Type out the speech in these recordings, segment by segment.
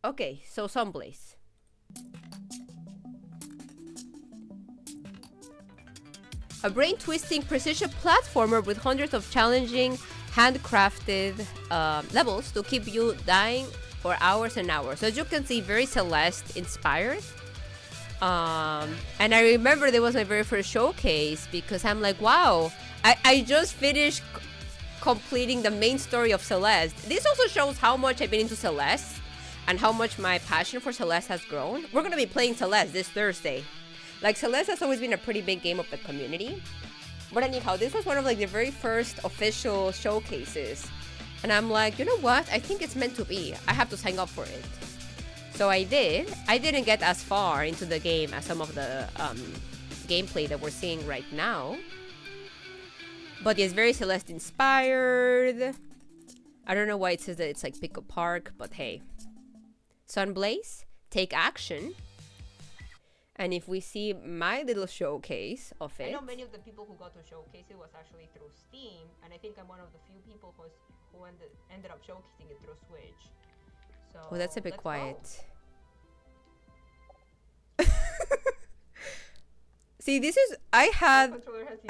Okay, so Sunblaze. A brain-twisting precision platformer with hundreds of challenging, handcrafted levels to keep you dying for hours and hours. So as you can see, very Celeste inspired. And I remember there was my very first showcase because I'm like, wow, I just finished completing the main story of Celeste. This also shows how much I've been into Celeste and how much my passion for Celeste has grown. We're gonna be playing Celeste this Thursday. Like, Celeste has always been a pretty big game of the community. But anyhow, this was one of like the very first official showcases. And I'm like, you know what? I think it's meant to be. I have to sign up for it. So I did. I didn't get as far into the game as some of the gameplay that we're seeing right now. But it's very Celeste inspired. I don't know why it says that it's like Pico Park, but hey. Sunblaze, take action. And if we see my little showcase of it... I know many of the people who got to showcase it was actually through Steam. And I think I'm one of the few people who ended up showcasing it through Switch. So, oh, that's a bit quiet. See, this is... I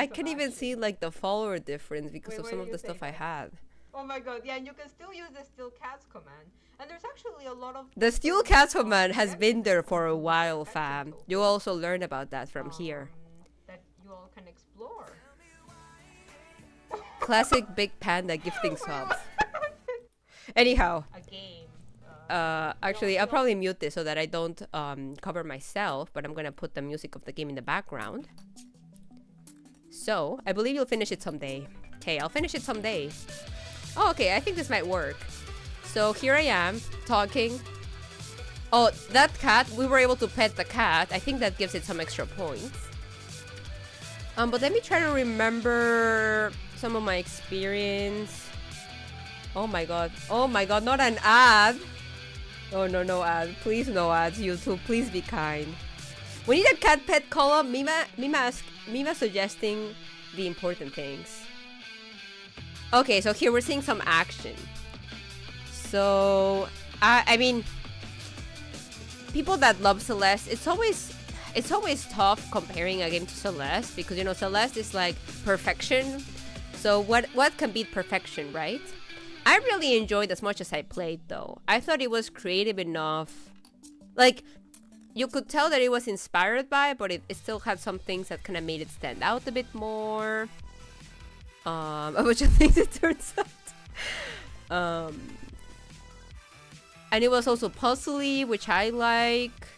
can't even see like the follower difference because of some of the stuff I had. Oh my god, yeah, and you can still use the Steel Cats command. And there's actually a lot of... The Steel Cats command has been there for a while, fam. You also learn about that from here. That you all can explore. Classic Big Panda gifting subs. Anyhow. A game. Actually, I'll probably mute this so that I don't cover myself, but I'm gonna put the music of the game in the background. So, I believe you'll finish it someday. Okay, I'll finish it someday. Oh, okay, I think this might work. So here I am, talking. Oh, that cat, we were able to pet the cat. I think that gives it some extra points. But let me try to remember some of my experience. Oh my god, not an ad. Oh no, no ad. Please no ads, YouTube, please be kind. We need a cat pet column. Mima suggesting the important things. Okay, so here we're seeing some action. So, I mean, people that love Celeste, it's always tough comparing a game to Celeste because, you know, Celeste is like perfection. So what can beat perfection, right? I really enjoyed as much as I played, though. I thought it was creative enough. Like, you could tell that it was inspired by, but it still had some things that kind of made it stand out a bit more. A bunch of things, it turns out. And it was also puzzly, which I like.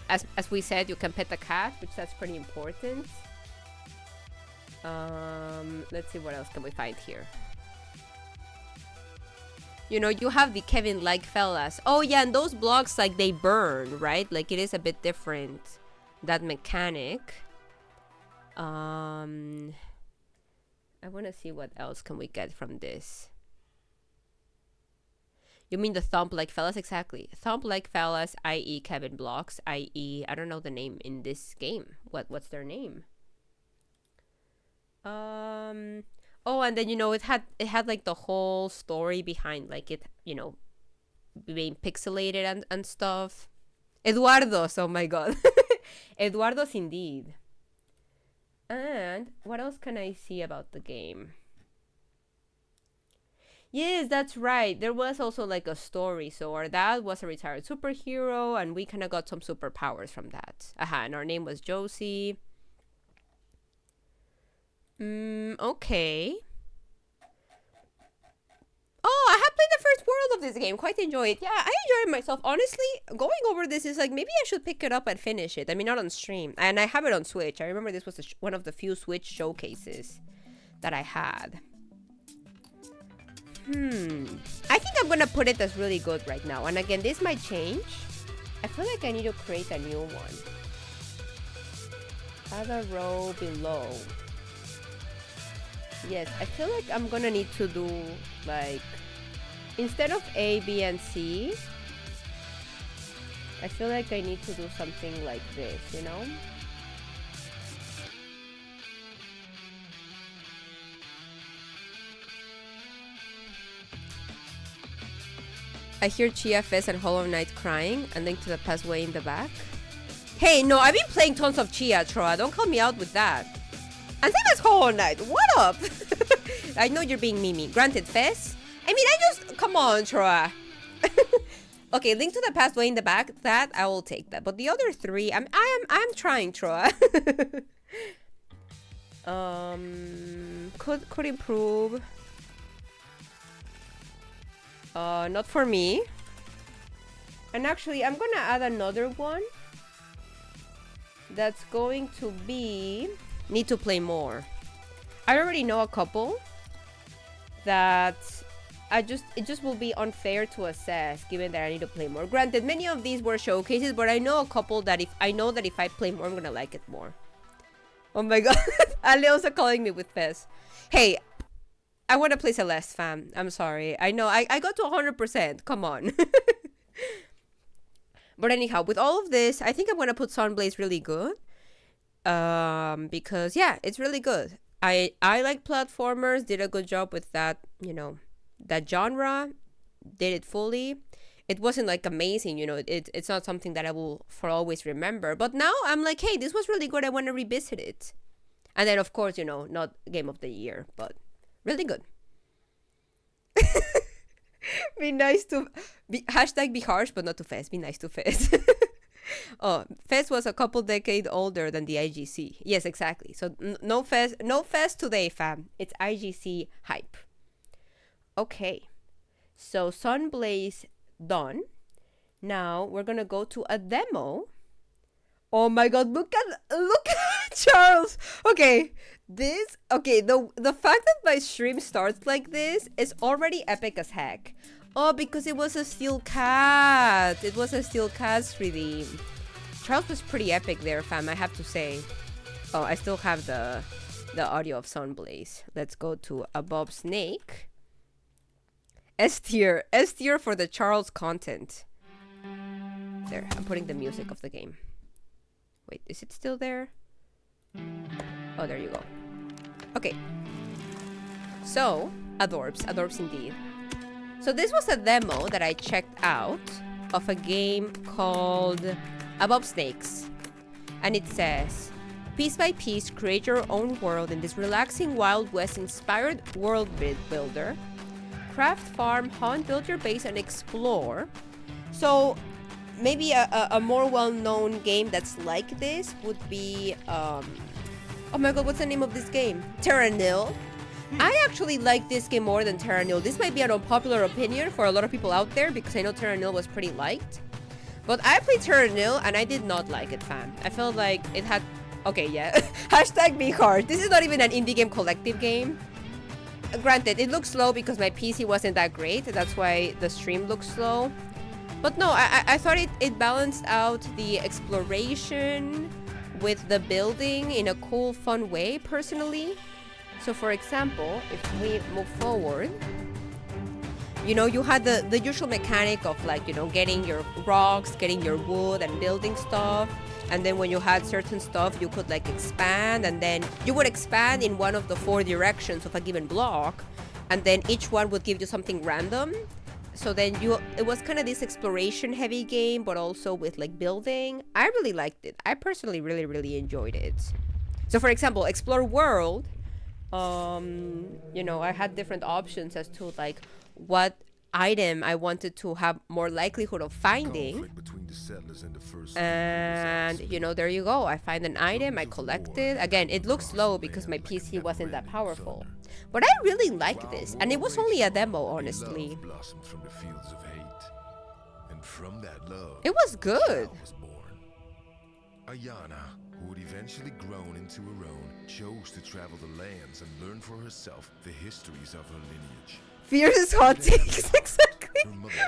As we said, you can pet the cat, which that's pretty important. Let's see what else can we find here. You know, you have the Kevin-like fellas. Oh yeah, and those blocks, like, they burn, right? Like, it is a bit different, that mechanic. I want to see what else can we get from this. You mean the thump-like fellas? Exactly. Thump-like fellas, i.e. Kevin blocks, i.e. I don't know the name in this game. What's their name? Oh, and then, you know, it had like the whole story behind, like, it, you know, being pixelated and stuff. Eduardo's, oh my god. Eduardo's indeed. And what else can I see about the game? Yes, that's right. There was also like a story. So our dad was a retired superhero and we kind of got some superpowers from that. And our name was Josie. Okay. Oh, I have played the first world of this game. Quite enjoy it. Yeah, I enjoy it myself. Honestly, going over this is like, maybe I should pick it up and finish it. I mean, not on stream. And I have it on Switch. I remember this was one of the few Switch showcases that I had. I think I'm gonna put it as really good right now. And again, this might change. I feel like I need to create a new one. Add a row below. Yes, I feel like I'm gonna need to do, like, instead of A, B, and C, I feel like I need to do something like this, you know? I hear Chia Fest and Hollow Knight crying, and Link to the Past way in the back. Hey, no, I've been playing tons of Chia, Troa. Don't call me out with that. And same as Hollow Knight. What up? I know you're being Mimi. Granted, Fest. I mean, come on, Troa. Okay, Link to the Past way in the back. That I will take that. But the other three, I'm trying, Troa. Could improve. Not for me. And actually, I'm gonna add another one. That's going to be need to play more. I already know a couple that it just will be unfair to assess given that I need to play more. Granted, many of these were showcases, but I know a couple that if I play more, I'm gonna like it more. Oh my god. Ale also calling me with Fez. Hey, I want to play Celeste, fam. I'm sorry. I know I got to 100%. Come on. But anyhow, with all of this, I think I'm going to put Sunblaze really good. Because, yeah, it's really good. I like platformers, did a good job with that, you know, that genre. Did it fully. It wasn't, like, amazing, you know. It's not something that I will for always remember. But now I'm like, hey, this was really good. I want to revisit it. And then, of course, you know, not Game of the Year, but really good. Be nice to hashtag be harsh but not too fast. Be nice to Fez. Oh, Fez was a couple decades older than the IGC. Yes, exactly. So no Fez today, fam. It's IGC hype. Okay, so Sunblaze done. Now we're gonna go to a demo. Oh my god, look at Charles. Okay, the fact that my stream starts like this is already epic as heck. Oh, because it was a steel cat. It was a steel cat's redeem. Charles was pretty epic there, fam, I have to say. Oh, I still have the audio of Sunblaze. Let's go to Above Snake. S tier for the Charles content. There, I'm putting the music of the game. Wait, is it still there? Oh, there you go. Okay. So, Adorbs indeed. So this was a demo that I checked out of a game called Above Snakes. And it says, piece by piece, create your own world in this relaxing Wild West inspired world builder. Craft, farm, hunt, build your base, and explore. So, maybe a more well-known game that's like this would be, oh my god, what's the name of this game? Terra Nil. I actually like this game more than Terra Nil. This might be an unpopular opinion for a lot of people out there because I know Terra Nil was pretty liked. But I played Terra Nil and I did not like it, fam. I felt like it had... Okay, yeah. Hashtag be hard. This is not even an indie game collective game. Granted, it looks slow because my PC wasn't that great. That's why the stream looks slow. But no, I thought it balanced out the exploration with the building in a cool, fun way, personally. So for example, if we move forward, you know, you had the usual mechanic of like, you know, getting your rocks, getting your wood and building stuff. And then when you had certain stuff, you could like expand, and then you would expand in one of the 4 directions of a given block. And then each one would give you something random. So then it was kind of this exploration heavy game, but also with like building. I really liked it. I personally really, really enjoyed it. So for example, Explore World, you know, I had different options as to like what item I wanted to have more likelihood of finding. And you know, there you go. I find an item, I collect it. Again, it looks slow because my PC wasn't that powerful. But I really like this, and it was only a demo, honestly. It was good. Ayana, who would eventually grown into her own, chose to travel the lands and learn for herself the histories of her lineage. Fiercest hot takes, exactly.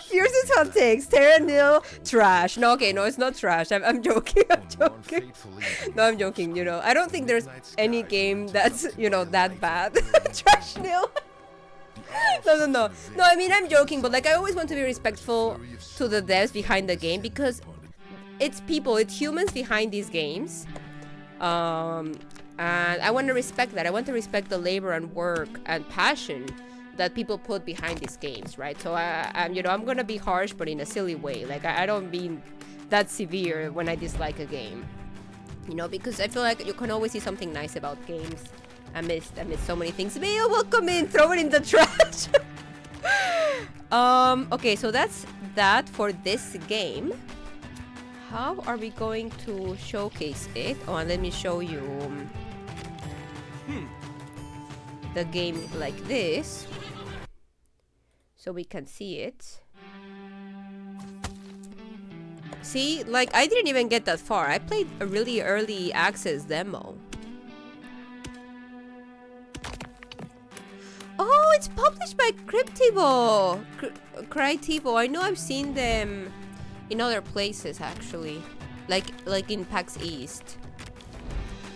Fiercest hot takes. Terra Nil, trash. No, okay, no, it's not trash. I'm joking. I'm joking. No, I'm joking. You know, I don't think there's any game that's, you know, that bad. Trash Nil. No. I mean, I'm joking, but like, I always want to be respectful to the devs behind the game because it's people, it's humans behind these games. And I want to respect that. I want to respect the labor and work and passion that people put behind these games, right? So I'm gonna be harsh, but in a silly way. Like I don't mean that severe when I dislike a game, because I feel like you can always see something nice about games amidst so many things. Mayo, welcome in. Throw it in the trash. Okay, so that's that for this game. How are we going to showcase it? Oh, and let me show you the game like this, so we can see it. See, like, I didn't even get that far. I played a really early access demo. Oh, it's published by Cryptivo. Crytivo. I know I've seen them in other places, actually. Like in PAX East.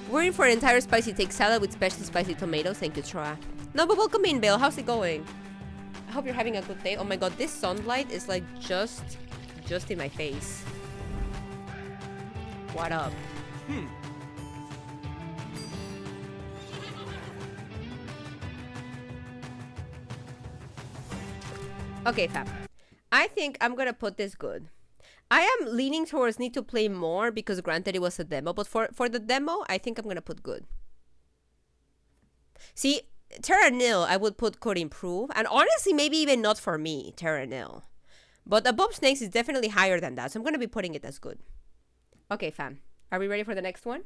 We're in for an entire spicy take salad with special spicy tomatoes. Thank you, Troa. No, but welcome in, Bale. How's it going? I hope you're having a good day. Oh my god, this sunlight is like just in my face. What up? Okay, fam. I think I'm gonna put this good. I am leaning towards need to play more because granted it was a demo, but for the demo, I think I'm gonna put good. See, Terra Nil, I would put could improve, and honestly, maybe even not for me, Terra Nil. But Above Snakes is definitely higher than that, so I'm gonna be putting it as good. Okay, fam. Are we ready for the next one?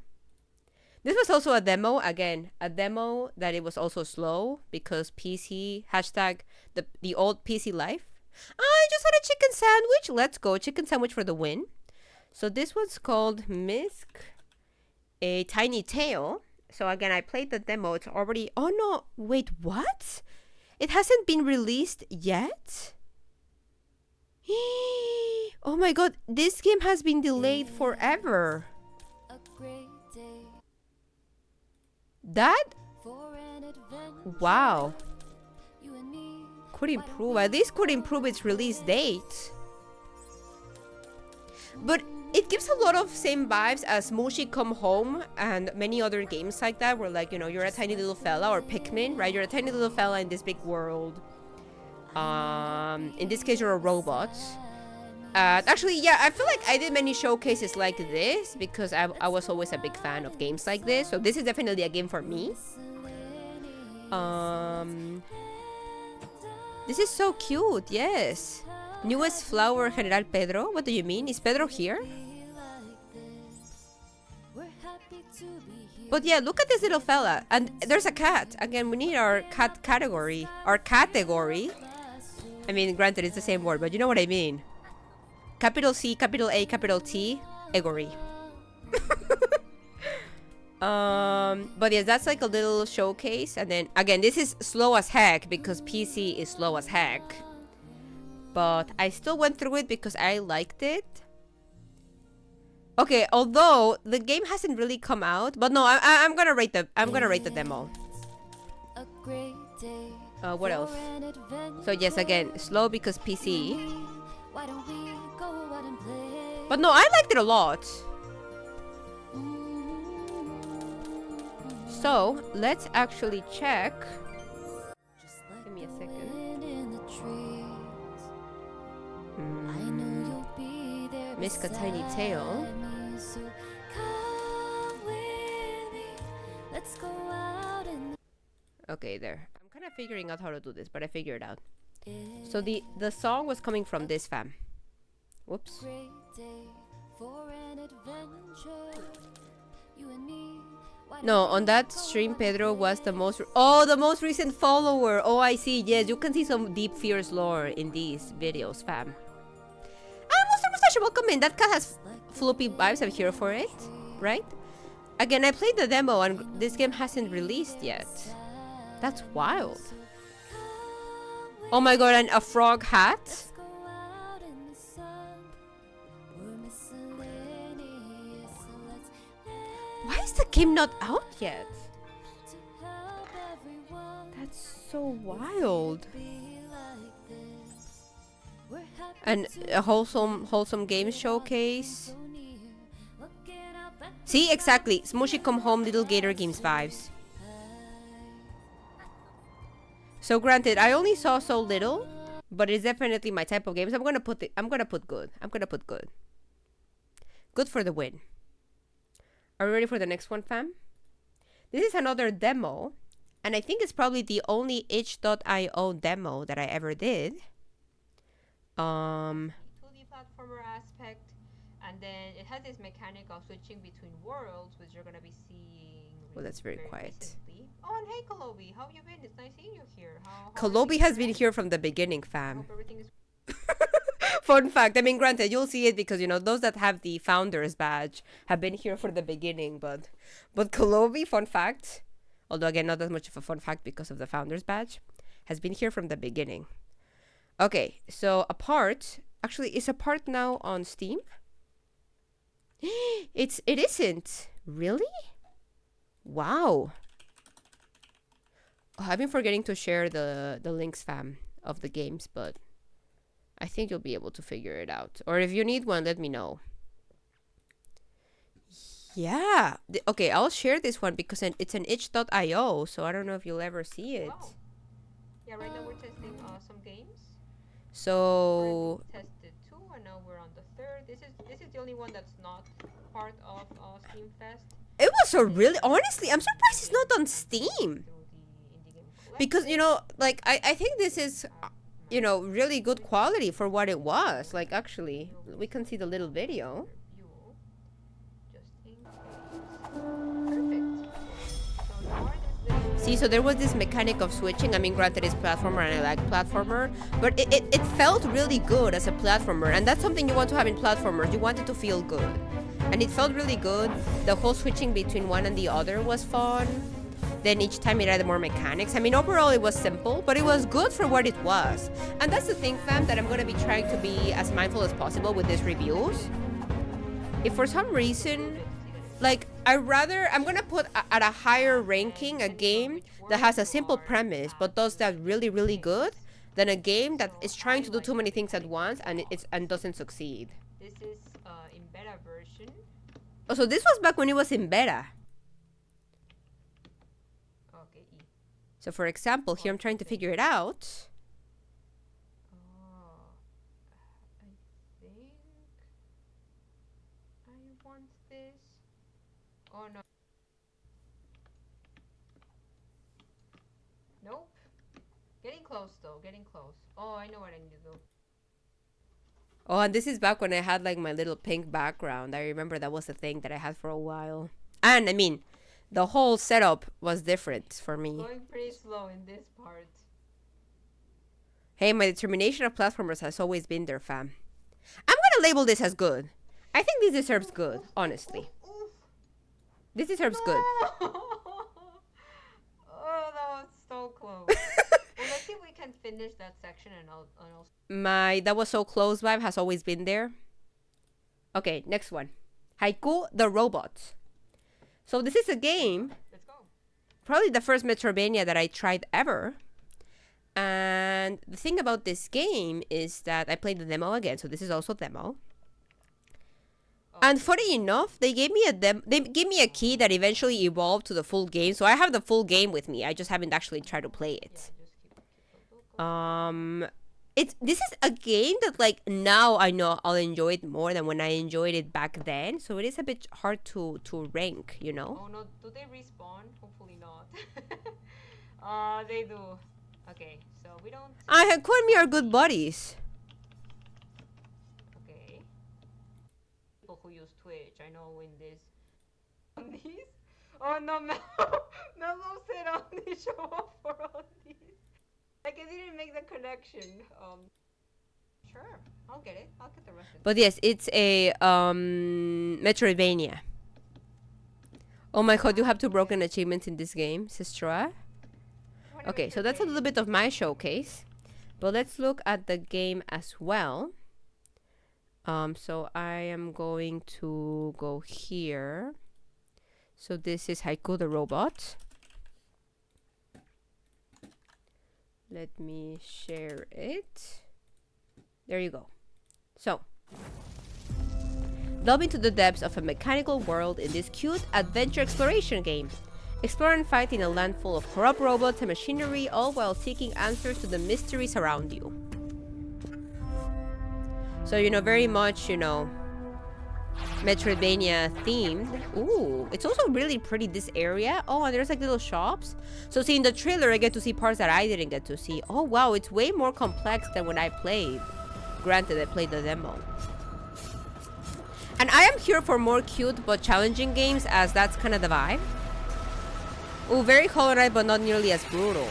This was also a demo. Again, a demo that it was also slow because PC, hashtag the old PC life. I just had a chicken sandwich. Let's go. Chicken sandwich for the win. So this one's called Misk, a Tiny Tail. So again, I played the demo. It's already... Oh no, wait, what? It hasn't been released yet? Oh my god, this game has been delayed forever. That? Wow. Could improve. At least could improve its release date. But it gives a lot of same vibes as Moshi Come Home and many other games like that, where like, you're a tiny little fella, or Pikmin, right? You're a tiny little fella in this big world. In this case, you're a robot. Actually, yeah, I feel like I did many showcases like this because I was always a big fan of games like this. So this is definitely a game for me. This is so cute, yes. Newest flower, General Pedro. What do you mean? Is Pedro here? But yeah, look at this little fella. And there's a cat. Again, we need our cat category. Our category. I mean, granted, it's the same word, but you know what I mean. Capital C, capital A, capital T, Egory. But yes, that's like a little showcase. And then, again, this is slow as heck because PC is slow as heck. But I still went through it because I liked it. Okay, although the game hasn't really come out, but no, I'm gonna rate the demo. What else? So yes, again, slow because PC. But no, I liked it a lot. So let's actually check. Give me a second. Misk a Tiny Tail. Okay, there. I'm kind of figuring out how to do this, but I figured it out. So the song was coming from this, fam. Whoops. No, on that stream, Pedro was the most... the most recent follower. Oh, I see. Yes, you can see some deep, fierce lore in these videos, fam. Monster Mustache, welcome in. That cat has floppy vibes. I'm here for it, right? Again, I played the demo and this game hasn't released yet. That's wild. Oh my god, and a frog hat? Why is the game not out yet? That's so wild. And a wholesome game showcase. See, exactly. Smooshy Come Home, Little Gator Games vibes. So granted, I only saw so little, but it's definitely my type of games. I'm gonna put good. I'm gonna put good. Good for the win. Are we ready for the next one, fam? This is another demo, and I think it's probably the only itch.io demo that I ever did. 2D platformer aspect, and then it has this mechanic of switching between worlds, which you're gonna be seeing. Well, that's very quiet. Recently. Oh, and hey, Kalobi, how have you been? It's nice seeing you here. How Kalobi has been here from the beginning, fam. I hope everything is fun fact. I mean, granted, you'll see it because, you know, those that have the founders badge have been here for the beginning. But Kalobi, fun fact, although again, not as much of a fun fact because of the founders badge, has been here from the beginning. Okay, so a part, actually, is a part now on Steam? It isn't. Really? Wow. Oh, I've been forgetting to share the links, fam, of the games, but I think you'll be able to figure it out. Or if you need one, let me know. Yeah. Okay, I'll share this one because it's an itch.io, so I don't know if you'll ever see it. Wow. Yeah, right now we're testing some games. So tested 2, and now we're on the 3rd. This is the only one that's not part of Steam Fest. It was a really, honestly, I'm surprised it's not on Steam. Because, you know, like, I think this is, you know, really good quality for what it was. Like, actually, we can see the little video. See, so there was this mechanic of switching. I mean, granted, it's platformer and I like platformer, but it felt really good as a platformer. And that's something you want to have in platformers. You want it to feel good. And it felt really good. The whole switching between one and the other was fun. Then each time it added more mechanics. I mean, overall it was simple, but it was good for what it was. And that's the thing, fam, that I'm going to be trying to be as mindful as possible with these reviews. If for some reason, like, I'm going to put at a higher ranking a game that has a simple premise, but does that really, really good, than a game that is trying to do too many things at once and doesn't succeed. This is in beta version. Oh, so this was back when it was in beta. Okay. So for example, here I'm trying to figure it out. Oh, I think I want this. Oh no. Nope. Getting close though, getting close. Oh, I know what I need to do. Oh, and this is back when I had like my little pink background. I remember that was a thing that I had for a while. And I mean, the whole setup was different for me. Going pretty slow in this part. Hey, my determination of platformers has always been there, fam. I'm gonna label this as good. I think this deserves good, honestly. This deserves good. Oh, that was so close. Well, let's see if we can finish that section and I'll my that was so close vibe has always been there. Okay, next one. Haiku the Robot. So this is a game. Let's go. Probably the first Metroidvania that I tried ever. And the thing about this game is that I played the demo again, so this is also demo. And funny enough, they gave me a key that eventually evolved to the full game. So I have the full game with me. I just haven't actually tried to play it. This is a game that like now I know I'll enjoy it more than when I enjoyed it back then. So it is a bit hard to rank, you know. Oh no, do they respawn? Hopefully not. They do. Okay, so we don't. Haiku and me are good buddies. Who use Twitch, I know in this on these. Oh no, Mello said only show up for all these. Like I didn't make the connection. Sure, I'll get it. I'll get the rest of it. But yes, it's a Metroidvania. Oh my god, you have 2 broken achievements in this game, Sistra. Okay, so that's a little bit of my showcase. But let's look at the game as well. So I am going to go here. So this is Haiku the Robot. Let me share it. There you go. So, delve into the depths of a mechanical world in this cute adventure exploration game. Explore and fight in a land full of corrupt robots and machinery, all while seeking answers to the mysteries around you. So, you know, very much, you know, Metroidvania themed. Ooh, it's also really pretty, this area. Oh, and there's like little shops. So see, in the trailer, I get to see parts that I didn't get to see. Oh, wow, it's way more complex than when I played. Granted, I played the demo. And I am here for more cute but challenging games, as that's kind of the vibe. Ooh, very Hollow Knight, but not nearly as brutal.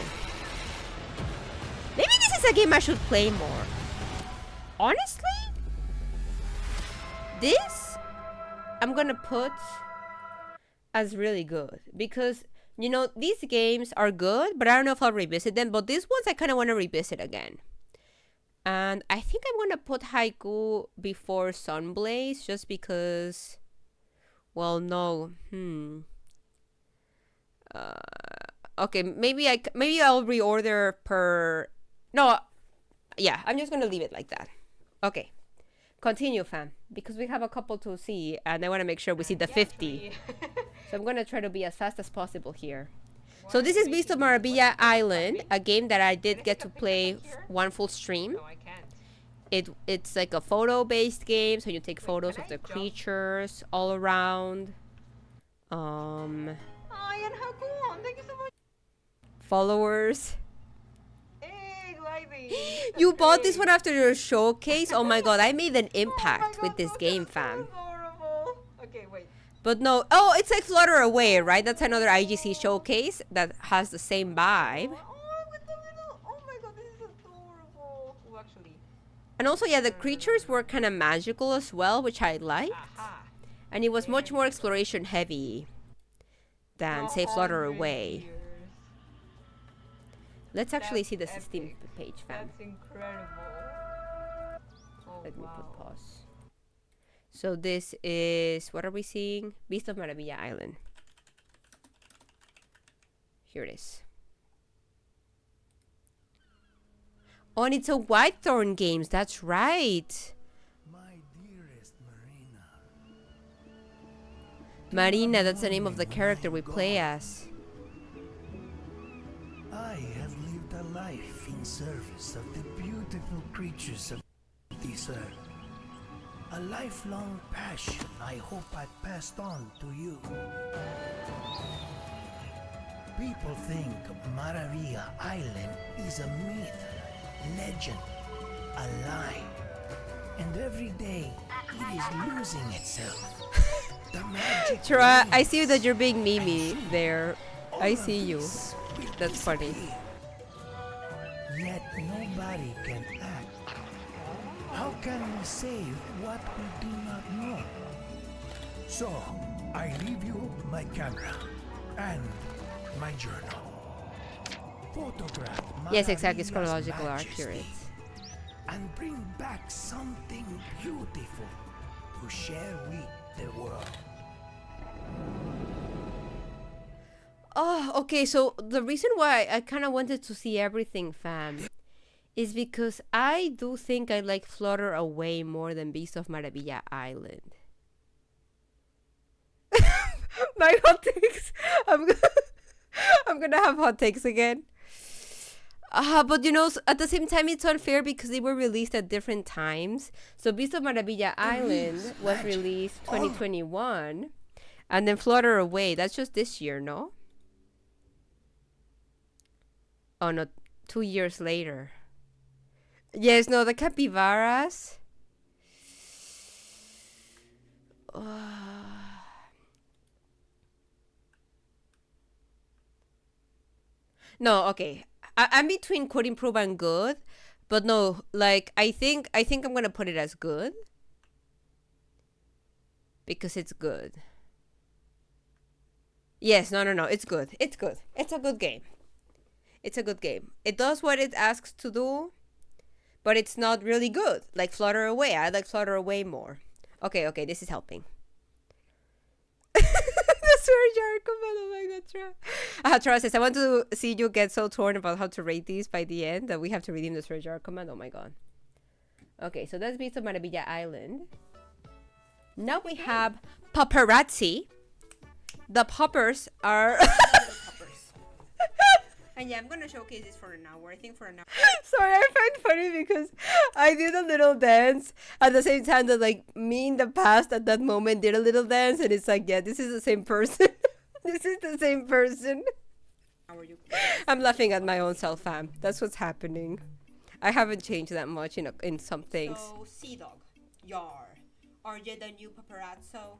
Maybe this is a game I should play more. Honestly? This, I'm gonna put as really good. Because, you know, these games are good, but I don't know if I'll revisit them. But these ones I kind of want to revisit again. And I think I'm gonna put Haiku before Sunblaze, just because, well, no. Okay, maybe I'll reorder per... No, yeah, I'm just gonna leave it like that. Okay, continue, fam, because we have a couple to see, and I want to make sure we see the 50. So I'm gonna try to be as fast as possible here. So this is Beast of Maravilla Island, a game that I did get to play one full stream. It's like a photo-based game, so you take photos of the creatures all around. Followers. You bought this one after your showcase? Oh my god, I made an impact with this game, fam. Okay, wait. But no, oh, it's like Flutter Away, right? That's another IGC showcase that has the same vibe. Oh, with the little... Oh my god, this is adorable. Oh, actually. And also, yeah, the creatures were kind of magical as well, which I liked. And it was much more exploration heavy than, say, Flutter Away. Let's actually see the Steam page, fam. That's incredible. Oh, Let me put pause. So this is, what are we seeing? Beast of Maravilla Island. Here it is. Oh, and it's a Whitethorn Games, that's right. My dearest Marina. Marina, that's the name of the character we play as. I have lived a life in service of the beautiful creatures of this earth. A lifelong passion I hope I passed on to you. People think Maravilla Island is a myth, legend, a lie. And every day it is losing itself. The magic Chira, I reigns, see that you're being Mimi and there. all I of see you. this will That's funny. disappear. Yet nobody can act. How can we say what we do not know? So, I leave you my camera and my journal. Photograph Yes, exactly, it's Maria's chronological majesty accurate. and bring back something beautiful to share with the world. Oh, okay, so the reason why I kind of wanted to see everything, fam, is because I do think I like Flutter Away more than Beast of Maravilla Island. My hot takes. I'm gonna have hot takes again. But you know, at the same time, it's unfair because they were released at different times. So Beast of Maravilla Island was released 2021, and then Flutter Away, that's just this year, no? Oh no, 2 years later. Yes, no, the capybaras. No, okay. I'm between could improve and good, but no, like I think I'm gonna put it as good because it's good. Yes, no, it's good. It's good. It's a good game. It's a good game. It does what it asks to do, but it's not really good. Like Flutter Away. I like Flutter Away more. Okay, this is helping. The swear jar command. Oh my god, Tra says, I want to see you get so torn about how to rate these by the end that we have to redeem the swear jar command. Oh my god. Okay, so that's Beast of Maravilla Island. Now we have Paparazzi. The poppers are And yeah, I'm gonna showcase this for an hour. I think for an hour. Sorry, I find funny because I did a little dance at the same time that like me in the past at that moment did a little dance, and it's like, yeah, this is the same person. This is the same person. How are you? I'm laughing at my own self, fam. That's what's happening. I haven't changed that much in some things. So, Sea Dog, Yar, are you the new paparazzo?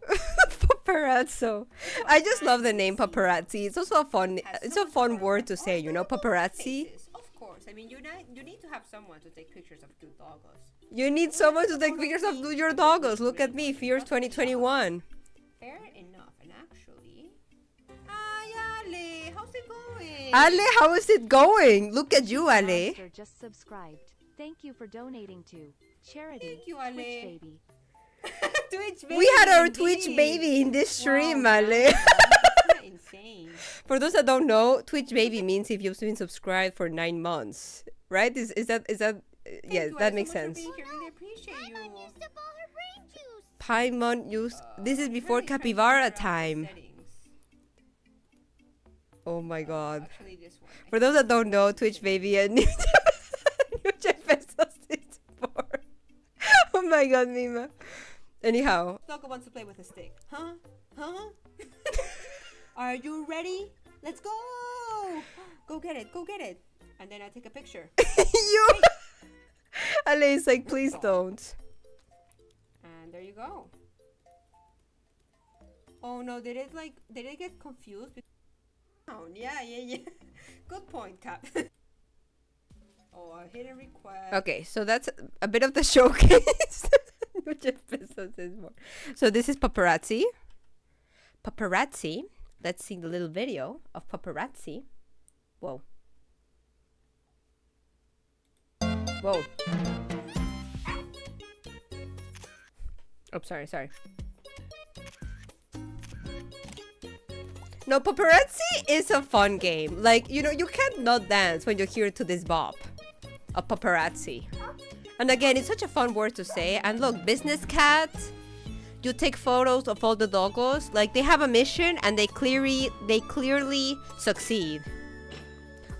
Paparazzo. I just love the name paparazzi. It's also a fun word to say, you know, paparazzi. Of course. I mean, you need to have someone to take pictures of cute doggos. You need someone to take pictures of your doggos. Look at me, Fierce 2021. Fair enough. And actually, hi Ale, how's it going? Ale, how is it going? Look at you, Ale. Monster just subscribed. Thank you for donating to charity. Thank you, Twitch Ale. baby. Twitch baby. We had our indeed. Twitch baby in this stream, Wow, Ale. that's insane. For those that don't know, Twitch baby means if you've been subscribed for 9 months, right? Is that yeah, Thank you, that Ale, makes so much for sense. being here. Really appreciate you. Paimon used this is before Really trying to capybara figure out the time. settings. Oh my god. Actually, this one. For those that don't know, Twitch baby and New Jeff Bezos is for. Oh my god, Mima. Anyhow, Doggo wants to play with a stick. Huh? Huh? Are you ready? Let's go! Go get it, go get it. And then I take a picture. you. Ale is like, please don't. And there you go. Oh no, did it get confused? Oh, yeah. Good point, Cap. Oh, a hidden request. Okay, so that's a bit of the showcase. New Jeff Bezos is more. So this is paparazzi. Paparazzi. Let's see the little video of paparazzi. Whoa. Whoa. Oh, sorry. No, paparazzi is a fun game. Like, you know, you can't not dance when you hear to this bop of paparazzi. And again, it's such a fun word to say. And look, business cat. You take photos of all the doggos. Like, they have a mission and they clearly succeed.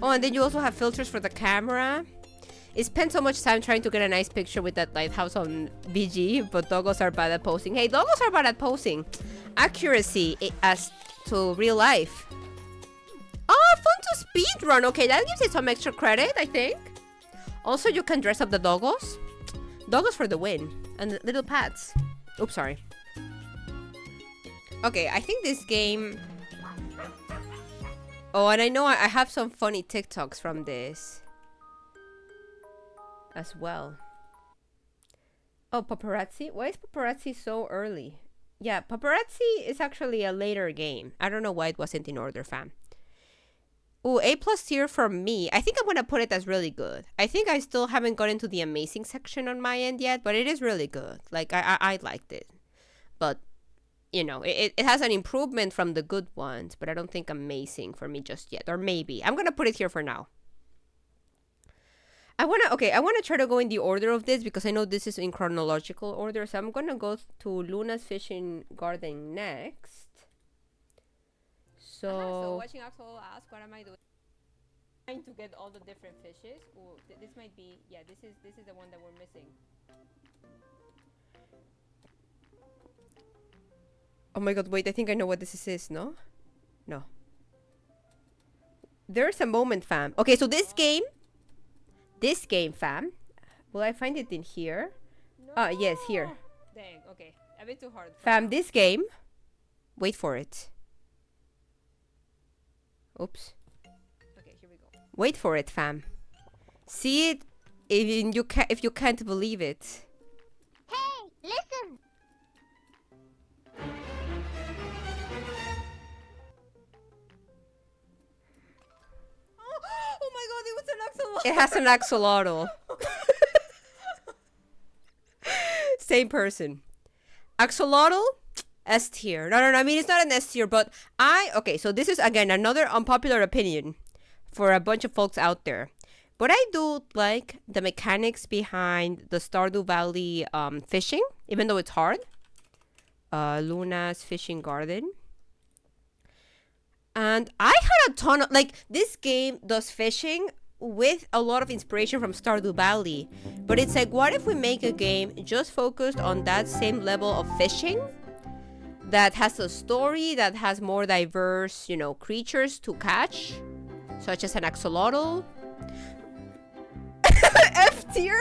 Oh, and then you also have filters for the camera. It spent so much time trying to get a nice picture with that lighthouse on BG, but doggos are bad at posing. Hey, doggos are bad at posing. Accuracy as to real life. Oh, fun to speedrun. Okay, that gives it some extra credit, I think. Also, you can dress up the doggos. Doggos for the win. And little pets. Oops, sorry. Okay, I think this game... Oh, and I know I have some funny TikToks from this as well. Oh, paparazzi? Why is paparazzi so early? Yeah, paparazzi is actually a later game. I don't know why it wasn't in order, fam. Ooh, A+ tier from me. I think I'm gonna put it as really good. I think I still haven't gotten to the amazing section on my end yet, but it is really good. Like, I liked it. But, you know, it has an improvement from the good ones, but I don't think amazing for me just yet. Or maybe. I'm gonna put it here for now. I wanna try to go in the order of this because I know this is in chronological order. So I'm gonna go to Luna's Fishing Garden next. So watching Axel ask, what am I doing? Trying to get all the different fishes. Ooh, this might be, yeah, this is the one that we're missing. Oh my god, wait, I think I know what this is, no? No. There's a moment, fam. Okay, so this game, fam. Will I find it in here? No. Yes, here. Dang, okay. A bit too hard. Fam, this game, wait for it. Oops. Okay, here we go. Wait for it, fam. See it if you can't believe it. Hey, listen! Oh my god, it was an axolotl. It has an axolotl. Same person. Axolotl, S tier. No. I mean, it's not an S tier, but okay, so this is, again, another unpopular opinion for a bunch of folks out there. But I do like the mechanics behind the Stardew Valley fishing, even though it's hard. Luna's Fishing Garden. And I had a ton of, like, this game does fishing with a lot of inspiration from Stardew Valley. But it's like, what if we make a game just focused on that same level of fishing? That has a story, that has more diverse, you know, creatures to catch, such as an axolotl. F tier?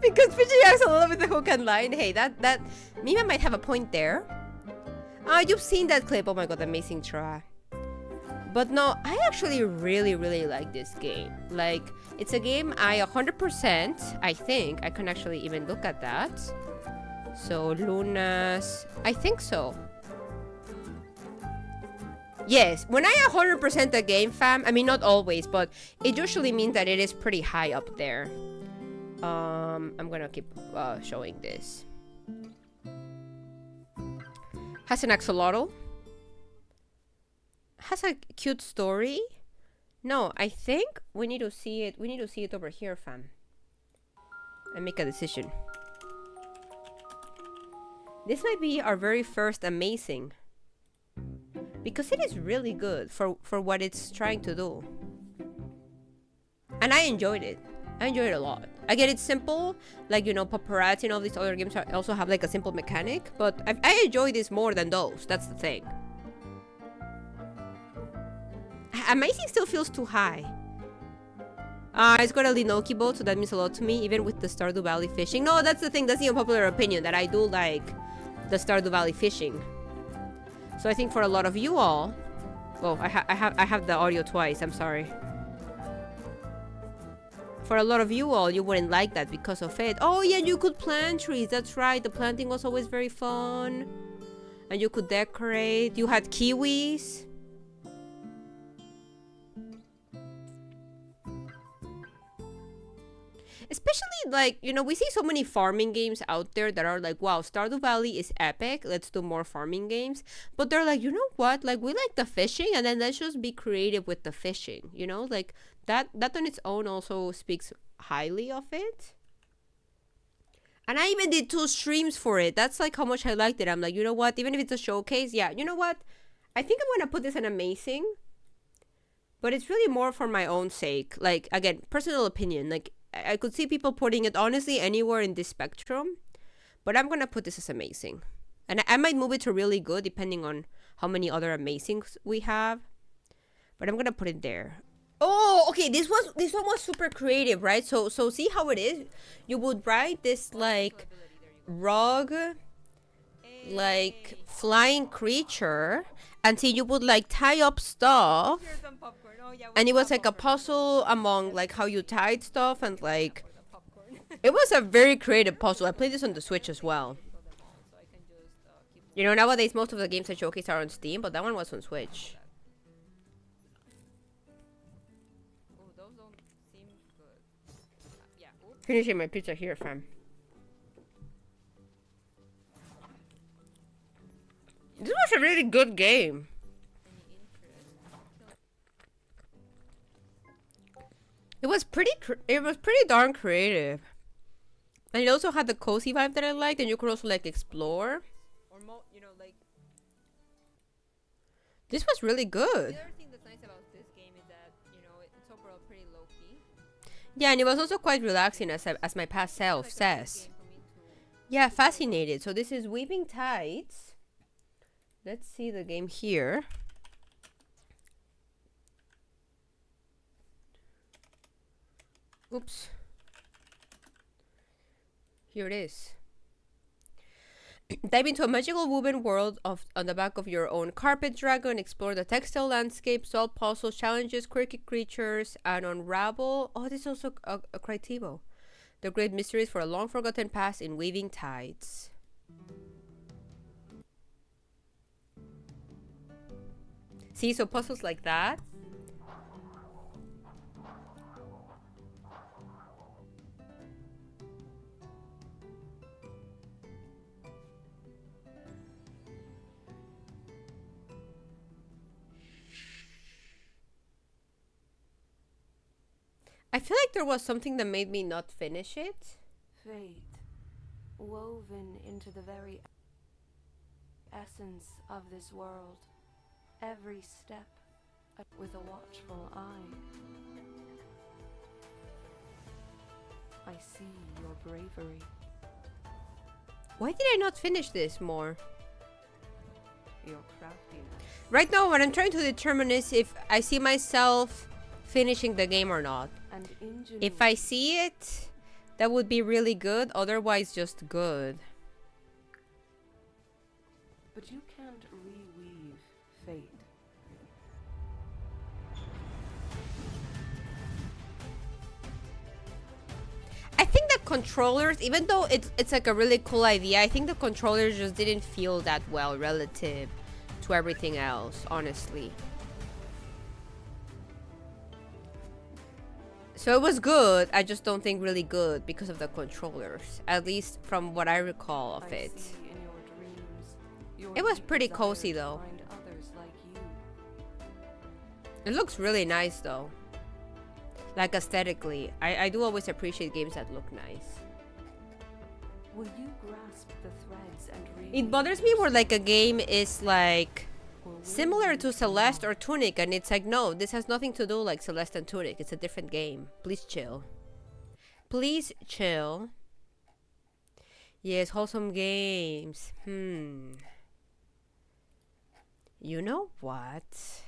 Because fishing axolotl with the hook and line. Hey, that Mima might have a point there. You've seen that clip. Oh my god, amazing try. But no, I actually really, really like this game. Like, it's a game I 100%, I think, I can actually even look at that. So, Luna's, I think so. Yes, when I 100% a game, fam, I mean, not always, but it usually means that it is pretty high up there. I'm gonna keep showing this. Has an axolotl. Has a cute story. No, I think we need to see it. We need to see it over here, fam. And make a decision. This might be our very first amazing. Because it is really good for what it's trying to do. And I enjoyed it. I enjoyed it a lot. Again, it's simple. Like, you know, Paparazzi and all these other games also have like a simple mechanic. But I enjoy this more than those. That's the thing. Amazing still feels too high. It's got a Linoki boat, so that means a lot to me, even with the Stardew Valley fishing. No, that's the thing. That's the unpopular opinion, that I do like the Stardew Valley fishing. So I think for a lot of you all... Oh, I have the audio twice. I'm sorry. For a lot of you all, you wouldn't like that because of it. Oh yeah, you could plant trees. That's right. The planting was always very fun. And you could decorate. You had kiwis. Especially, like, you know, we see so many farming games out there that are like, wow, Stardew Valley is epic. Let's do more farming games. But they're like, you know what? Like, we like the fishing, and then let's just be creative with the fishing. You know, like, that on its own also speaks highly of it. And I even did 2 streams for it. That's like how much I liked it. I'm like, you know what? Even if it's a showcase, yeah, you know what? I think I'm going to put this in amazing. But it's really more for my own sake. Like, again, personal opinion. Like, I could see people putting it honestly anywhere in this spectrum, but I'm gonna put this as amazing, and I might move it to really good depending on how many other amazings we have, but I'm gonna put it there. Oh, okay, this one was super creative, right? So see how it is. You would ride this like rug, like flying creature, until you would like tie up stuff. And it was like a puzzle among like how you tied stuff, and like it was a very creative puzzle. I played this on the Switch as well. You know, nowadays most of the games I showcase are on Steam, but that one was on Switch. Finishing my pizza here, fam. This was a really good game. It was pretty darn creative. And it also had the cozy vibe that I liked, and you could also like explore. Or you know, like, this was really good. The other thing that's nice about this game is that, you know, it's overall pretty low key. Yeah, and it was also quite relaxing, as my past self says. Yeah, fascinated. So this is Weaving Tides. Let's see the game here. Oops. Here it is. Dive into a magical woven world on the back of your own carpet dragon. Explore the textile landscape, solve puzzles, challenges, quirky creatures, and unravel. Oh, this is also a Creativo. The great mysteries for a long forgotten past in Weaving Tides. See, so puzzles like that. I feel like there was something that made me not finish it. Fate, woven into the very essence of this world, every step with a watchful eye. I see your bravery. Why did I not finish this more? Your craftiness. Right now, what I'm trying to determine is if I see myself finishing the game or not. And If I see it, that would be really good. Otherwise, just good. But you can't reweave fate. I think the controllers, even though it's like a really cool idea, I think the controllers just didn't feel that well relative to everything else, honestly. So it was good, I just don't think really good because of the controllers, at least from what I recall of it. See in your dreams, your It was deep pretty desire cozy to though. find others like you. It looks really nice though. Like aesthetically. I do always appreciate games that look nice. Will you grasp the threads and It bothers me where like a game is like similar to Celeste or Tunic and it's like, no, this has nothing to do like Celeste and Tunic. It's a different game. Please chill. Please chill. Yes, wholesome games. You know what?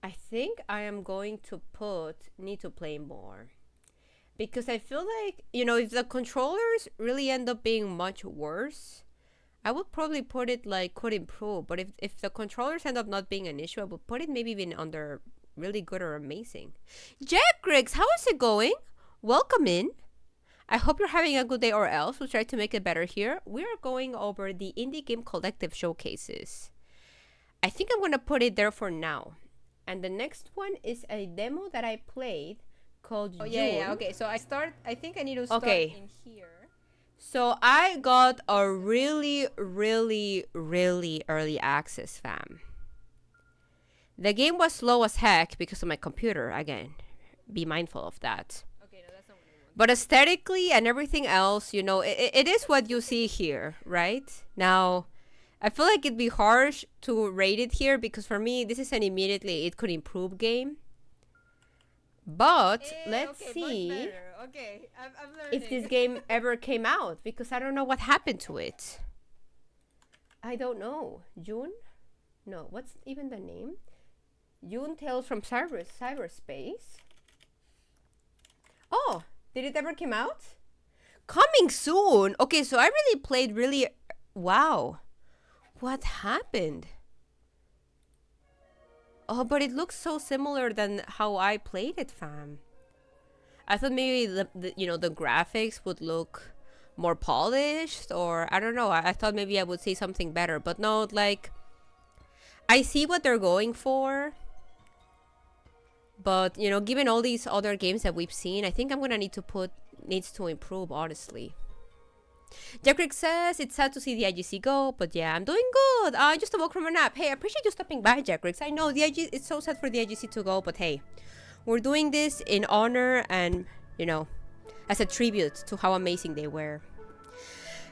I think I am going to put need to play more. Because I feel like, you know, if the controllers really end up being much worse, I would probably put it like could improve. But if the controllers end up not being an issue, I would put it maybe even under really good or amazing. Jack Griggs, how is it going? Welcome in. I hope you're having a good day, or else we'll try to make it better here. We are going over the Indie Game Collective Showcases. I think I'm going to put it there for now. And the next one is a demo that I played called June. Okay, so I think I need to start in here. So I got a really, really, really early access, fam. The game was slow as heck because of my computer. Again, be mindful of that. Okay, no, that's not what I want. But aesthetically and everything else, you know, it is what you see here, right? Now, I feel like it'd be harsh to rate it here because for me, this is an immediately it could improve game. But let's see Okay, I'm learning. if this game ever came out because I don't know what happened to it. I don't know. June? No, what's even the name? June Tales from Cyberspace. Oh, did it ever come out? Coming soon. Okay, so I really played really... Wow. What happened? Oh, but it looks so similar than how I played it, fam. I thought maybe the graphics would look more polished, or I don't know. I thought maybe I would see something better, but no, like I see what they're going for. But, you know, given all these other games that we've seen, I think I'm gonna needs to improve, honestly. Jackrick says it's sad to see the IGC go, but yeah, I'm doing good. I just awoke from a nap. Hey, I appreciate you stopping by, Jackricks. I know it's so sad for the IGC to go, but hey, we're doing this in honor and, you know, as a tribute to how amazing they were.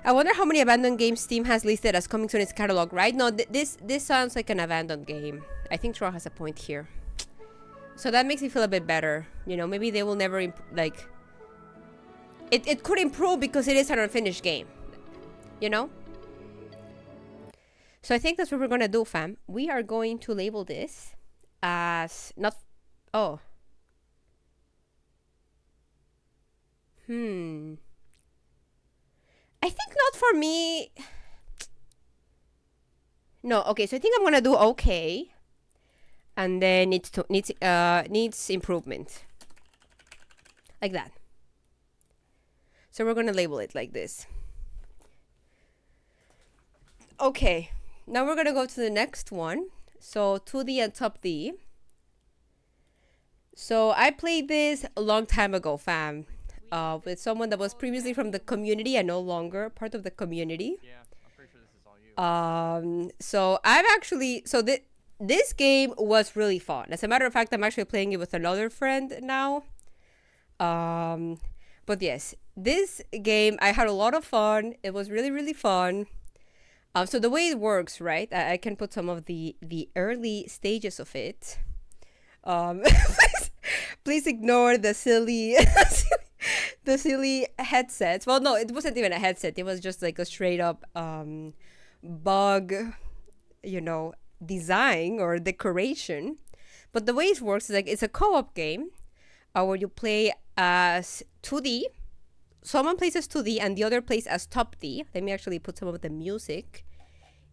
I wonder how many abandoned games Steam has listed as coming soon in its catalog, right? No, this sounds like an abandoned game. I think Troll has a point here. So that makes me feel a bit better. You know, maybe they will never, It could improve because it is an unfinished game, you know? So I think that's what we're going to do, fam. We are going to label this as not... Oh. I think not for me. No, okay. So I think I'm going to do okay. And then needs improvement. Like that. So we're going to label it like this. Okay, now we're going to go to the next one. So 2D and top D. So I played this a long time ago, fam. With someone that was previously from the community and no longer part of the community. Yeah, I'm pretty sure this is all you. So I've actually... So this game was really fun. As a matter of fact, I'm actually playing it with another friend now. But yes, this game, I had a lot of fun. It was really, really fun. So the way it works, right? I can put some of the early stages of it. Please ignore the silly the silly headsets. Well, no, it wasn't even a headset. It was just like a straight up bug, you know, design or decoration. But the way it works is like it's a co-op game where you play as 2D. Someone plays as 2D and the other plays as top D. Let me actually put some of the music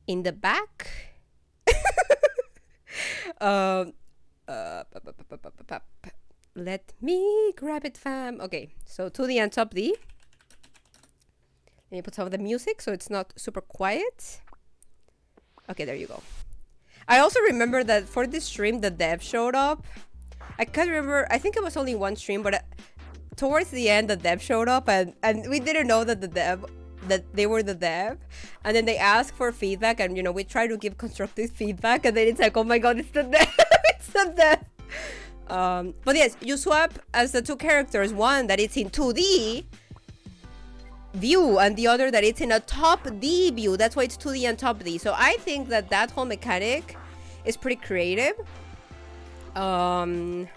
in the back. Let me grab it, fam. Okay, so 2D and top D. Let me put some of the music so it's not super quiet. Okay, there you go. I also remember that for this stream, the dev showed up. I can't remember. I think it was only one stream, but towards the end, the dev showed up, and we didn't know that they were the dev. And then they asked for feedback, and you know, we try to give constructive feedback, and then it's like, oh my god, it's the dev. It's the dev. But yes, you swap as the two characters, one that it's in 2D view and the other that it's in a top D view. That's why it's 2D and top D. So I think that whole mechanic is pretty creative. And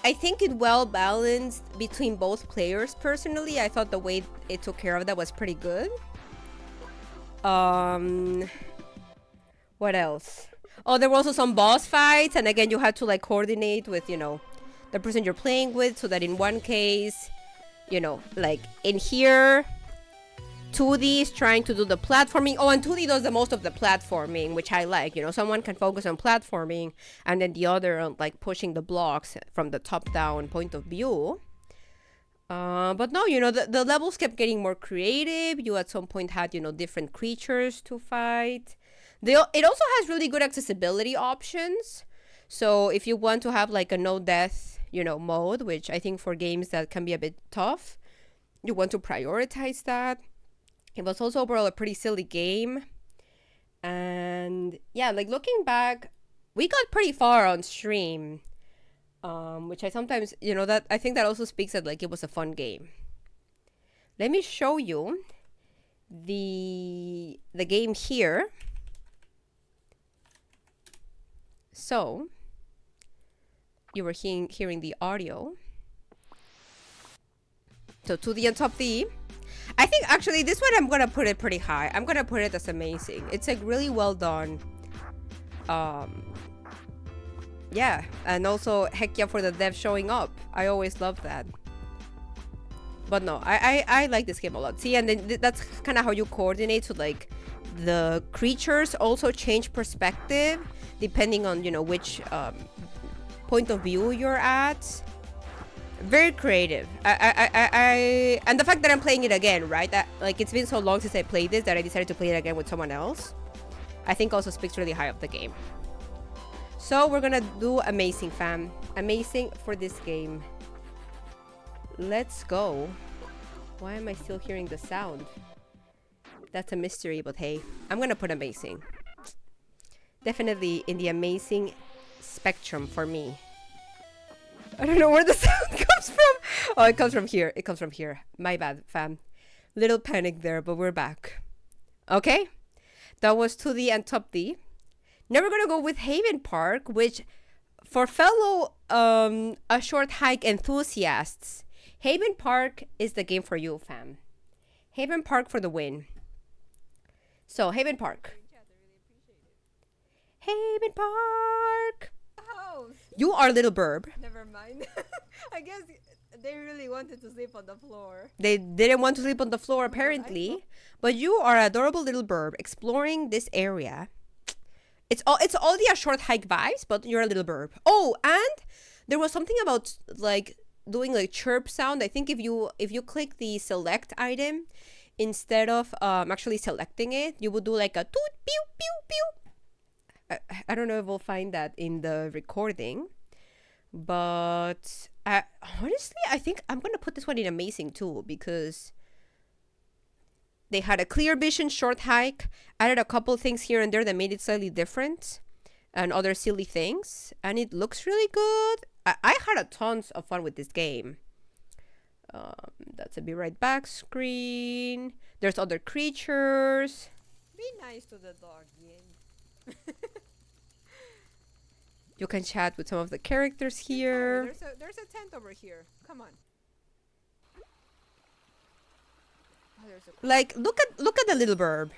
I think it well balanced between both players. Personally, I thought the way it took care of that was pretty good. What else? Oh, there were also some boss fights, and again, you had to like coordinate with, you know, the person you're playing with, so that in one case, you know, like in here, 2D is trying to do the platforming. Oh, and 2D does the most of the platforming, which I like. You know, someone can focus on platforming, and then the other on like pushing the blocks from the top-down point of view. But no, you know, the levels kept getting more creative. You at some point had, you know, different creatures to fight. It also has really good accessibility options. So if you want to have like a no death, you know, mode, which I think for games that can be a bit tough, you want to prioritize that. It was also overall a pretty silly game. And yeah, like looking back, we got pretty far on stream. Which I sometimes, you know, that I think that also speaks that like it was a fun game. Let me show you the game here. So you were hearing the audio. So 2D and top D. I think actually this one I'm gonna put it pretty high. I'm gonna put it as amazing. It's like really well done. Yeah, and also heck yeah for the dev showing up. I always love that. But no, I like this game a lot. See, and then that's kind of how you coordinate. So like the creatures also change perspective depending on, you know, which point of view you're at. Very creative. And the fact that I'm playing it again, right? Like it's been so long since I played this that I decided to play it again with someone else. I think also speaks really high of the game. So we're gonna do amazing, fam. Amazing for this game. Let's go. Why am I still hearing the sound? That's a mystery, but hey, I'm gonna put amazing. Definitely in the amazing spectrum for me. I don't know where the sound comes from. Oh, it comes from here. It comes from here. My bad, fam. Little panic there, but we're back. Okay. That was 2D and top D. Now we're gonna go with Haven Park, which for fellow A Short Hike enthusiasts, Haven Park is the game for you, fam. Haven Park for the win. So Haven Park. Haven Park. House. You are Little Burb. Never mind. I guess they really wanted to sleep on the floor. They didn't want to sleep on the floor apparently, but you are adorable Little Burb exploring this area. It's all the A Short Hike vibes, but you're a little burb. Oh, and there was something about like doing like chirp sound. I think if you click the select item instead of actually selecting it, you would do like a toot pew pew pew. I don't know if we'll find that in the recording, but honestly, I think I'm gonna put this one in amazing too because they had a clear vision short hike, added a couple things here and there that made it slightly different, and other silly things, and it looks really good. I had a tons of fun with this game. That's a be right back screen. There's other creatures. Be nice to the dog, Yin. You can chat with some of the characters Hey, here. Tyler, there's a tent over here. Come on. Oh, there's a Like, look at the little burb.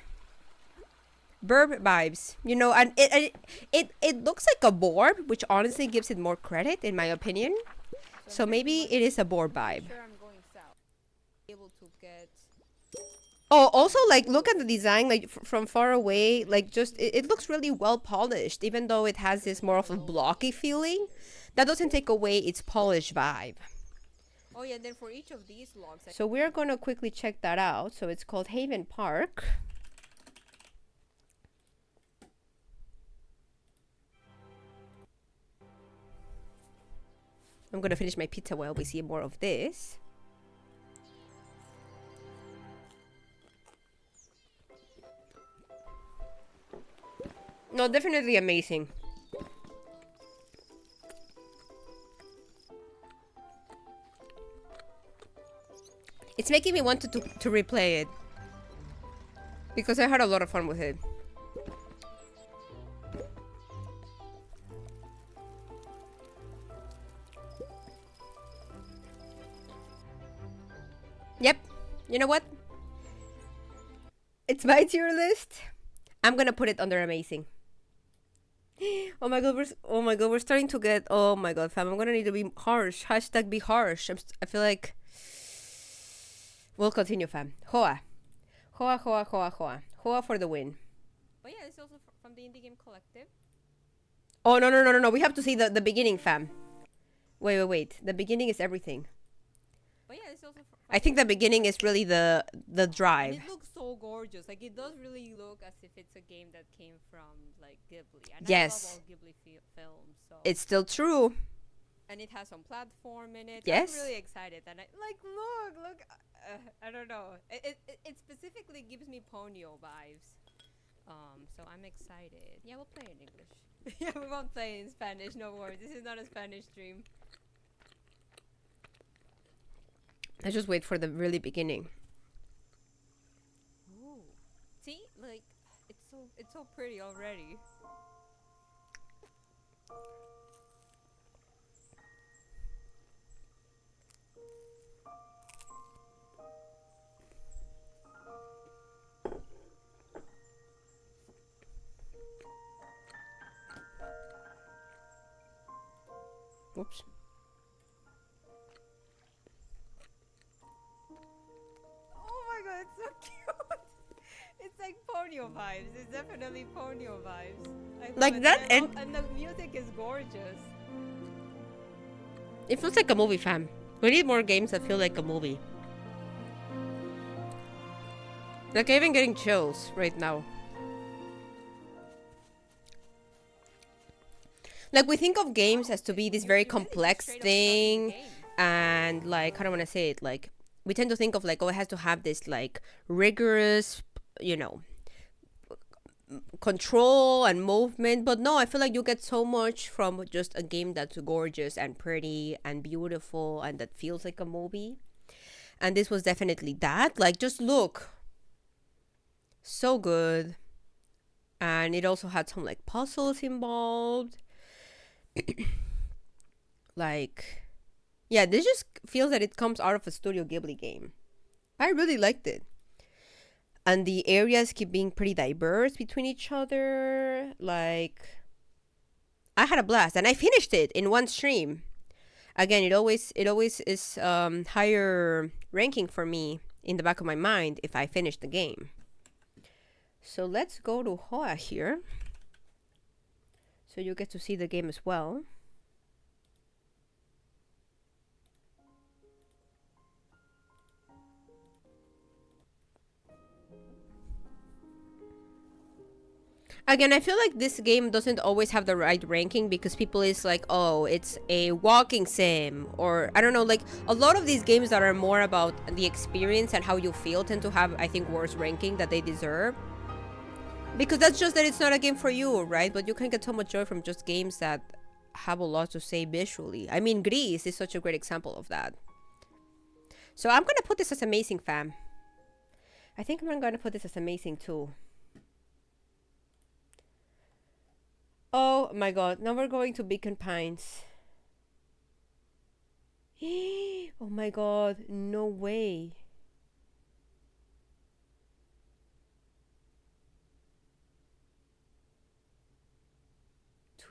Burb vibes, you know, and it looks like a borb, which honestly gives it more credit in my opinion. So maybe it is a borb vibe. sure I'm going south. Able to get. Oh, also, like, look at the design, like, from far away, like, just, it looks really well polished, even though it has this more of a blocky feeling. That doesn't take away its polished vibe. Oh yeah, and then for each of these logs, So we're gonna quickly check that out. So it's called Haven Park. I'm gonna finish my pizza while we see more of this. No, definitely amazing. It's making me want to replay it. Because I had a lot of fun with it. Yep. You know what? It's my tier list. I'm gonna put it under amazing. Oh my god, we're starting to get. Oh my god, fam, I'm gonna need to be harsh. Hashtag be harsh. I feel like. We'll continue, fam. Hoa. Hoa for the win. Oh yeah, it's also from the Indie Game Collective. Oh no. We have to see the beginning, fam. Wait. The beginning is everything. Oh yeah, it's also. I think the beginning is really the drive. And it looks so gorgeous. Like it does really look as if it's a game that came from like Ghibli. And Yes. I love all Ghibli films. So. It's still true. And it has some platform in it. Yes. I'm really excited. And look. I don't know. It specifically gives me Ponyo vibes. So I'm excited. Yeah, we'll play in English. Yeah, we won't play in Spanish. No worries. This is not a Spanish stream. I just wait for the really beginning. Ooh. See, like it's so pretty already. Whoops. Oh my god, it's so cute. It's like Ponyo vibes. It's definitely Ponyo vibes. I love Like it. that and the music is gorgeous. It feels like a movie, fam. We need more games that feel like a movie. Like, I'm even getting chills right now. Like, we think of games as to be this very complex thing. And, like, how do I want to say it? Like, we tend to think of, like, oh, it has to have this, like, rigorous, you know, control and movement. But no, I feel like you get so much from just a game that's gorgeous and pretty and beautiful and that feels like a movie. And this was definitely that. Like, just look. So good. And it also had some, like, puzzles involved. Like, yeah, this just feels that it comes out of a Studio Ghibli game. I really liked it. And the areas keep being pretty diverse between each other. Like, I had a blast, and I finished it in one stream. Again, it always is higher ranking for me in the back of my mind if I finish the game. So let's go to Hoa here. So you get to see the game as well. Again, I feel like this game doesn't always have the right ranking because people is like, oh, it's a walking sim, or I don't know, like a lot of these games that are more about the experience and how you feel tend to have, I think, worse ranking that they deserve. Because that's just that it's not a game for you, right? But you can get so much joy from just games that have a lot to say visually. I mean, Grease is such a great example of that. So I'm gonna put this as amazing, fam. I think I'm gonna put this as amazing too. Oh my god, now we're going to Beacon Pines. Oh my god, no way.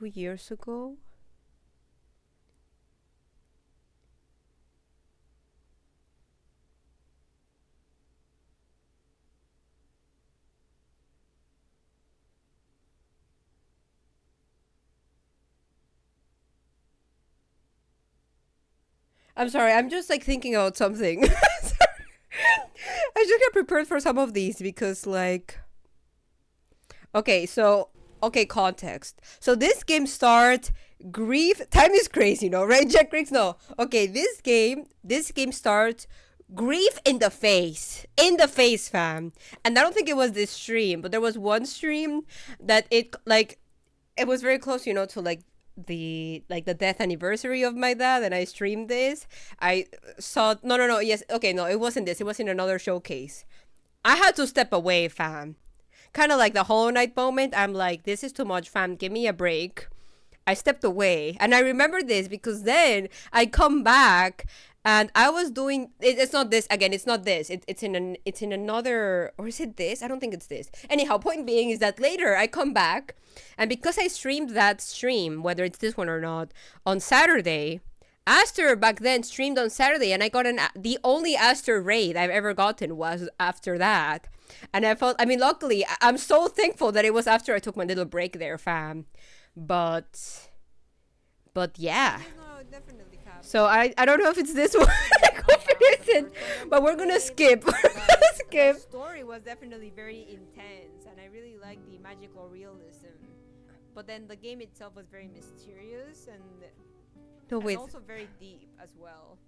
Years ago? I'm sorry, I'm just like thinking about something. I should get prepared for some of these because like... Okay, so... Okay, context. So this game starts... Grief... Time is crazy, no? Right, Jack Riggs? No. Okay, this game starts... Grief in the face. In the face, fam. And I don't think it was this stream, but there was one stream that it, like... It was very close, you know, to like... the death anniversary of my dad, and I streamed this. I saw yes, okay, no, it wasn't this, it was in another showcase. I had to step away, fam. Kind of like the Hollow Knight moment. I'm like, this is too much, fam, give me a break. I stepped away, and I remember this because then I come back and I was doing it's not this again, it's not this, it's in another, or is it this? I don't think it's this. Anyhow, point being is that later I come back, and because I streamed that stream, whether it's this one or not, on Saturday, Aster back then streamed on Saturday, and I got the only Aster raid I've ever gotten was after that. And I felt, I mean, luckily, I'm so thankful that it was after I took my little break there, fam. But yeah. No, definitely cap. So I don't know if it's this one. I hope it isn't. But we're gonna skip. Skip. The story was definitely very intense, and I really liked the magical realism. But then the game itself was very mysterious and also very deep as well.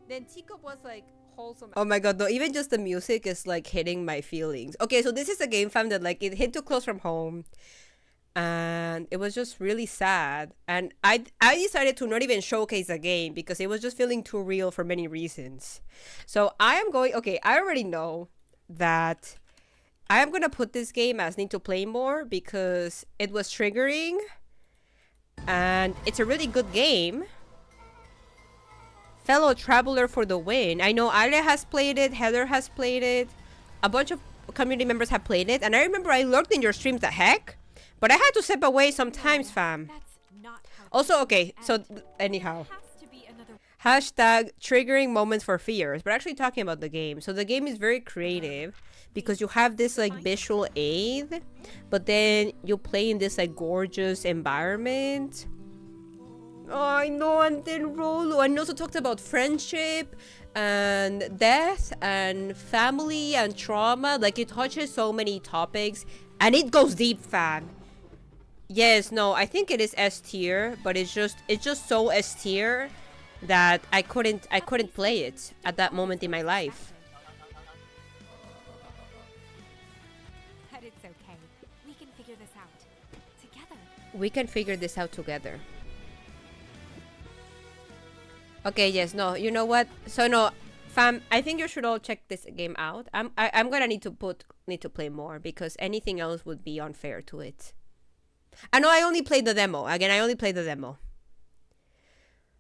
Then Teacup was like wholesome. Oh my god, no, even just the music is like hitting my feelings. Okay, so this is a game, fam, that like it hit too close from home. And it was just really sad. And I decided to not even showcase the game because it was just feeling too real for many reasons. So I already know that I am going to put this game as need to play more because it was triggering. And it's a really good game. Fellow Traveler for the win. I know Ale has played it, Heather has played it, a bunch of community members have played it, and I remember I lurked in your streams the heck, but I had to step away sometimes, fam. Also, okay, so anyhow. Hashtag triggering moments for fears. We're actually talking about the game. So the game is very creative because you have this like visual aid, but then you play in this like gorgeous environment. Oh, I know, and then Rolo. And also talked about friendship and death and family and trauma. Like it touches so many topics and it goes deep, fam. Yes, no, I think it is S tier, but it's just so S tier that I couldn't play it at that moment in my life. But it's okay. We can figure this out together. We can figure this out together. Okay, yes, no, you know what? So no, fam, I think you should all check this game out. I'm gonna need to play more because anything else would be unfair to it. I know I only played the demo. Again, I only played the demo.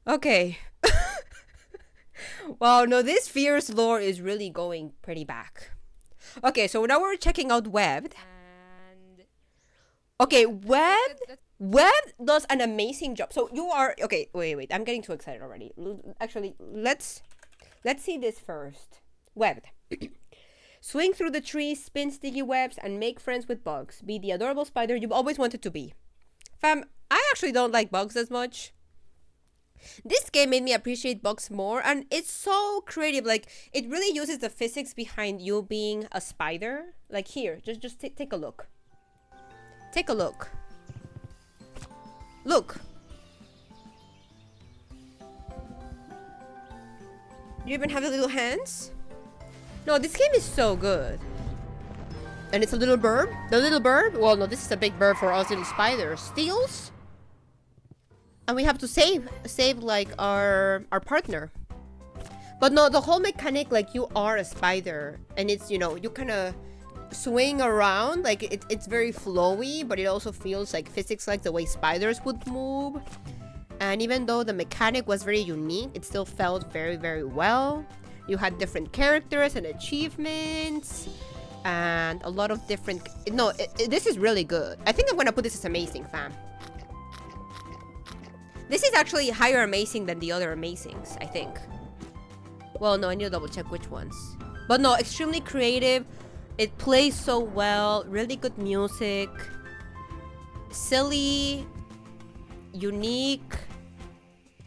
Okay. Wow, no, this Fears lore is really going pretty back. Okay, so now we're checking out Webbed. And okay, Webbed does an amazing job. So you are okay. Wait. I'm getting too excited already. Actually, let's see this first. Webbed. Swing through the trees, spin sticky webs, and make friends with bugs. Be the adorable spider you've always wanted to be. Fam, I actually don't like bugs as much. This game made me appreciate bugs more, and it's so creative. Like, it really uses the physics behind you being a spider. Like, here, just take a look. Take a look. Look. You even have the little hands? No, this game is so good. And it's a little bird. The little bird, well, no, this is a big bird for us little spiders. Steals. And we have to save like our partner. But no, the whole mechanic, like you are a spider, and it's, you know, you kind of swing around, like it's very flowy, but it also feels like physics, like the way spiders would move. And even though the mechanic was very unique, it still felt very, very well. You had different characters and achievements and a lot of different... No, this is really good. I think I'm gonna put this as amazing, fam. This is actually higher amazing than the other amazings, I think. Well, no, I need to double check which ones. But no, extremely creative. It plays so well. Really good music. Silly. Unique.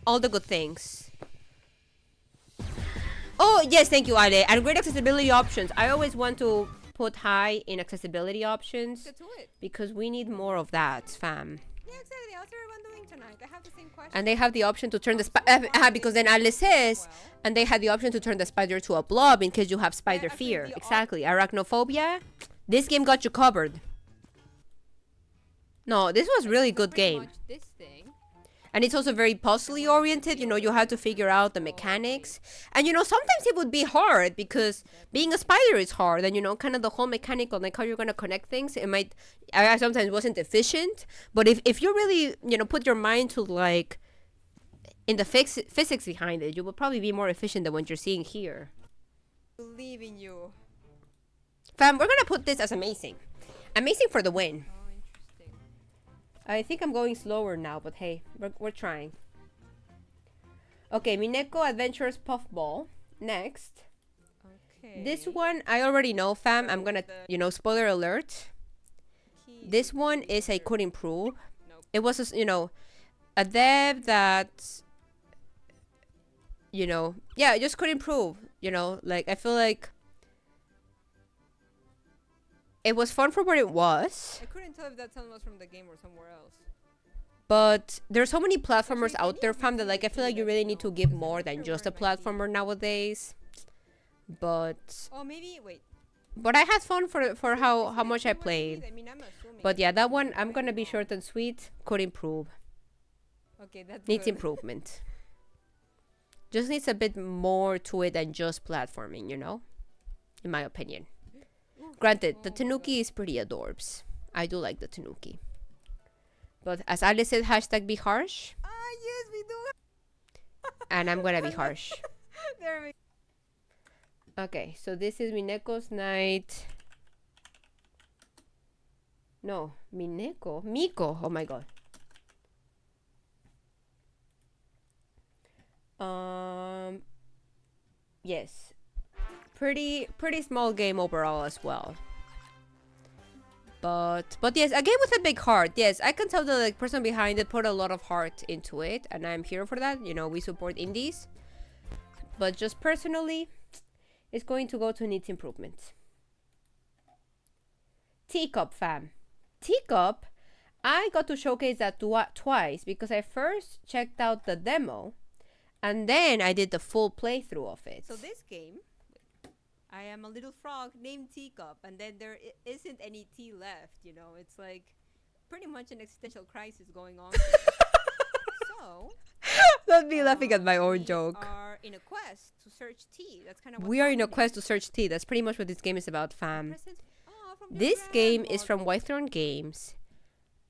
All the good things. Oh, yes, thank you, Ale. And great accessibility options. I always want to put high in accessibility options. Get to it. Because we need more of that, fam. Yeah, exactly. How's everyone doing tonight? I have the same question. And they have the option to turn the because then Ale says, and they had the option to turn the spider to a blob in case you have spider fear. Exactly. Arachnophobia. This game got you covered. No, this was really good game. Much this thing. And it's also very puzzly oriented. You know, you have to figure out the mechanics. And, you know, sometimes it would be hard because being a spider is hard. And, you know, kind of the whole mechanical, like how you're going to connect things. It might, I sometimes wasn't efficient. But if you really, you know, put your mind to like, in the physics behind it, you will probably be more efficient than what you're seeing here. Believe in you. Fam, we're going to put this as amazing. Amazing for the win. Oh, interesting. I think I'm going slower now, but hey, we're trying. Okay, Mineko Adventures Puffball. Next. Okay. This one, I already know, fam. I'm gonna, you know, spoiler alert. This one is I could improve. Nope. It was, you know, a dev that, you know, yeah, I just could improve. You know, like, I feel like it was fun for what it was. I couldn't tell if that sound was from the game or somewhere else. But there's so many platformers out there, fam, that like I feel like you really need to give more than just a platformer nowadays. But Oh, maybe wait. I had fun for how much I played. I mean, I'm assuming. But yeah, that one I'm gonna be short and sweet. Could improve. Okay, that's Needs good. improvement. Just needs a bit more to it than just platforming, you know? In my opinion. Granted, the Tanuki is pretty adorbs. I do like the Tanuki. But as Alice said, hashtag be harsh. Ah, yes, we do. And I'm gonna be harsh. There we Okay, so this is Mineko's night. No, Mineko? Miko. Oh my god. Yes. Pretty small game overall as well. But yes, a game with a big heart. Yes, I can tell the like person behind it put a lot of heart into it, and I'm here for that. You know, we support indies. But just personally, it's going to go to needs improvement. Teacup, fam. Teacup, I got to showcase that twice because I first checked out the demo, and then I did the full playthrough of it. So this game, I am a little frog named Teacup, and then there isn't any tea left, you know. It's like pretty much an existential crisis going on. So, don't be laughing at my own joke. We are in a quest to search tea. That's kind of what we are in a quest to search tea. That's pretty much what this game is about, fam. This game is from Whitethorn Games,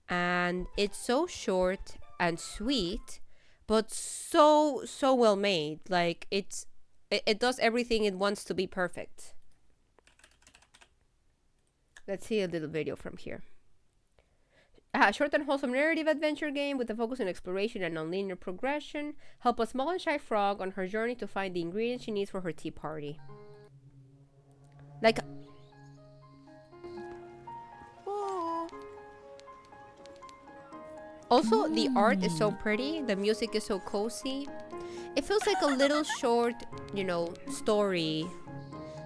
and it's so short and sweet, but so well made. Like it does everything it wants to be perfect. Let's see a little video from here. A short and wholesome narrative adventure game with a focus on exploration and non-linear progression. Help a small and shy frog on her journey to find the ingredients she needs for her tea party. Like... Also, the art is so pretty. The music is so cozy. It feels like a little short, you know, story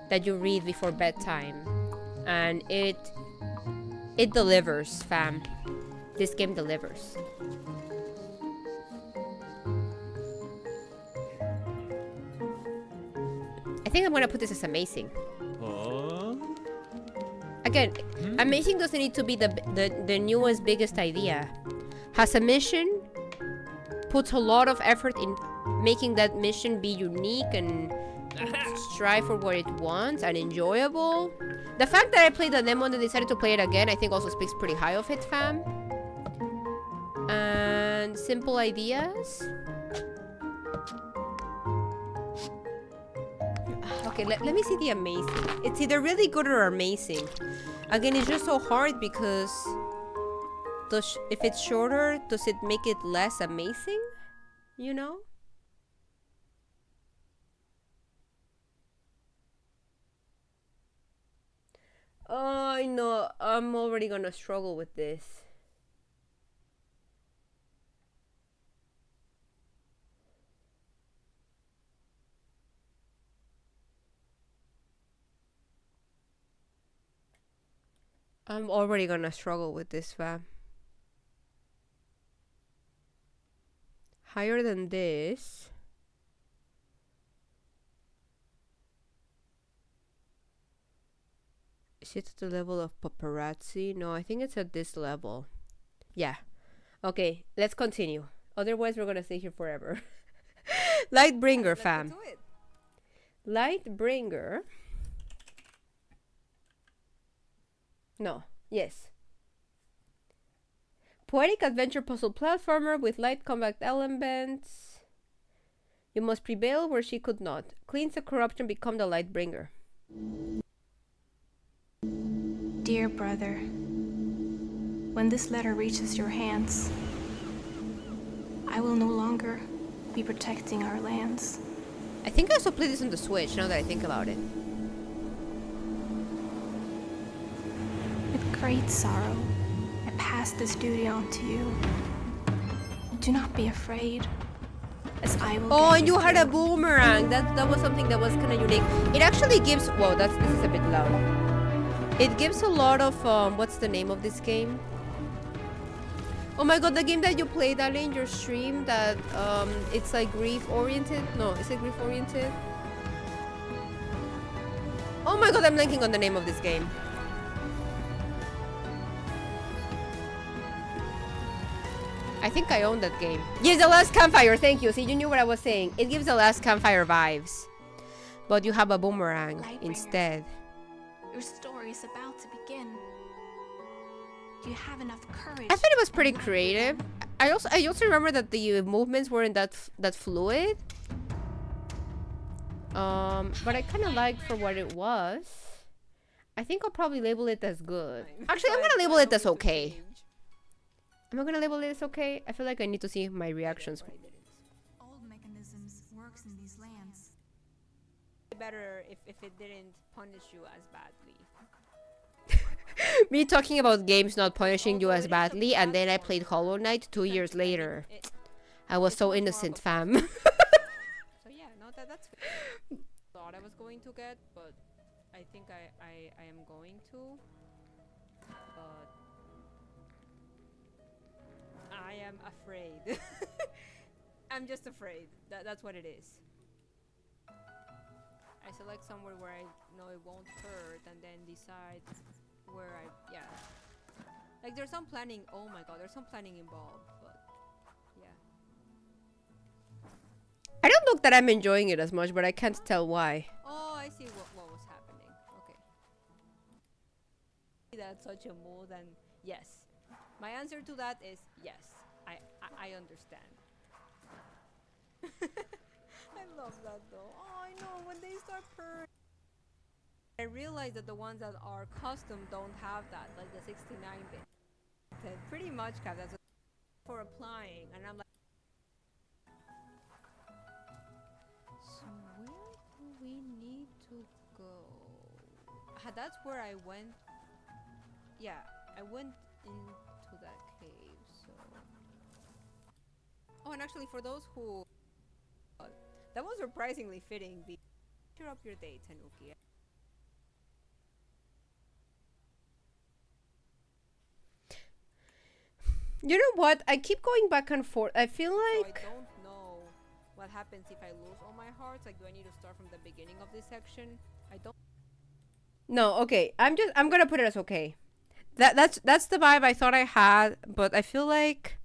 that you read before bedtime. And it delivers, fam. This game delivers. I think I'm gonna put this as amazing. Again, amazing doesn't need to be the newest, biggest idea. Has a mission, puts a lot of effort in making that mission be unique and strive for what it wants and enjoyable. The fact that I played the demo and then decided to play it again, I think also speaks pretty high of it, fam. And simple ideas. Okay, let me see the amazing. It's either really good or amazing. Again, it's just so hard because if it's shorter, does it make it less amazing? You know? Oh, I know. I'm already gonna struggle with this. I'm already gonna struggle with this, fam. Higher than this. Is it at the level of paparazzi? No, I think it's at this level. Yeah. Okay, let's continue. Otherwise, we're gonna stay here forever. Lightbringer, fam. Lightbringer. No. Yes. Poetic adventure puzzle platformer with light combat elements. You must prevail where she could not. Cleanse the corruption, become the Lightbringer. Dear brother, when this letter reaches your hands, I will no longer be protecting our lands. I think I also played this on the Switch, now that I think about it. With great sorrow, I pass this duty on to you. Do not be afraid, as I will. Oh, and you had a boomerang. That was something that was kind of unique. It actually gives. Whoa, this is a bit loud. It gives a lot of what's the name of this game? Oh my god, the game that you played, Ali, in your stream, that it's like grief oriented. No, is it grief oriented? Oh my god, I'm blanking on the name of this game. I think I own that game. Yes, The Last Campfire. Thank you. See, you knew what I was saying. It gives The Last Campfire vibes, but you have a boomerang instead. Your story is about to begin. Do you have enough courage? I thought it was pretty creative. I also remember that the movements weren't that fluid. But I kind of liked for what it was. I think I'll probably label it as good. Actually, I'm gonna label it as okay. Am I gonna label it as okay? I feel like I need to see my reactions. Old mechanisms works in these lands. Better if it didn't punish you as badly. Me talking about games not punishing you as badly, and then I played Hollow Knight 2 years later. I was so innocent, fam. So yeah, no, that's thought I was going to get, but I think I am going to. But I am afraid. I'm just afraid. That's what it is. I select somewhere where I know it won't hurt and then decide where yeah. Like there's some planning, oh my god, there's some planning involved, but yeah. I don't look that I'm enjoying it as much, but I can't tell why. Oh, I see what was happening. Okay. That's such a mood, and yes. My answer to that is yes. I understand. I love that though. Oh, I know when they start purring. I realize that the ones that are custom don't have that, like the 69-bit. Pretty much have that for applying, and I'm like, so where do we need to go? That's where I went. Yeah, I went into that cave. So. Oh, and actually, for those who, that was surprisingly fitting. Cheer up your day, Tanuki. You know what? I keep going back and forth. I feel like... So I don't know what happens if I lose all my hearts. Like, do I need to start from the beginning of this section? I don't... No, okay. I'm gonna put it as okay. That's the vibe I thought I had, but I feel like...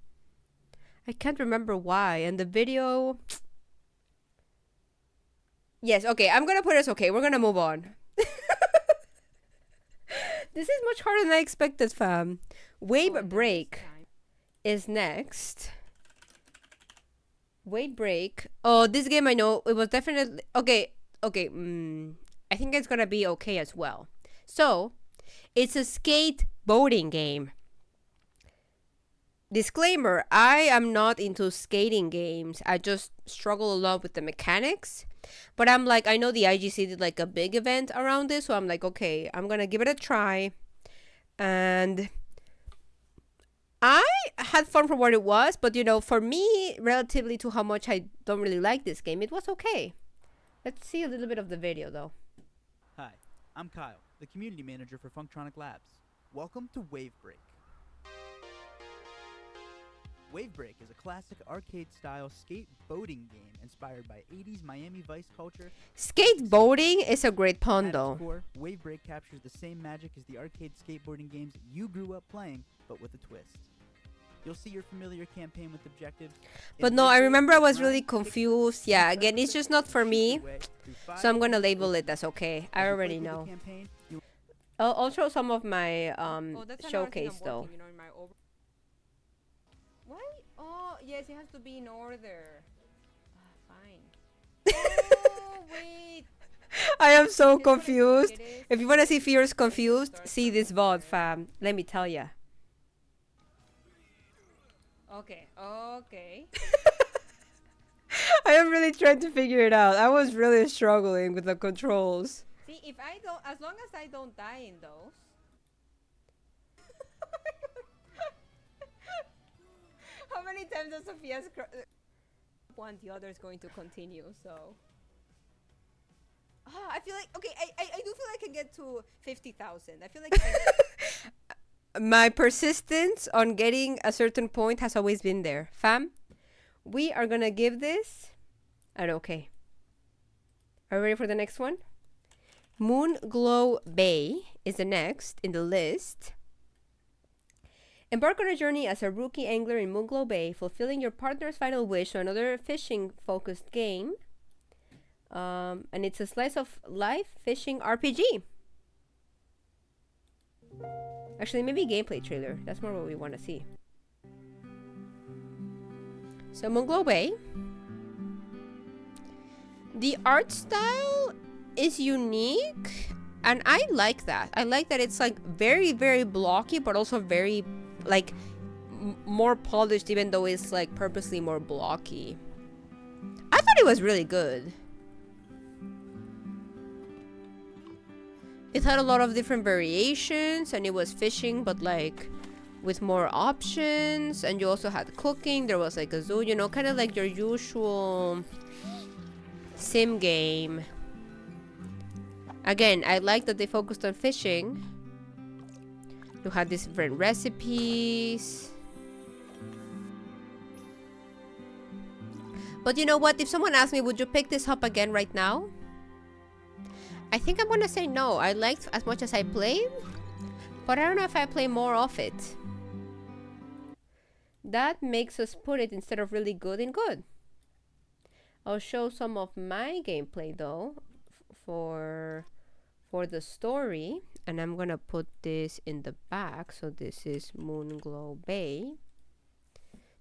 I can't remember why. And the video... Yes, okay, I'm gonna put it as okay. We're gonna move on. This is much harder than I expected, fam. Wave Break is next. Wave Break. Oh, this game I know. It was definitely... Okay. I think it's gonna be okay as well. So, it's a skateboarding game. Disclaimer, I am not into skating games. I just struggle a lot with the mechanics. But I'm like, I know the IGC did like a big event around this, so I'm like, okay, I'm gonna give it a try. And I had fun for what it was, but you know, for me, relatively to how much I don't really like this game, it was okay. Let's see a little bit of the video though. Hi, I'm Kyle, the community manager for Funktronic Labs. Welcome to Wave Break. Wave Break is a classic arcade-style skateboarding game inspired by 80s Miami Vice culture. Skateboarding is a great pun, At its though. core, Wave Break captures the same magic as the arcade skateboarding games you grew up playing, but with a twist. You'll see your familiar campaign with objectives. But no, I remember I was really confused. Yeah, again, it's just not for me. So I'm gonna label it as okay. I already know. I'll show some of my showcase though. You know, in my Why? Oh, yes, it has to be in order. Fine. Oh, wait. I am so confused. If you wanna see Fear's confused, see this VOD, fam. Let me tell ya. Okay. I am really trying to figure it out. I was really struggling with the controls. See, if I don't, as long as I don't die in those. How many times does Sophia's one? The other is going to continue. So. I feel like okay. I do feel like I can get to 50,000. I feel like. My persistence on getting a certain point has always been there, fam. We are gonna give this an okay. Are you ready for the next one? Moonglow Bay is the next in the list. Embark on a journey as a rookie angler in Moonglow Bay, fulfilling your partner's final wish to another fishing-focused game. And it's a slice of life fishing RPG. Actually, maybe gameplay trailer. That's more what we want to see. So, Moonglow Bay. The art style is unique, and I like that. I like that it's like very, very blocky, but also very like more polished, even though it's like purposely more blocky. I thought it was really good. It had a lot of different variations, and it was fishing, but like with more options. And you also had cooking. There was like a zoo, you know, kind of like your usual sim game. Again, I like that they focused on fishing. You had these different recipes. But you know what? If someone asked me, would you pick this up again right now? I think I'm gonna say no. I liked as much as I played, but I don't know if I play more of it. That makes us put it instead of really good in good. I'll show some of my gameplay though for the story, and I'm gonna put this in the back. So this is Moonglow Bay,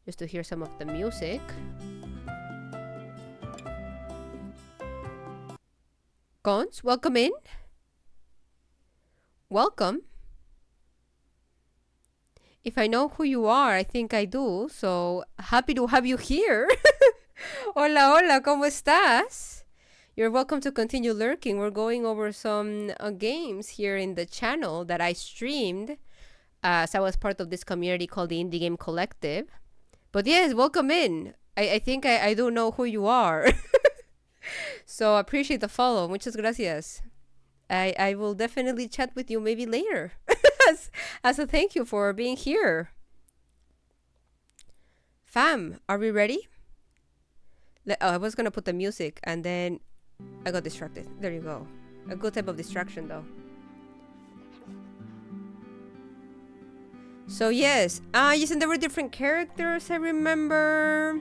just to hear some of the music. Gons, welcome in. Welcome. If I know who you are, I think I do. So happy to have you here. Hola, hola, ¿cómo estás? You're welcome to continue lurking. We're going over some games here in the channel that I streamed as I was part of this community called the Indie Game Collective. But yes, welcome in. I think I do know who you are. So appreciate the follow. Muchas gracias. I will definitely chat with you maybe later as a thank you for being here. Fam, are we ready? I was gonna put the music and then I got distracted. There you go. A good type of distraction though. So yes, and there were different characters, I remember.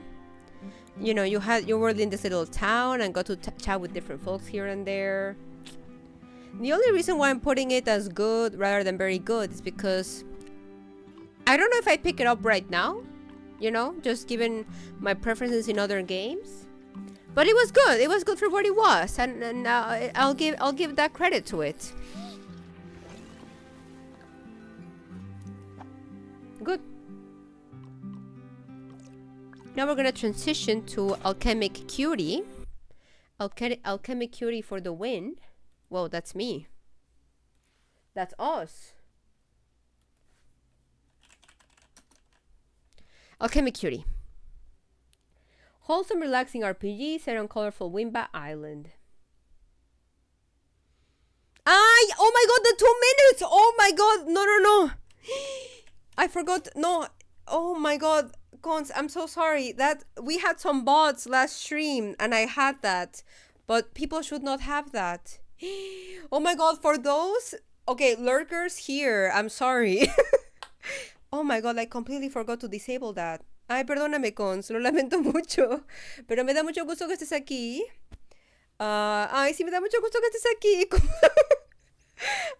you know, you were in this little town and got to chat with different folks here and there. The only reason why I'm putting it as good rather than very good is because I don't know if I pick it up right now, you know, just given my preferences in other games. But it was good. It was good for what it was, and I'll give that credit to it. Good. Now we're gonna transition to Alchemic Cutie. Alchemic Cutie for the win. Whoa, that's me. That's us. Alchemic Cutie. Wholesome, relaxing RPG set on colorful Wimba Island. Oh my god, the 2 minutes! Oh my god, no. I forgot, no. Oh my god, Cons, I'm so sorry. That we had some bots last stream and I had that. But people should not have that. Oh my god, for those... Okay, lurkers here, I'm sorry. Oh my god, I completely forgot to disable that. Ay, perdóname, Cons, lo lamento mucho. Pero me da mucho gusto que estés aquí. Ay, sí, me da mucho gusto que estés aquí.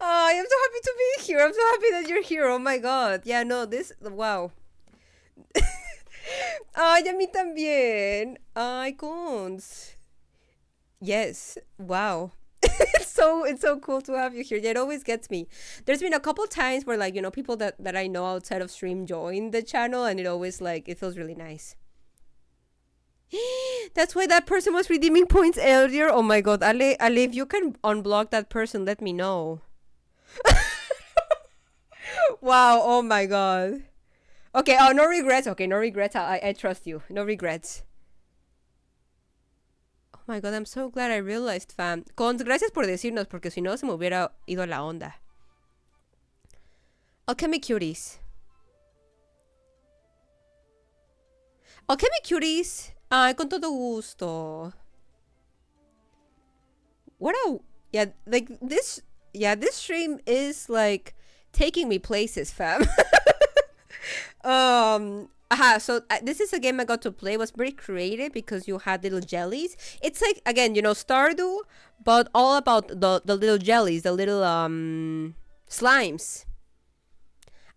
Ay, I'm so happy to be here. I'm so happy that you're here. Oh my god. Yeah, no, this... Wow. Ay, a mí también. Ay, Cons. Yes. Wow. It's so cool to have you here. It always gets me. There's been a couple times where, like, you know, people that I know outside of stream join the channel, and it always, like, it feels really nice. That's why that person was redeeming points earlier. Oh my god, Ale, if you can unblock that person, let me know. Wow, oh my god. Okay, oh, no regrets. Okay, no regrets. I trust you. No regrets. Oh my god, I'm so glad I realized, fam. Cons, gracias por decirnos, porque si no se me hubiera ido la onda. Alchemic Cuties. Alchemic Cuties. Ay, con todo gusto. What a... Yeah, like, this... Yeah, this stream is, like, taking me places, fam. So this is a game I got to play. It was very creative because you had little jellies. It's like, again, you know, Stardew, but all about the little jellies, the little slimes.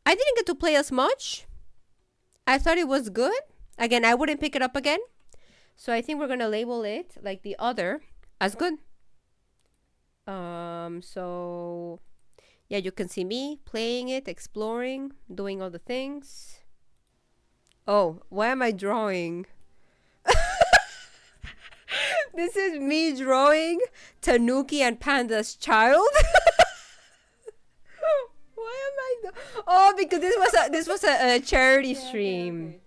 I didn't get to play as much. I thought it was good. Again, I wouldn't pick it up again. So I think we're gonna label it like the other as good. So yeah, you can see me playing it, exploring, doing all the things. Oh, why am I drawing? This is me drawing Tanuki and Panda's child. Why am I? Oh, because this was a charity stream.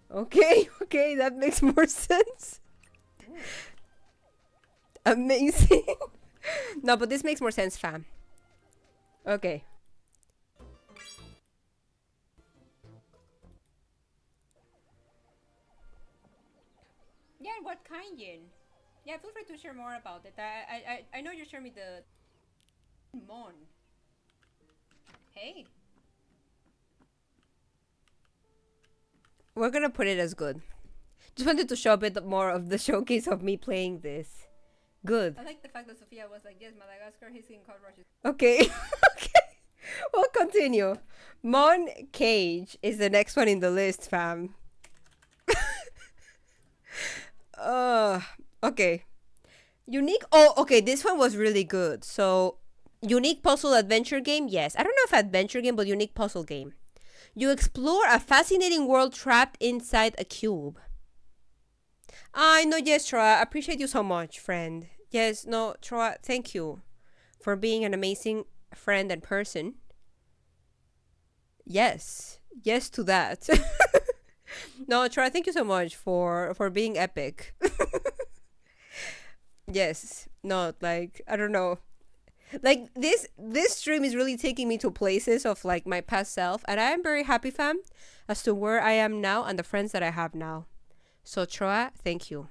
Okay, that makes more sense. Amazing. No, but this makes more sense, fam. Okay. Yeah, what kind, Yin? Yeah, feel free to share more about it. I know you showed me the... Mon. Hey. We're gonna put it as good. Just wanted to show a bit more of the showcase of me playing this. Good. I like the fact that Sophia was like, yes, Madagascar, he's in card rushes. Okay. Okay. We'll continue. Mon Cage is the next one in the list, fam. Okay. Unique. Oh, okay. This one was really good. So, unique puzzle adventure game. Yes. I don't know if adventure game, but unique puzzle game. You explore a fascinating world trapped inside a cube. I know, yes, Troa. I appreciate you so much, friend. Yes, no, Troa, thank you for being an amazing friend and person. Yes. Yes to that. No, Troa, thank you so much for being epic. Yes. No, like, I don't know. Like, this stream is really taking me to places of, like, my past self. And I am very happy, fam, as to where I am now and the friends that I have now. So, Troa, thank you.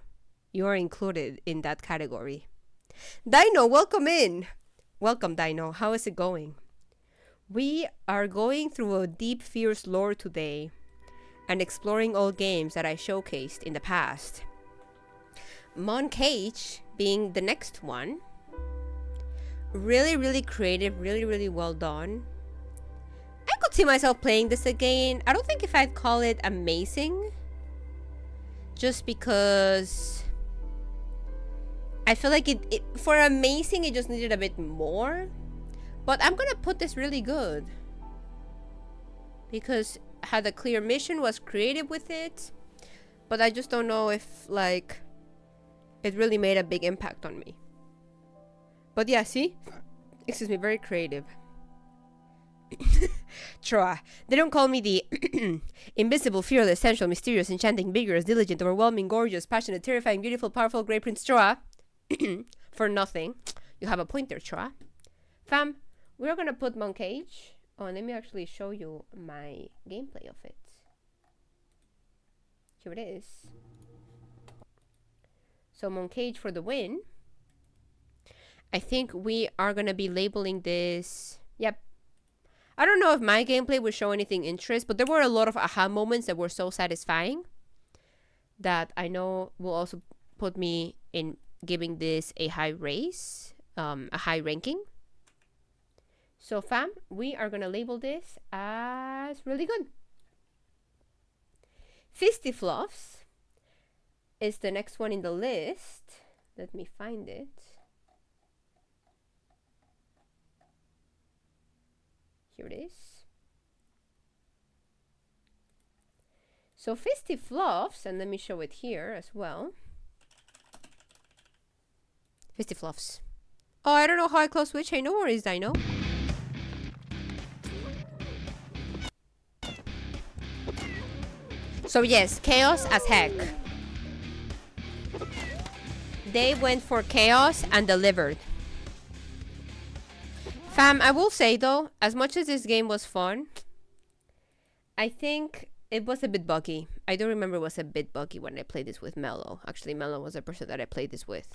You are included in that category. Dino, welcome in. Welcome, Dino. How is it going? We are going through a deep, fierce lore today and exploring old games that I showcased in the past. Mon Cage being the next one. Really, really creative, really well done. I could see myself playing this again. I don't think if I'd call it amazing. Just because I feel like it for amazing, it just needed a bit more. But I'm gonna put this really good. Because had a clear mission, was creative with it. But I just don't know if, like, it really made a big impact on me. But yeah, see? Excuse me, very creative. Troa. They don't call me the invisible, fearless, sensual, mysterious, enchanting, vigorous, diligent, overwhelming, gorgeous, passionate, terrifying, beautiful, powerful, great Prince Troa for nothing. You have a point there, Troa. Fam, we're gonna put Mon Cage. Oh, let me actually show you my gameplay of it. Here it is. So Mon Cage for the win. I think we are gonna be labeling this. Yep. I don't know if my gameplay will show anything interest, but there were a lot of aha moments that were so satisfying that I know will also put me in giving this a high raise, a high ranking. So fam, we are gonna label this as really good. Fisty Fluffs is the next one in the list. Let me find it. Here it is. So Fisty Fluffs, and let me show it here as well. Fisty Fluffs. Oh, I don't know how I close switch. Hey, no worries, Dino. So yes, chaos as heck. They went for chaos and delivered. Fam, I will say though, as much as this game was fun, I think it was a bit buggy. I do remember it was a bit buggy when I played this with Mello. Actually, Mello was the person that I played this with.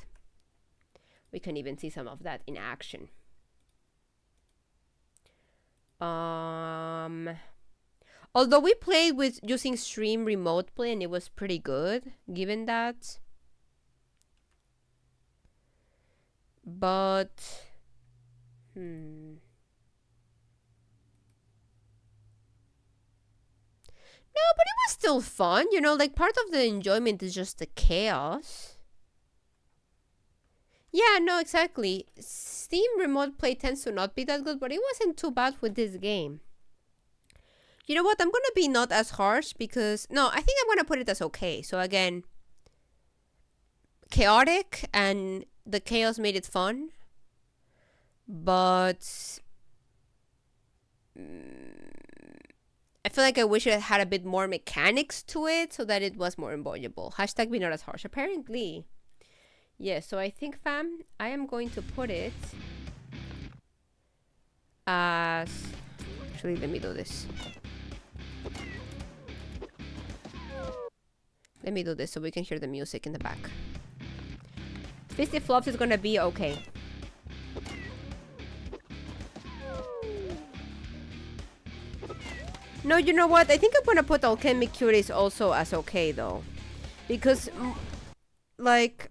We can even see some of that in action. Although we played with using stream remote play and it was pretty good, given that. But no, but it was still fun, you know, like part of the enjoyment is just the chaos. Yeah, no, exactly. Steam remote play tends to not be that good, but it wasn't too bad with this game. You know what? I'm gonna be not as harsh because no, I think I'm gonna put it as okay. So again, chaotic and the chaos made it fun, but I feel like I wish it had a bit more mechanics to it so that it was more enjoyable. Hashtag be not as harsh. Apparently. Yeah, so I think, fam, I am going to put it as... Actually, let me do this. Let me do this so we can hear the music in the back. Fisty Flops is gonna be okay. No, you know what? I think I'm gonna put Alchemic Cuties also as okay, though. Because, like...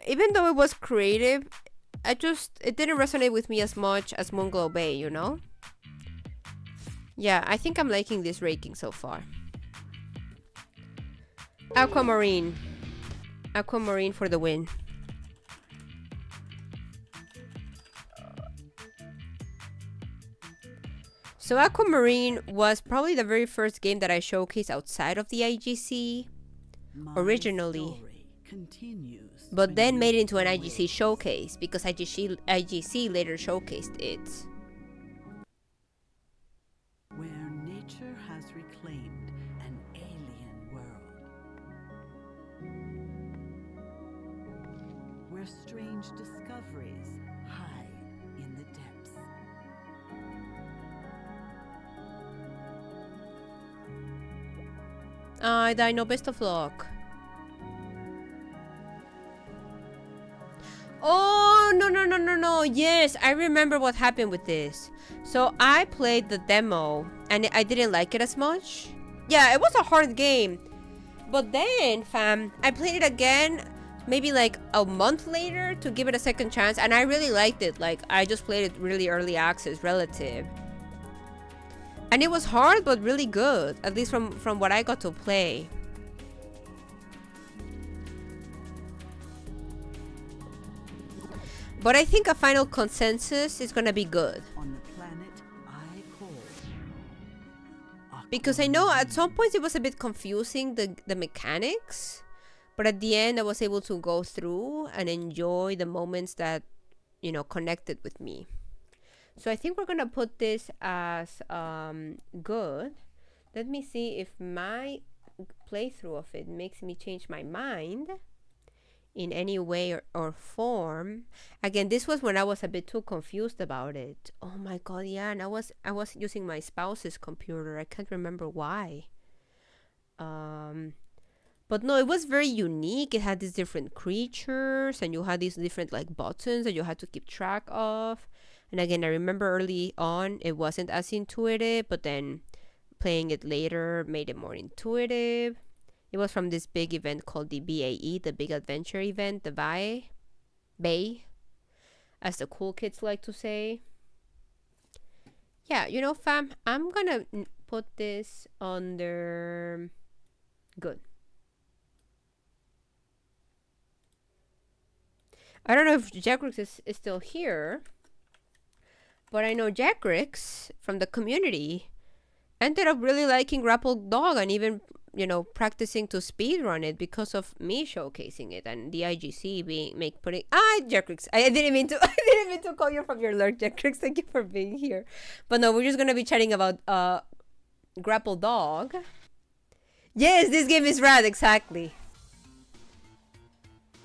Even though it was creative, it didn't resonate with me as much as Moonglow Bay, you know? Yeah, I think I'm liking this ranking so far. Aquamarine. Aquamarine for the win. So Aquamarine was probably the very first game that I showcased outside of the IGC originally. But then made it into an IGC showcase because IGC later showcased it. Where nature has reclaimed an alien world. Where strange discoveries hide in the depths. Dino, best of luck. Oh, no. Yes, I remember what happened with this. So I played the demo and I didn't like it as much. Yeah, it was a hard game. But then, fam, I played it again maybe like a month later to give it a second chance, and I really liked it. Like, I just played it really early access relative. And it was hard, but really good, at least from what I got to play. But I think a final consensus is gonna be good. On the planet I call. Because I know at some points it was a bit confusing, the mechanics. But at the end, I was able to go through and enjoy the moments that, you know, connected with me. So I think we're gonna put this as good. Let me see if my playthrough of it makes me change my mind in any way or form. Again, this was when I was a bit too confused about it. Oh my god, yeah, and I was using my spouse's computer. I can't remember why. But no, it was very unique. It had these different creatures, and you had these different like buttons that you had to keep track of. And again, I remember early on it wasn't as intuitive, but then playing it later made it more intuitive. It was from this big event called the BAE, the Big Adventure Event, the Bay, as the cool kids like to say. Yeah, you know, fam, I'm gonna put this under good. I don't know if Jackrix is still here, but I know Jackrix from the community ended up really liking Grapple Dog and even, you know, practicing to speedrun it because of me showcasing it and the IGC putting Jackrix. I didn't mean to call you from your lurk, Jackrix. Thank you for being here. But no, we're just gonna be chatting about Grapple Dog. Yes, this game is rad, exactly.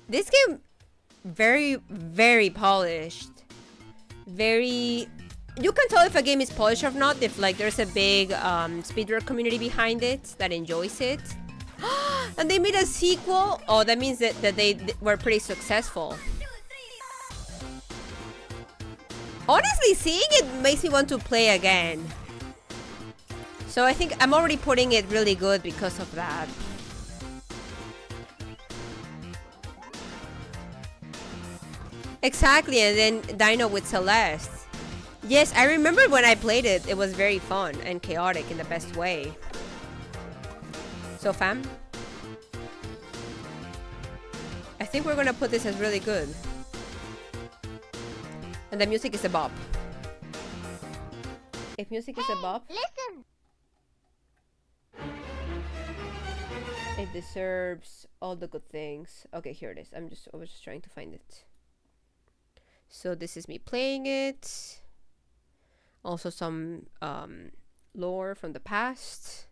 This game very, very polished. Very, you can tell if a game is polished or not if like there's a big speedrun community behind it that enjoys it. And they made a sequel. Oh, that means that they were pretty successful. Honestly, seeing it makes me want to play again. So I think I'm already putting it really good because of that. Exactly, and then Dino with Celeste. Yes, I remember when I played it, it was very fun and chaotic in the best way. So fam, I think we're gonna put this as really good. And the music is a bop. If music is a bop, Listen. it deserves all the good things. Okay, here it is. I was just trying to find it. So this is me playing it. Also some lore from the past.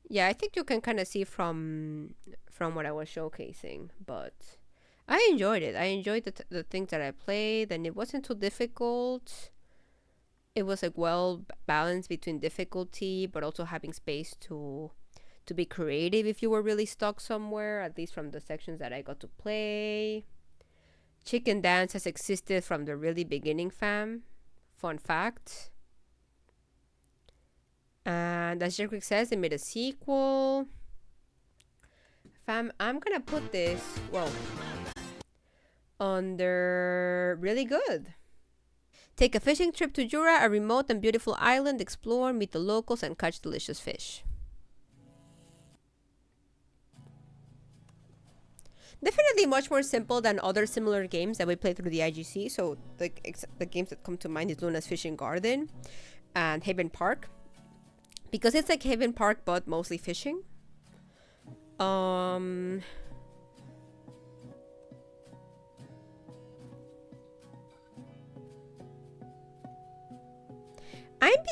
Yeah, I think you can kind of see from what I was showcasing, but I enjoyed it. I enjoyed the things that I played, and it wasn't too difficult. It was like well balanced between difficulty, but also having space to be creative if you were really stuck somewhere, at least from the sections that I got to play. Chicken Dance has existed from the really beginning, fam. Fun fact. And as Jerick says, they made a sequel. Fam, I'm gonna put this, under really good. Take a fishing trip to Jura, a remote and beautiful island, explore, meet the locals, and catch delicious fish. Definitely much more simple than other similar games that we played through the IGC. So the games that come to mind is Luna's Fishing Garden and Haven Park. Because it's like Haven Park, but mostly fishing. I'm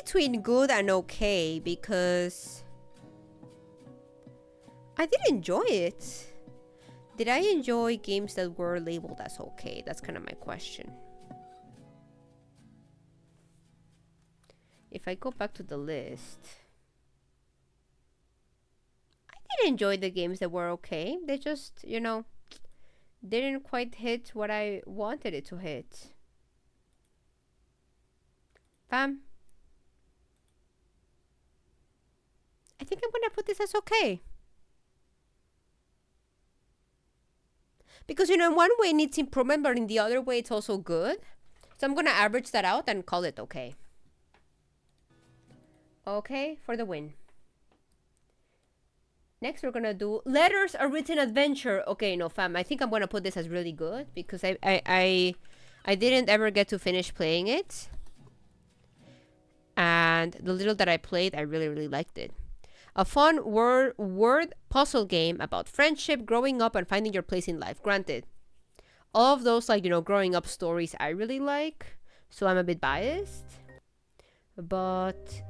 between good and okay because I did enjoy it. Did I enjoy games that were labeled as okay? That's kind of my question. If I go back to the list, I did enjoy the games that were okay. They just, you know, didn't quite hit what I wanted it to hit. Fam, I think I'm gonna put this as okay. Because, you know, in one way it needs improvement, but in the other way it's also good. So I'm gonna average that out and call it okay. Okay, for the win. Next, we're gonna do Letters A Written Adventure. Okay, no, fam, I think I'm gonna put this as really good because I didn't ever get to finish playing it. And the little that I played, I really, really liked it. A fun word puzzle game about friendship, growing up, and finding your place in life. Granted, all of those, like, you know, growing up stories I really like, so I'm a bit biased. But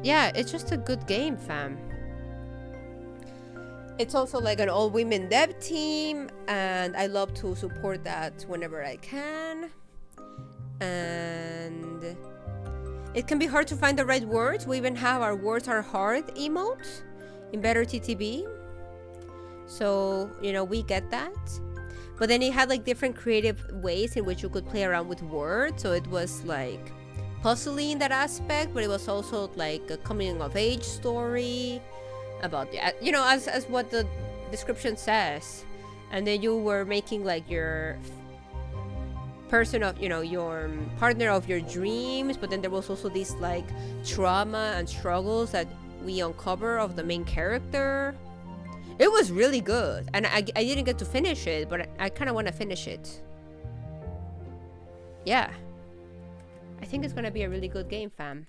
yeah, it's just a good game, fam. It's also like an all-women dev team, and I love to support that whenever I can. And it can be hard to find the right words. We even have our words are hard emote in Better TTB. So, you know, we get that. But then it had like different creative ways in which you could play around with words. So it was like puzzling in that aspect, but it was also like a coming of age story about, you know, as what the description says. And then you were making like your person of, you know, your partner of your dreams, but then there was also this like trauma and struggles that we uncover of the main character. It was really good, and I didn't get to finish it, but I kind of want to finish it. Yeah, I think it's gonna be a really good game, fam.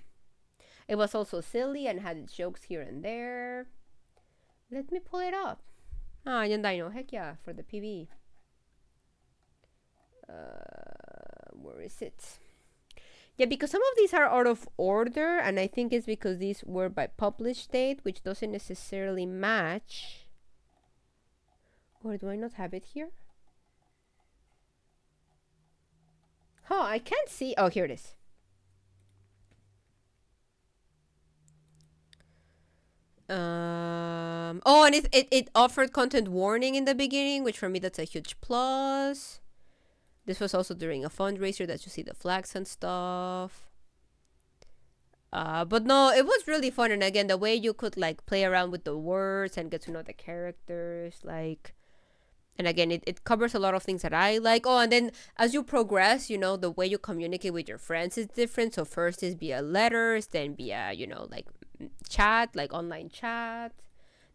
It was also silly and had its jokes here and there. Let me pull it up. Ah, yan dino, heck yeah, for the PB. Where is it? Yeah, because some of these are out of order, and I think it's because these were by published date, which doesn't necessarily match. Or do I not have it here? Oh, I can't see. Oh, here it is. Oh, and it offered content warning in the beginning, which for me that's a huge plus. This was also during a fundraiser that you see the flags and stuff. But no, it was really fun. And again, the way you could like play around with the words and get to know the characters, like, and again, it covers a lot of things that I like. Oh, and then as you progress, you know, the way you communicate with your friends is different. So first is via letters, then via, you know, like chat, like online chat.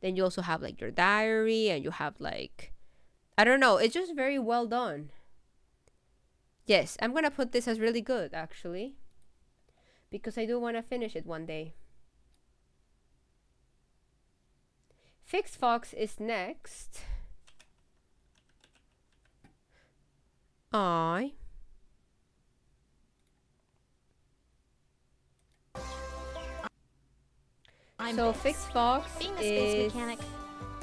Then you also have like your diary, and you have like, I don't know, it's just very well done. Yes, I'm gonna put this as really good, actually, because I do want to finish it one day. Fix Fox is next. Aye. So Fix Fox Being a is space mechanic,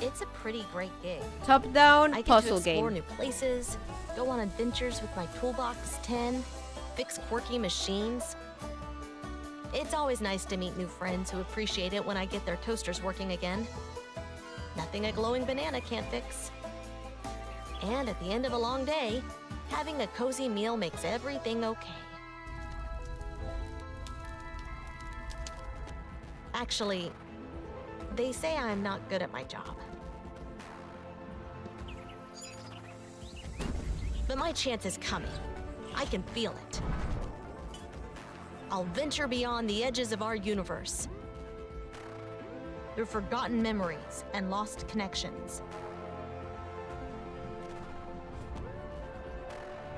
it's a pretty great gig. top-down I get puzzle to explore game. new places, go on adventures with my toolbox 10, fix quirky machines. It's always nice to meet new friends who appreciate it when I get their toasters working again. Nothing a glowing banana can't fix. And at the end of a long day, having a cozy meal makes everything okay. Actually, they say I'm not good at my job. But my chance is coming. I can feel it. I'll venture beyond the edges of our universe, through forgotten memories and lost connections,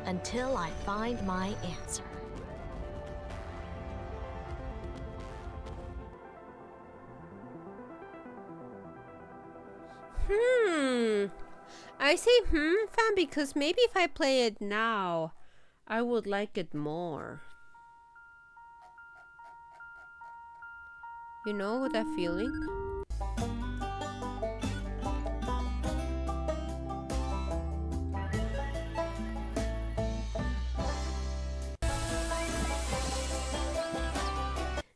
until I find my answer. I say fam, because maybe if I play it now, I would like it more. You know that feeling?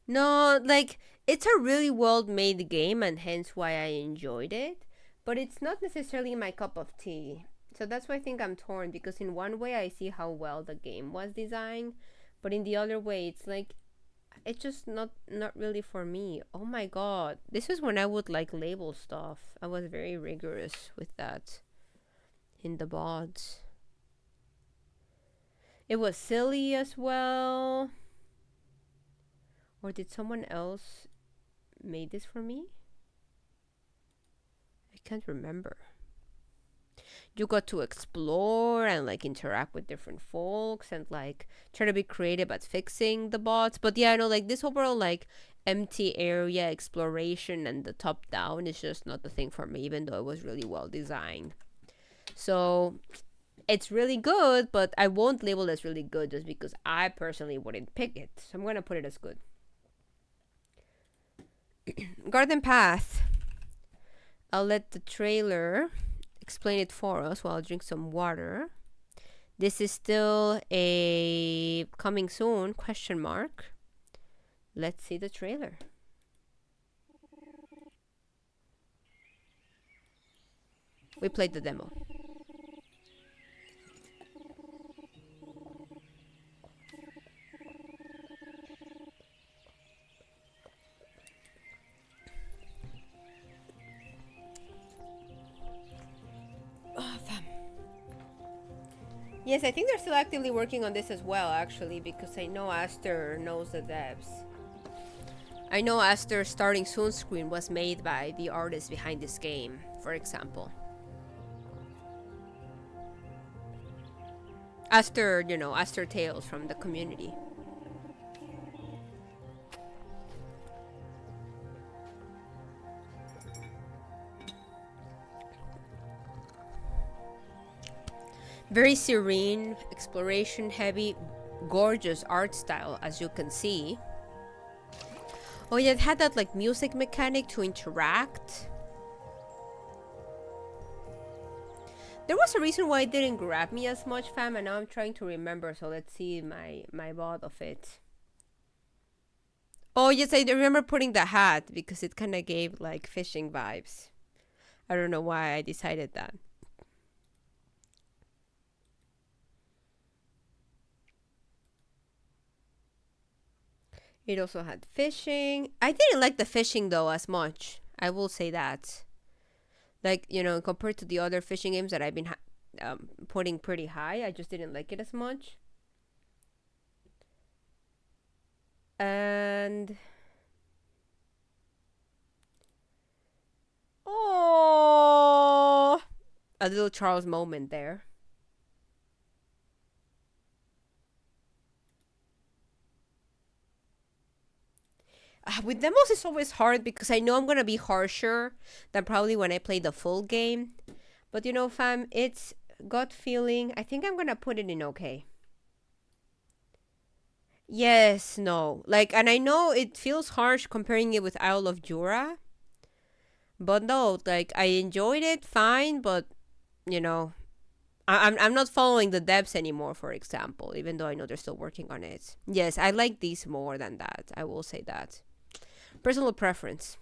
No, like, it's a really well-made game, and hence why I enjoyed it. But it's not necessarily my cup of tea. So that's why I think I'm torn, because in one way I see how well the game was designed, but in the other way it's like, it's just not really for me. Oh my god. This is when I would like label stuff. I was very rigorous with that. in the bots. It was silly as well. Or did someone else made this for me? I can't remember. You got to explore and like interact with different folks and like try to be creative at fixing the bots. But yeah, I know like this overall like empty area exploration and the top down is just not the thing for me, even though it was really well designed. So it's really good, but I won't label it as really good just because I personally wouldn't pick it. So I'm gonna put it as good. Garden Path. I'll let the trailer explain it for us while I drink some water. This is still a coming soon question mark. Let's see the trailer. We played the demo. Yes, I think they're still actively working on this as well, actually, because I know Aster knows the devs. I know Aster's starting soon screen was made by the artist behind this game, for example. Aster, you know, Aster Tales from the community. Very serene, exploration heavy, gorgeous art style, as you can see. Oh yeah, it had that like music mechanic to interact. There was a reason why it didn't grab me as much, fam, and now I'm trying to remember, so let's see my VOD of it. Oh yes, I remember putting the hat because it kind of gave like fishing vibes. I don't know why I decided that. It also had fishing. I didn't like the fishing though as much. I will say that. Like, you know, compared to the other fishing games that I've been putting pretty high, I just didn't like it as much. And oh, a little Charles moment there. With demos, it's always hard because I know I'm gonna be harsher than probably when I play the full game. But you know, fam, it's gut feeling. I think I'm gonna put it in okay. Yes, no. Like, and I know it feels harsh comparing it with Isle of Jura. But no, like, I enjoyed it fine, but, you know, I'm not following the devs anymore, for example, even though I know they're still working on it. Yes, I like these more than that. I will say that. Personal preference.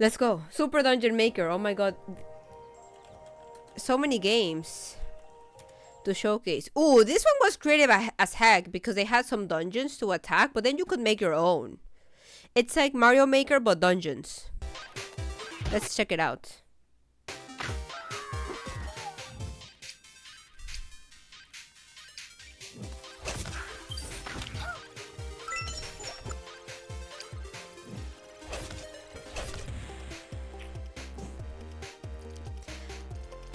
Let's go. Super Dungeon Maker. Oh my god. So many games to showcase. Ooh, this one was creative as heck because they had some dungeons to attack, but then you could make your own. It's like Mario Maker, but dungeons. Let's check it out.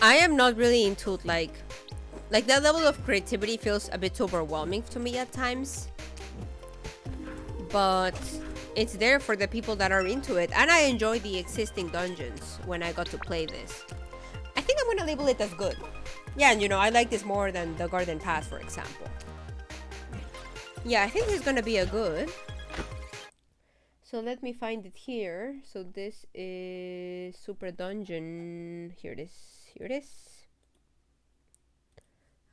I am not really into like that level of creativity feels a bit overwhelming to me at times. But it's there for the people that are into it, and I enjoy the existing dungeons when I got to play this. I think I'm gonna label it as good. Yeah, and you know, I like this more than the Garden Path, for example. Yeah, I think it's gonna be a good. So let me find it here. So this is Super Dungeon. Here it is. Here it is.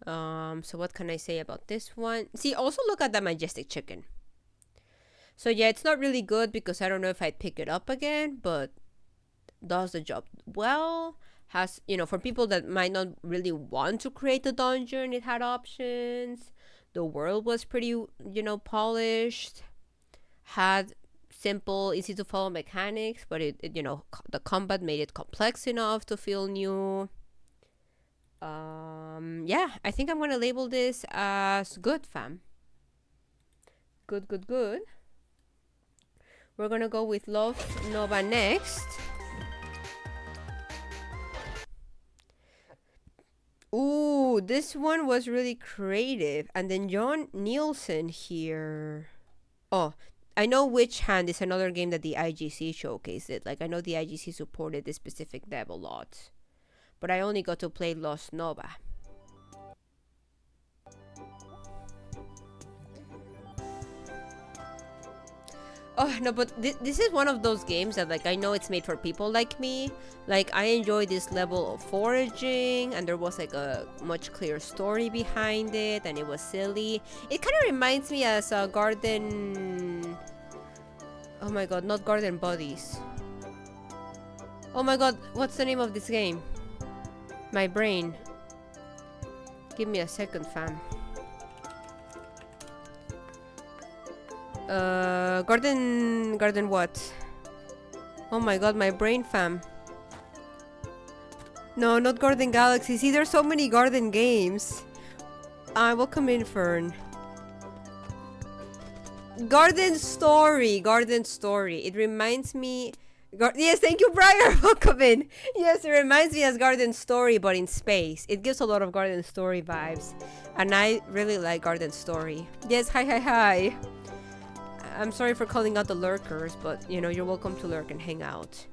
So what can I say about this one? See, also look at the majestic chicken. So yeah, it's not really good because I don't know if I'd pick it up again, but does the job well. Has, you know, for people that might not really want to create a dungeon, it had options. The world was pretty, you know, polished. Had simple, easy to follow mechanics, but you know, the combat made it complex enough to feel new. Yeah, I think I'm gonna label this as good, fam. Good, good, good. We're gonna go with Lost Nova next. Ooh, this one was really creative. And then John Nielsen here. Oh, I know Witch Hand is another game that the IGC showcased it. Like, I know the IGC supported this specific dev a lot. But I only got to play Lost Nova. Oh, no, but this is one of those games that, like, I know it's made for people like me. Like, I enjoy this level of foraging, and there was, like, a much clearer story behind it, and it was silly. It kind of reminds me as a Garden... Oh my god, not Garden Buddies. Oh my god, what's the name of this game? My brain. Give me a second, fam. Garden what? Oh my god, my brain, fam. No, not Garden Galaxy. See, there's so many Garden games. Welcome in, Fern. Garden Story. It reminds me... Yes, thank you, Briar. Welcome in. Yes, it reminds me as Garden Story, but in space. It gives a lot of Garden Story vibes. And I really like Garden Story. Yes, hi. I'm sorry for calling out the lurkers, but, you know, you're welcome to lurk and hang out.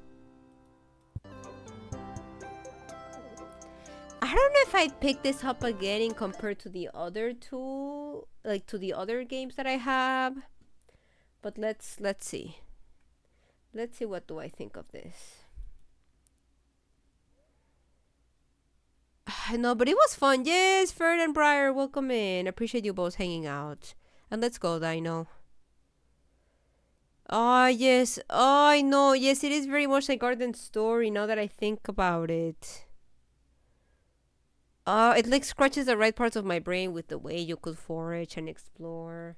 I don't know if I'd pick this up again in compared to the other two, like to the other games that I have. But let's see. Let's see, what do I think of this? No, but it was fun. Yes, Fern and Briar, welcome in. Appreciate you both hanging out. And let's go, Dino. Oh, yes. Oh, I know. Yes, it is very much like Garden Story now that I think about it. It like scratches the right parts of my brain with the way you could forage and explore.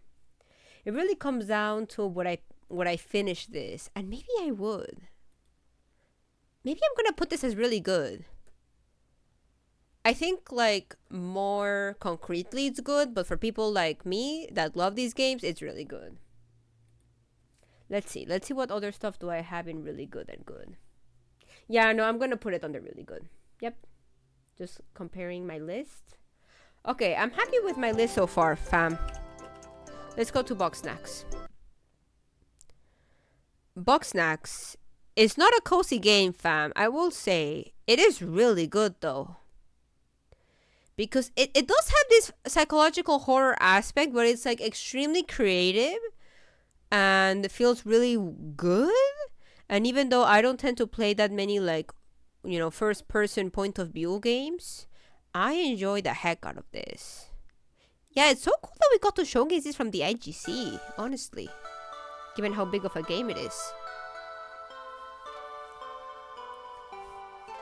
It really comes down to what I finish this. And maybe I would. Maybe I'm gonna put this as really good. I think, like, more concretely it's good, but for people like me that love these games, it's really good. Let's see what other stuff do I have in really good and good. Yeah, no, I'm gonna put it under really good. Yep. Just comparing my list. Okay, I'm happy with my list so far, fam. Let's go to Box Snacks. Box Snacks is not a cozy game, fam. I will say it is really good though. Because it does have this psychological horror aspect, but it's like extremely creative. And it feels really good. And even though I don't tend to play that many, like, you know, first person point of view games, I enjoy the heck out of this. Yeah, it's so cool that we got to showcase this from the IGC, honestly, given how big of a game it is.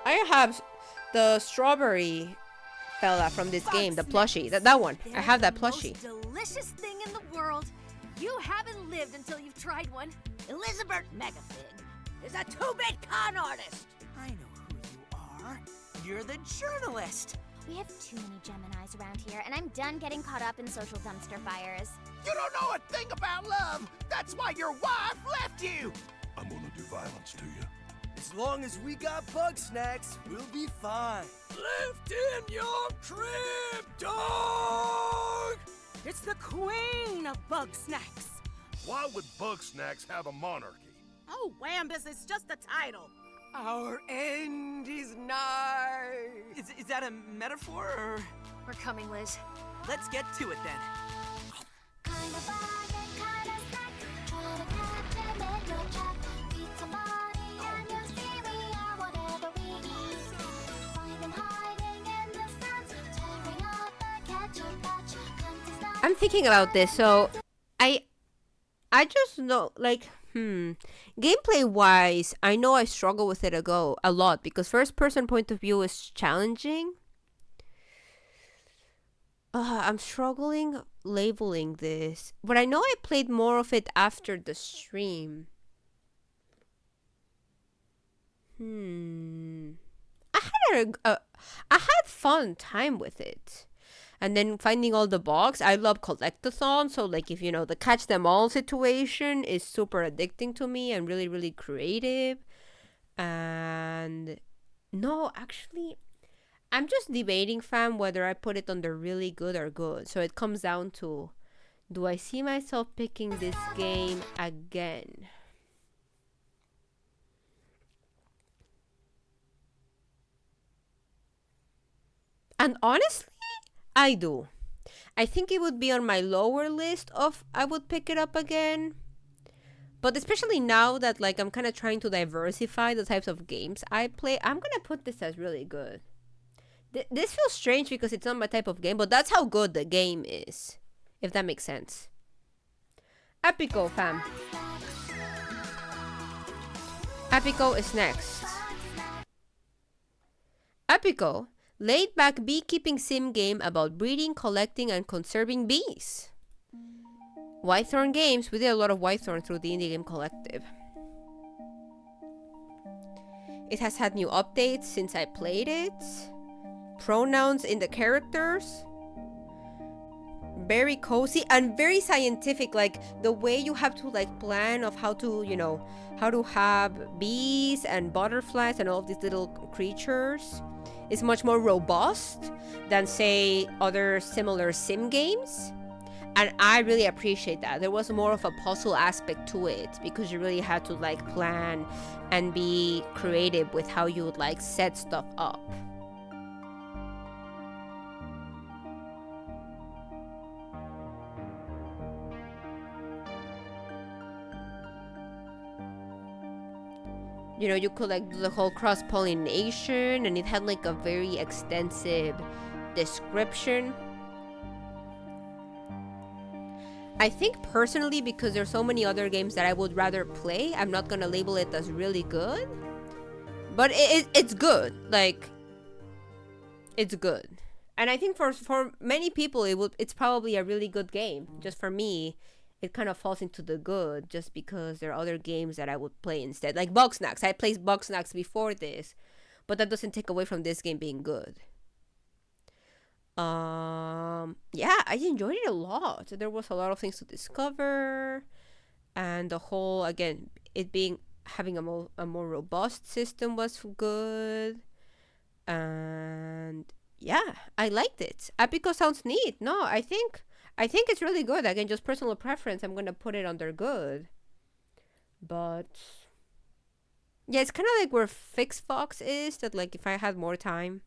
I have the strawberry fella from this game, the plushie, that one. I have that plushie. Delicious thing in the world. You haven't lived until you've tried one. Elizabeth Megafig is a two-bit con artist. I know who you are. You're the journalist. We have too many Geminis around here, and I'm done getting caught up in social dumpster fires. You don't know a thing about love. That's why your wife left you. I'm gonna do violence to you. As long as we got Bug Snacks, we'll be fine. Lift in your crib, dog! It's the queen of Bug Snacks. Why would Bug Snacks have a monarchy? Oh, Wambus, it's just a title. Our end is nigh. Is that a metaphor, or...? We're coming, Liz. Let's get to it, then. I'm thinking about this, so I just know, like, gameplay wise, I know I struggle with it a lot because first person point of view is challenging. I'm struggling labeling this, but I know I played more of it after the stream. I had fun time with it. And then finding all the bugs. I love collectathon, so like if you know the catch them all situation is super addicting to me and really really creative. And no, actually I'm just debating, fam, whether I put it under really good or good. So it comes down to, do I see myself picking this game again? And honestly, I do. I think it would be on my lower list of I would pick it up again. But especially now that like I'm kind of trying to diversify the types of games I play, I'm going to put this as really good. This feels strange because it's not my type of game, but that's how good the game is. If that makes sense. Epico, fam. Epico is next. Epico, laid-back beekeeping sim game about breeding, collecting, and conserving bees. Whitethorn Games. We did a lot of Whitethorn through the Indie Game Collective. It has had new updates since I played it. Pronouns in the characters. Very cozy and very scientific, like the way you have to like plan of how to, you know, how to have bees and butterflies and all of these little creatures is much more robust than say other similar sim games. And I really appreciate that. There was more of a puzzle aspect to it because you really had to like plan and be creative with how you would like set stuff up. You know, you could like do the whole cross-pollination, and it had like a very extensive description. I think personally, because there's so many other games that I would rather play, I'm not gonna label it as really good. But it's good. Like, it's good. And I think for many people, it's probably a really good game. Just for me, it kind of falls into the good just because there are other games that I would play instead. Like Bugsnax. I played Bugsnax before this, but that doesn't take away from this game being good. Yeah, I enjoyed it a lot. There was a lot of things to discover, and the whole, again, it being having a more robust system was good. And yeah, I liked it. Epico sounds neat. No, I think it's really good. Again, just personal preference. I'm gonna put it under good. But yeah, it's kind of like where Fix Fox is. That like if I had more time,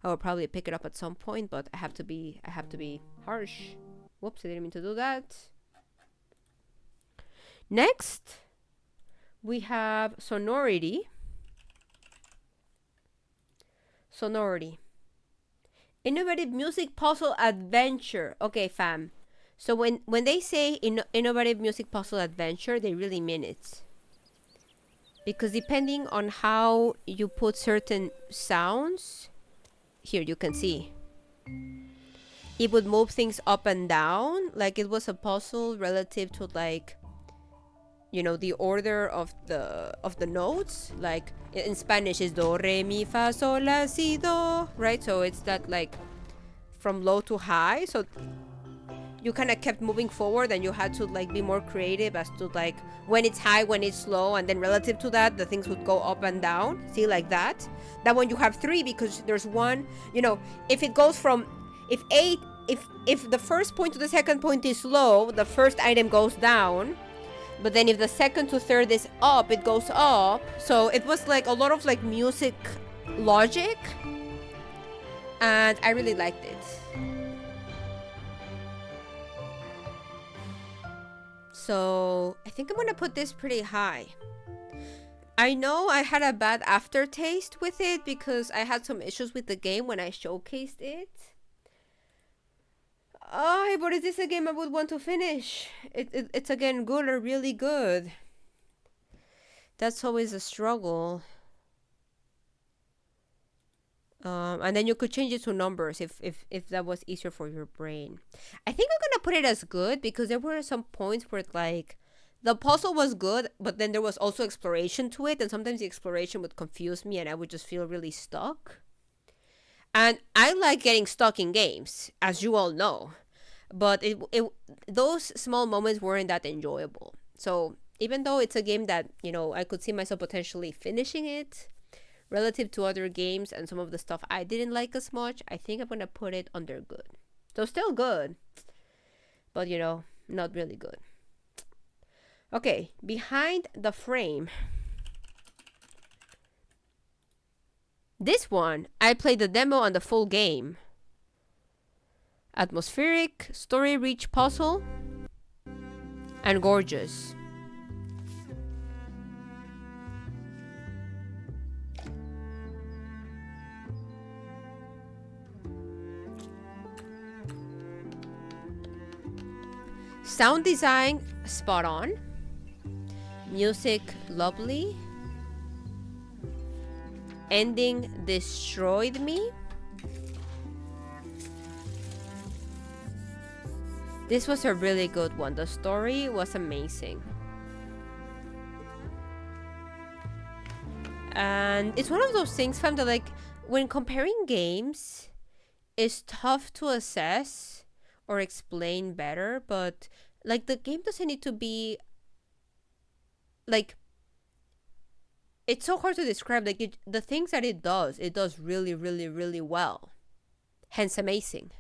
I would probably pick it up at some point. But I have to be harsh. Whoops, I didn't mean to do that. Next, we have Sonority. Innovative music puzzle adventure. Okay, fam. So when they say innovative music puzzle adventure, they really mean it. Because depending on how you put certain sounds, here you can see, it would move things up and down. Like it was a puzzle relative to like, you know, the order of the notes. Like in Spanish is do, re, mi, fa, sol, la, si, do, right? So it's that like from low to high. So you kind of kept moving forward and you had to like be more creative as to like when it's high, when it's low, and then relative to that the things would go up and down. See, like that one you have 3 because there's one, you know, if it goes from if the first point to the second point is low, the first item goes down. But then if the second to third is up, it goes up. So it was like a lot of like music logic. And I really liked it. So I think I'm going to put this pretty high. I know I had a bad aftertaste with it because I had some issues with the game when I showcased it. Oh, but is this a game I would want to finish? It's again good or really good. That's always a struggle. And then you could change it to numbers if that was easier for your brain. I think I'm gonna put it as good because there were some points where like the puzzle was good, but then there was also exploration to it, and sometimes the exploration would confuse me and I would just feel really stuck. And I like getting stuck in games, as you all know, but those small moments weren't that enjoyable. So even though it's a game that, you know, I could see myself potentially finishing it, relative to other games and some of the stuff I didn't like as much, I think I'm gonna put it under good. So still good, but you know, not really good. Okay, Behind the Frame. This one, I played the demo and the full game. Atmospheric, story-rich puzzle, and gorgeous. Sound design, spot on. Music, lovely. Ending destroyed me. This was a really good one. The story was amazing. And it's one of those things, fam, that like when comparing games, it's tough to assess or explain better, but like the game doesn't need to be like, it's so hard to describe. Like the things that it does really, really, really well. Hence amazing.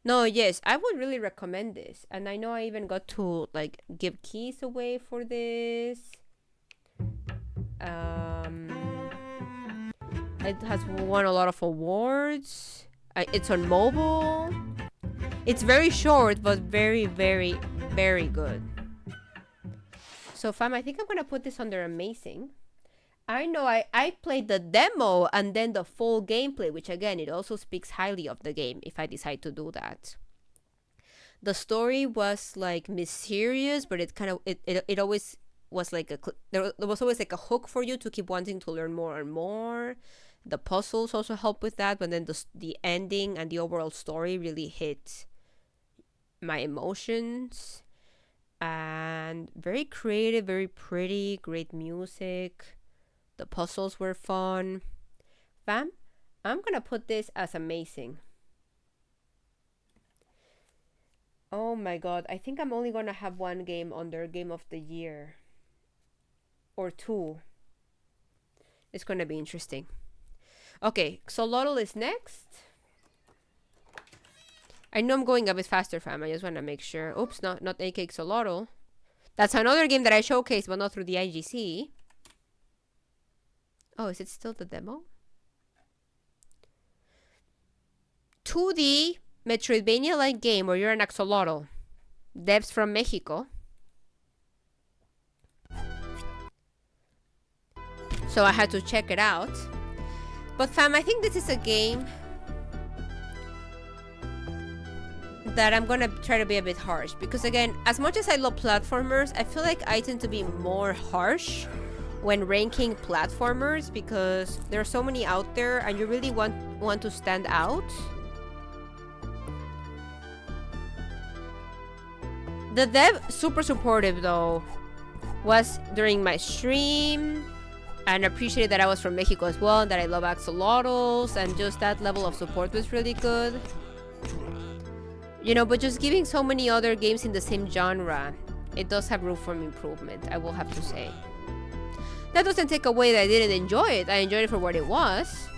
No, yes, I would really recommend this. And I know I even got to like give keys away for this. It has won a lot of awards. It's on mobile. It's very short, but very, very, very good. So fam, I think I'm gonna put this under amazing. I know I played the demo and then the full gameplay, which again, it also speaks highly of the game if I decide to do that. The story was like mysterious, but it kind of, it always was like there was always like a hook for you to keep wanting to learn more and more. The puzzles also help with that, but then the ending and the overall story really hit my emotions. And very creative, very pretty, great music. The puzzles were fun. Fam, I'm gonna put this as amazing. Oh my god, I think I'm only gonna have one game under Game of the Year. Or two. It's gonna be interesting. Okay, Xolotl is next. I know I'm going a bit faster, fam. I just want to make sure. Oops, not AK Xolotl. That's another game that I showcased, but not through the IGC. Oh, is it still the demo? 2D Metroidvania-like game where you're an axolotl. Devs from Mexico. So I had to check it out. But fam, I think this is a game that I'm gonna try to be a bit harsh, because again, as much as I love platformers, I feel like I tend to be more harsh when ranking platformers, because there are so many out there and you really want to stand out. The dev, super supportive though, was during my stream, and appreciated that I was from Mexico as well, and that I love axolotls, and just that level of support was really good. You know, but just giving so many other games in the same genre, it does have room for improvement, I will have to say. That doesn't take away that I didn't enjoy it. I enjoyed it for what it was.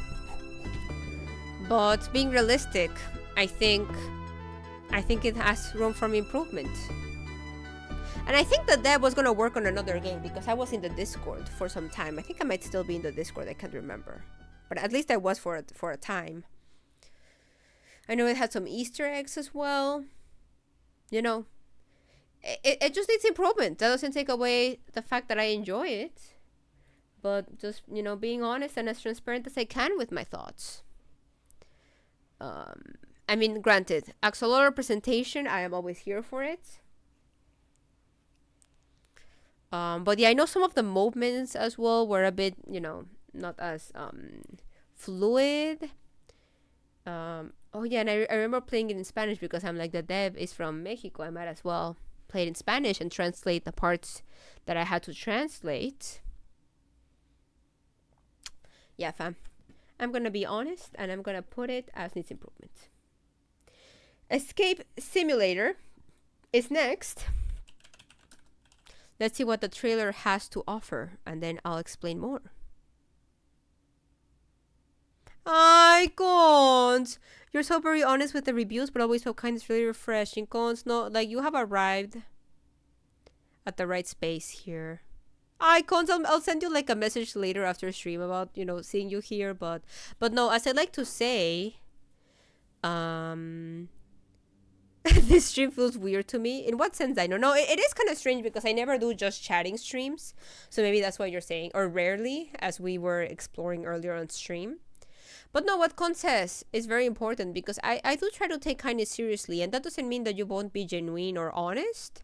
But being realistic, I think it has room for improvement. And I think that dev was gonna work on another game, because I was in the Discord for some time. I think I might still be in the Discord, I can't remember. But at least I was for a time. I know it had some Easter eggs as well. You know, it just needs improvement. That doesn't take away the fact that I enjoy it. But just, you know, being honest and as transparent as I can with my thoughts. I mean, granted, axolotl representation, I am always here for it. But yeah, I know some of the movements as well were a bit, you know, not as fluid. Oh yeah, and I remember playing it in Spanish because I'm like, the dev is from Mexico, I might as well play it in Spanish and translate the parts that I had to translate. Yeah, fam. I'm gonna be honest and I'm gonna put it as needs improvement. Escape Simulator is next. Let's see what the trailer has to offer and then I'll explain more. Cons! You're so very honest with the reviews, but always so kind. It's really refreshing. Cons, no, like you have arrived at the right space here. Cons, I'll send you like a message later after stream about, you know, seeing you here, but no, as I like to say, this stream feels weird to me. In what sense? I don't know. It is kind of strange because I never do just chatting streams, so maybe that's what you're saying, or rarely, as we were exploring earlier on stream. But no, what Con says is very important because I do try to take kindness seriously, and that doesn't mean that you won't be genuine or honest,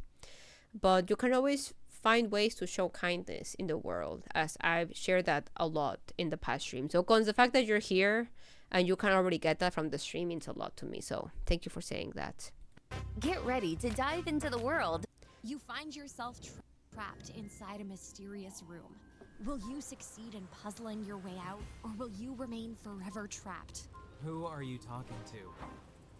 but you can always find ways to show kindness in the world, as I've shared that a lot in the past stream. So Cons, the fact that you're here and you can already get that from the stream means a lot to me, so thank you for saying that. Get ready to dive into the world. You find yourself trapped inside a mysterious room. Will you succeed in puzzling your way out, or will you remain forever trapped? Who are you talking to?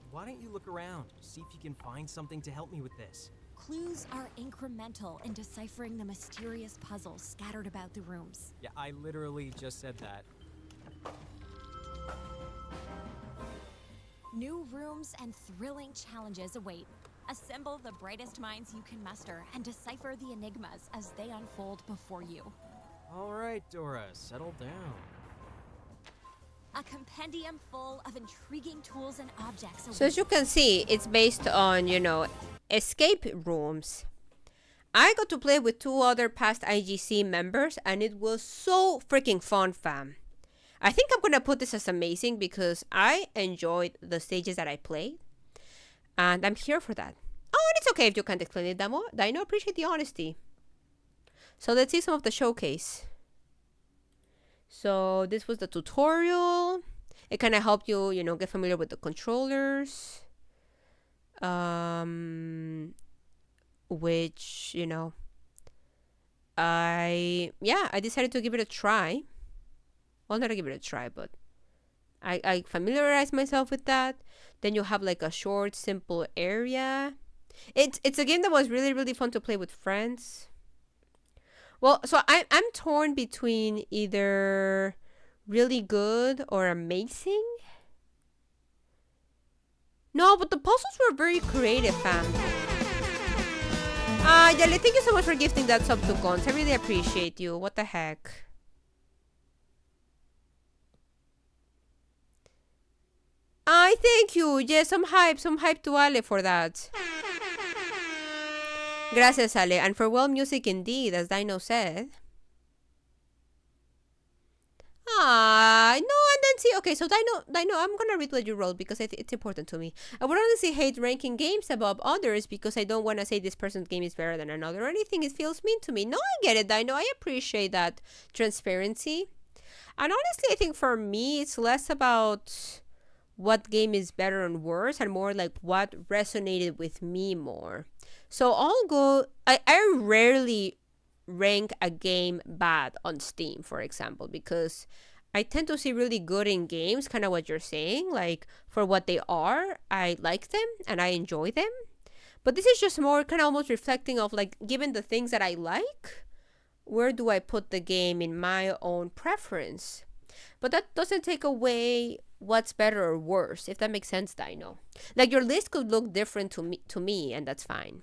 Why don't you look around, see if you can find something to help me with this? Clues are incremental in deciphering the mysterious puzzles scattered about the rooms. Yeah, I literally just said that. New rooms and thrilling challenges await. Assemble the brightest minds you can muster and decipher the enigmas as they unfold before you. All right, Dora, settle down. A compendium full of intriguing tools and objects. So as you can see, it's based on, you know, escape rooms. I got to play with 2 other past IGC members and it was so freaking fun, fam. I think I'm gonna put this as amazing because I enjoyed the stages that I played and I'm here for that. Oh, and it's okay if you can't explain it, Dino. Appreciate the honesty. So let's see some of the showcase. So this was the tutorial. It kind of helped you, you know, get familiar with the controllers. Which, you know, I decided to give it a try. Well, not to give it a try, but I familiarized myself with that. Then you have like a short, simple area. It's a game that was really, really fun to play with friends. Well, so I'm torn between either really good or amazing. No, but the puzzles were very creative, fam. Yali, thank you so much for gifting that sub to Cons. I really appreciate you. What the heck? Thank you. Yes, some hype to Ale for that. Gracias, Ale. And for well music indeed, as Dino said. No, and then see, okay, so Dino, I'm gonna read what you wrote because it's important to me. I would honestly hate ranking games above others because I don't want to say this person's game is better than another or anything. It feels mean to me. No, I get it, Dino. I appreciate that transparency. And honestly, I think for me, it's less about what game is better and worse and more like what resonated with me more. So I'll go, I rarely rank a game bad on Steam, for example, because I tend to see really good in games, kind of what you're saying, like for what they are, I like them and I enjoy them. But this is just more kind of almost reflecting of like, given the things that I like, where do I put the game in my own preference? But that doesn't take away what's better or worse, if that makes sense, Dino. Like your list could look different to me, and that's fine.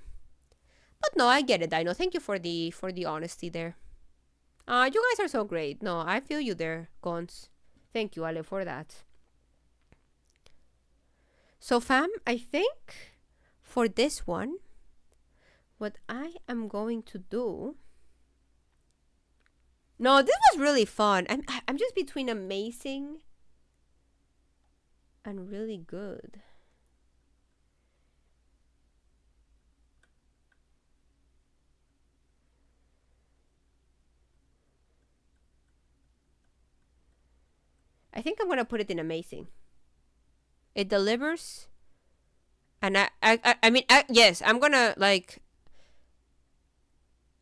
But no, I get it, Dino. Thank you for the honesty there. You guys are so great. No, I feel you there, Cons. Thank you, Ale, for that. So, fam, I think for this one, what I am going to do... No, this was really fun. I'm just between amazing and really good. I think I'm gonna put it in amazing. It delivers, and I mean, yes, I'm gonna like.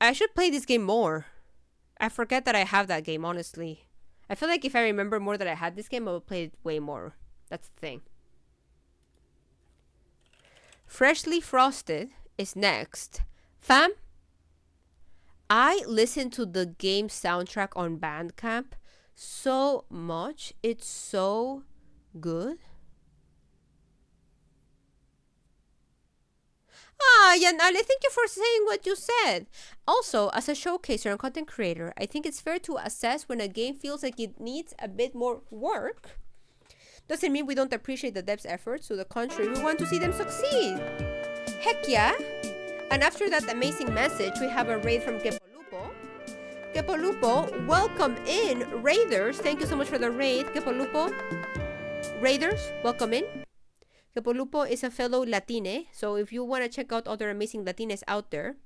I should play this game more. I forget that I have that game, honestly. I feel like if I remember more that I had this game, I would play it way more. That's the thing. Freshly Frosted is next. Fam, I listened to the game soundtrack on Bandcamp so much. It's so good. Ah, Yanale, thank you for saying what you said. Also, as a showcaser and content creator, I think it's fair to assess when a game feels like it needs a bit more work. Doesn't mean we don't appreciate the devs' efforts. To the contrary, we want to see them succeed. Heck yeah! And after that amazing message, we have a raid from Kepolupo. Kepolupo, welcome in, Raiders. Thank you so much for the raid, Kepolupo. Raiders, welcome in. Kepolupo is a fellow Latine, so if you want to check out other amazing Latines out there,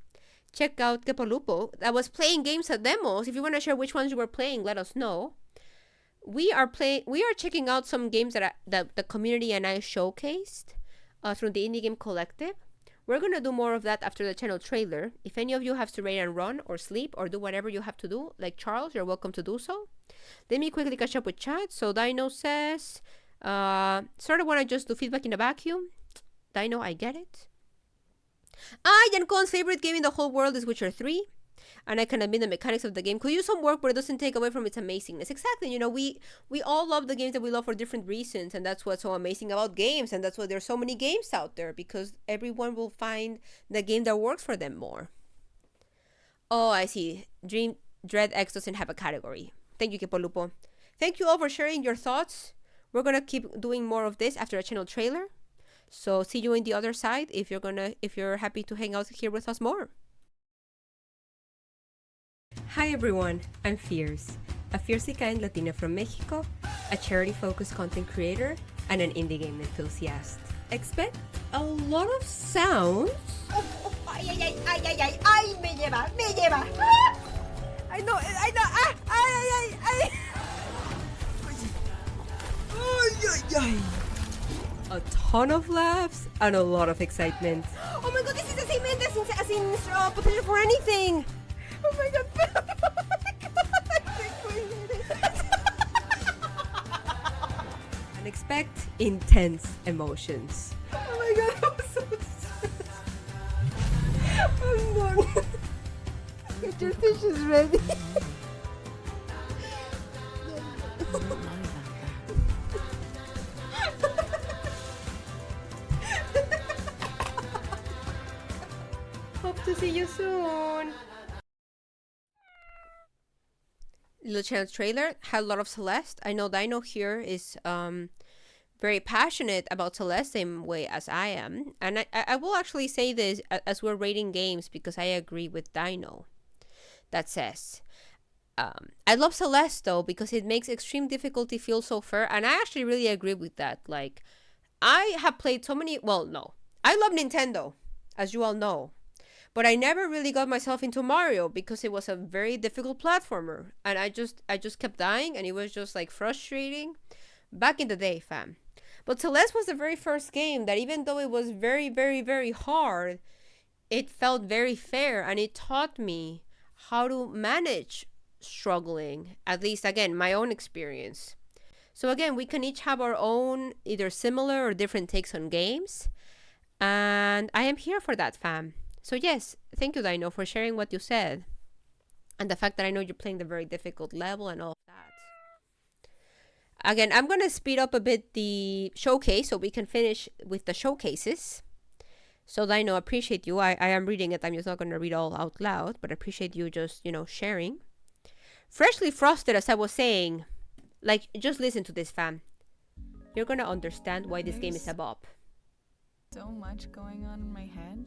check out Kepolupo. I was playing games at demos. If you want to share which ones you were playing, let us know. We are checking out some games that the community and I showcased through the Indie Game Collective. We're going to do more of that after the channel trailer. If any of you have to raid and run or sleep or do whatever you have to do, like Charles, you're welcome to do so. Let me quickly catch up with chat. So Dino says, sort of want to just do feedback in a vacuum. Dino, I get it. Yankon's favorite game in the whole world is Witcher 3. And I can admit the mechanics of the game could use some work, but it doesn't take away from its amazingness. Exactly, you know, we all love the games that we love for different reasons, and that's what's so amazing about games, and that's why there's so many games out there, because everyone will find the game that works for them more. Oh, I see. Dread X doesn't have a category. Thank you, Kepolupo. Thank you all for sharing your thoughts. We're gonna keep doing more of this after a channel trailer. So see you in the other side if you're happy to hang out here with us more. Hi everyone, I'm Fierce, a fiercely kind Latina from Mexico, a charity-focused content creator, and an indie game enthusiast. Expect a lot of sounds. Ay, me lleva. Ah! I know, ay. A ton of laughs and a lot of excitement. Oh my god, this is the same end as in Potential for Anything. Oh my god. And expect intense emotions. Oh my god, I'm so stressed. I'm done. Get your dishes ready. Hope to see you soon. Little channel trailer had a lot of Celeste. I know Dino here is very passionate about Celeste, same way as I am. And I will actually say this as we're rating games because I agree with Dino. That says, I love Celeste though because it makes extreme difficulty feel so fair, and I actually really agree with that. Like, I have played so many. Well, no, I love Nintendo, as you all know. But I never really got myself into Mario because it was a very difficult platformer. And I just kept dying and it was just like frustrating. Back in the day, fam. But Celeste was the very first game that even though it was very, very, very hard, it felt very fair and it taught me how to manage struggling. At least, again, my own experience. So again, we can each have our own either similar or different takes on games. And I am here for that, fam. So yes, thank you, Dino, for sharing what you said. And the fact that I know you're playing the very difficult level and all of that. Again, I'm going to speed up a bit the showcase so we can finish with the showcases. So Dino, appreciate you. I am reading it. I'm just not going to read all out loud, but appreciate you just, sharing. Freshly Frosted, as I was saying, like, just listen to this, fam. You're going to understand why this game is a bop. So much going on in my head.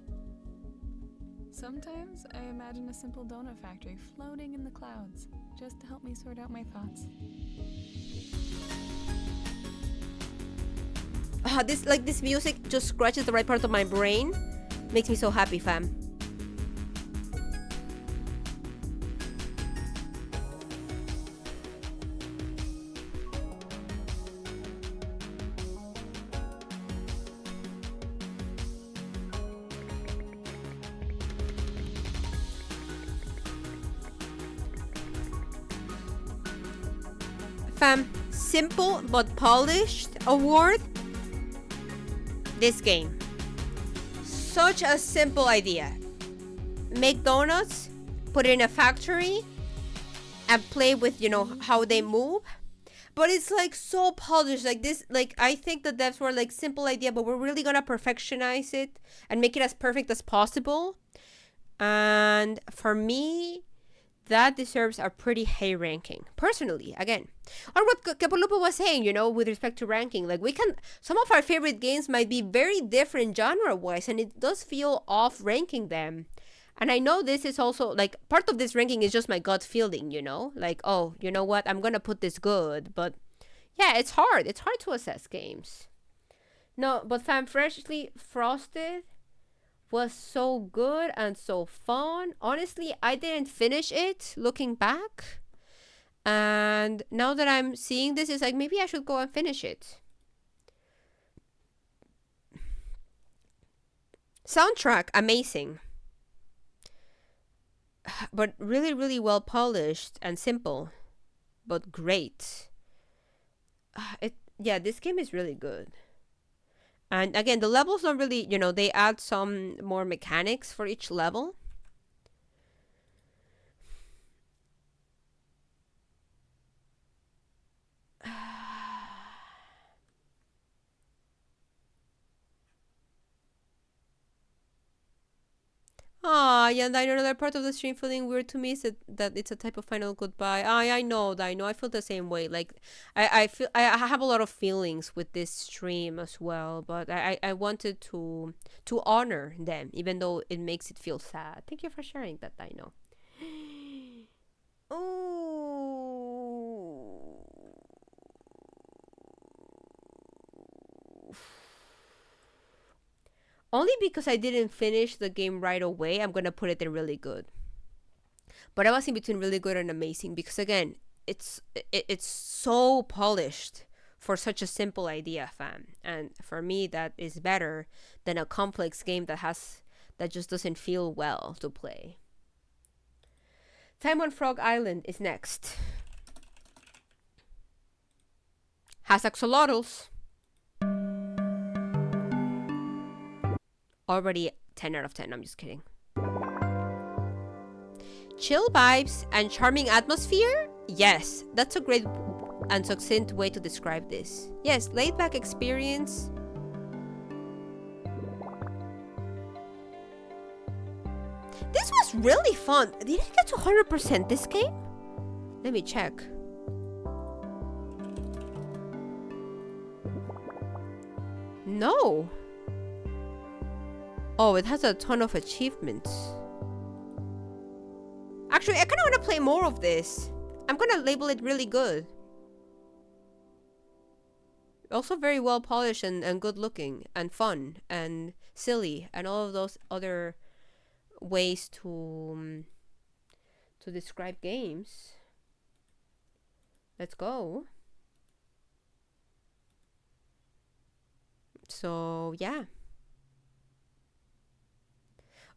Sometimes I imagine a simple donut factory floating in the clouds, just to help me sort out my thoughts. This music just scratches the right part of my brain. Makes me so happy, fam. fam, simple but polished award. This game. Such a simple idea. Make donuts, put it in a factory, and play with, you know, how they move. But it's like so polished, like this, like I think the devs were like simple idea, but we're really gonna perfectionize it and make it as perfect as possible. And for me, that deserves a pretty high ranking, personally, again. Or what Capolupo was saying, you know, with respect to ranking, like some of our favorite games might be very different genre-wise, and it does feel off ranking them. And I know this is also, like, part of this ranking is just my gut feeling, you know? Like, oh, you know what? I'm gonna put this good. But, yeah, it's hard. It's hard to assess games. No, but fam, Freshly Frosted was so good and so fun. Honestly, I didn't finish it, looking back. And now that I'm seeing this, it's like, maybe I should go and finish it. Soundtrack, amazing. But really, really well polished and simple, but great. Yeah, this game is really good. And again, the levels don't really, you know, they add some more mechanics for each level. Ah, yeah, and I know another part of the stream feeling weird to me is that it's a type of final goodbye. I know, I feel the same way. Like, I feel I have a lot of feelings with this stream as well, but I wanted to honor them, even though it makes it feel sad. Thank you for sharing that, Dino. Oh. Only because I didn't finish the game right away, I'm gonna put it in really good. But I was in between really good and amazing because, again, it's so polished for such a simple idea, fam. And for me, that is better than a complex game that just doesn't feel well to play. Time on Frog Island is next. Has axolotls. Already 10 out of 10. I'm just kidding. Chill vibes and charming atmosphere? Yes, that's a great and succinct way to describe this. Yes, laid back experience. This was really fun. Did I get to 100% this game? Let me check. No. Oh, it has a ton of achievements. Actually, I kind of want to play more of this. I'm going to label it really good. Also very well polished and good looking and fun and silly and all of those other ways to describe games. Let's go. So, yeah.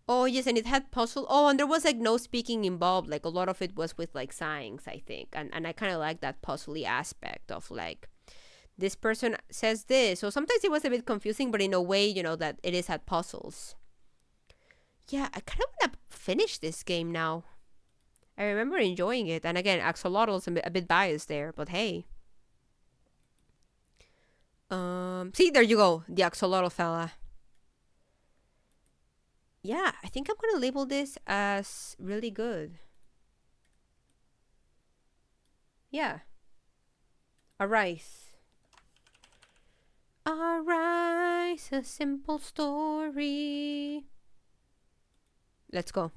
Oh, yes, and it had puzzle. Oh, and there was, like, no speaking involved. Like, a lot of it was with, like, signs, I think. And I kind of like that puzzly aspect of, like, this person says this. So sometimes it was a bit confusing, but in a way, you know, that it is at puzzles. Yeah, I kind of want to finish this game now. I remember enjoying it. And again, axolotls a bit biased there, but hey. See, there you go. The axolotl fella. Yeah, I think I'm gonna label this as really good. Yeah. Arise. Arise, a simple story. Let's go.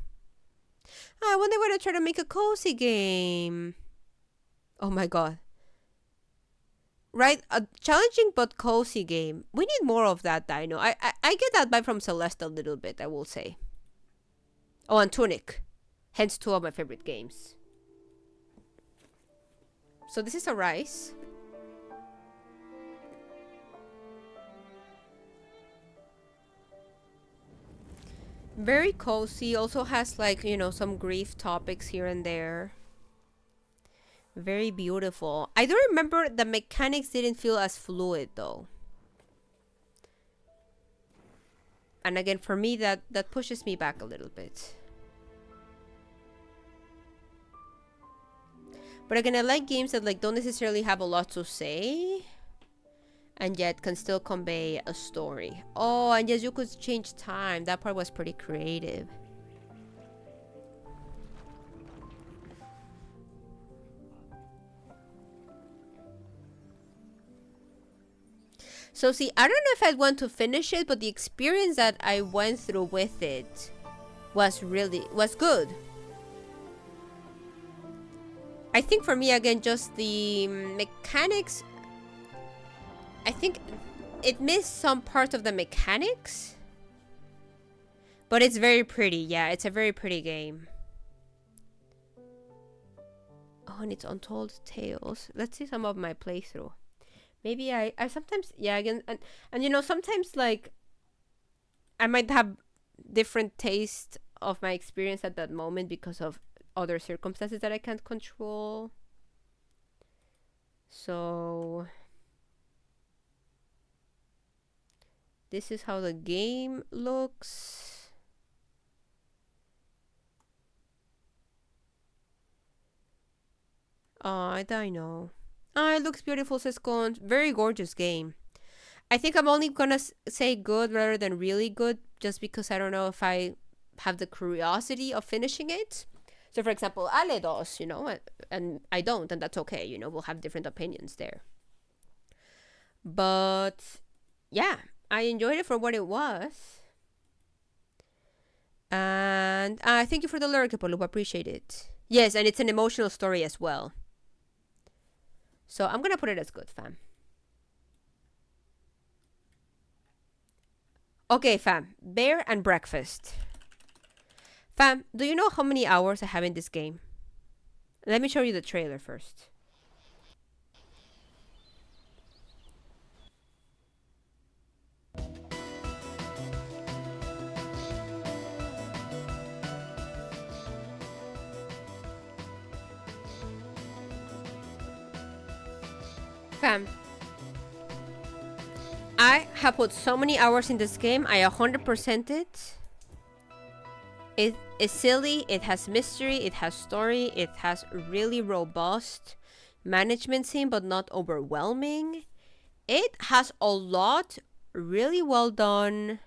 I wonder when I try to make a cozy game. Oh my god. Right, a challenging but cozy game. We need more of that, Dino. I get that vibe from Celeste a little bit, I will say. Oh, and Tunic. Hence 2 of my favorite games. So this is Arise. Very cozy. Also has, like, you know, some grief topics here and there. Very beautiful. I don't remember, the mechanics didn't feel as fluid though. And again, for me, that pushes me back a little bit. But again, I like games that like don't necessarily have a lot to say and yet can still convey a story. Oh, and yes, you could change time. That part was pretty creative. So see, I don't know if I'd want to finish it, but the experience that I went through with it was good. I think for me, again, just the mechanics, I think it missed some parts of the mechanics, but it's very pretty. Yeah, it's a very pretty game. Oh, and it's Untold Tales. Let's see some of my playthrough. Maybe I sometimes, yeah, again, and you know, sometimes like I might have different taste of my experience at that moment because of other circumstances that I can't control. So this is how the game looks. Oh, I know. Oh, it looks beautiful, says Con. Very gorgeous game. I think I'm only gonna say good rather than really good, just because I don't know if I have the curiosity of finishing it. So, for example, Ale does, you know, and I don't, and that's okay. You know, we'll have different opinions there. But yeah, I enjoyed it for what it was. And thank you for the lyric, Apollo. Appreciate it. Yes, and it's an emotional story as well. So I'm gonna put it as good, fam. Okay, fam. Bear and breakfast. Fam, do you know how many hours I have in this game? Let me show you the trailer first. Fam, I have put so many hours in this game. I 100% it. It is silly, it has mystery, it has story, it has really robust management scene, but not overwhelming. It has a lot, really well done.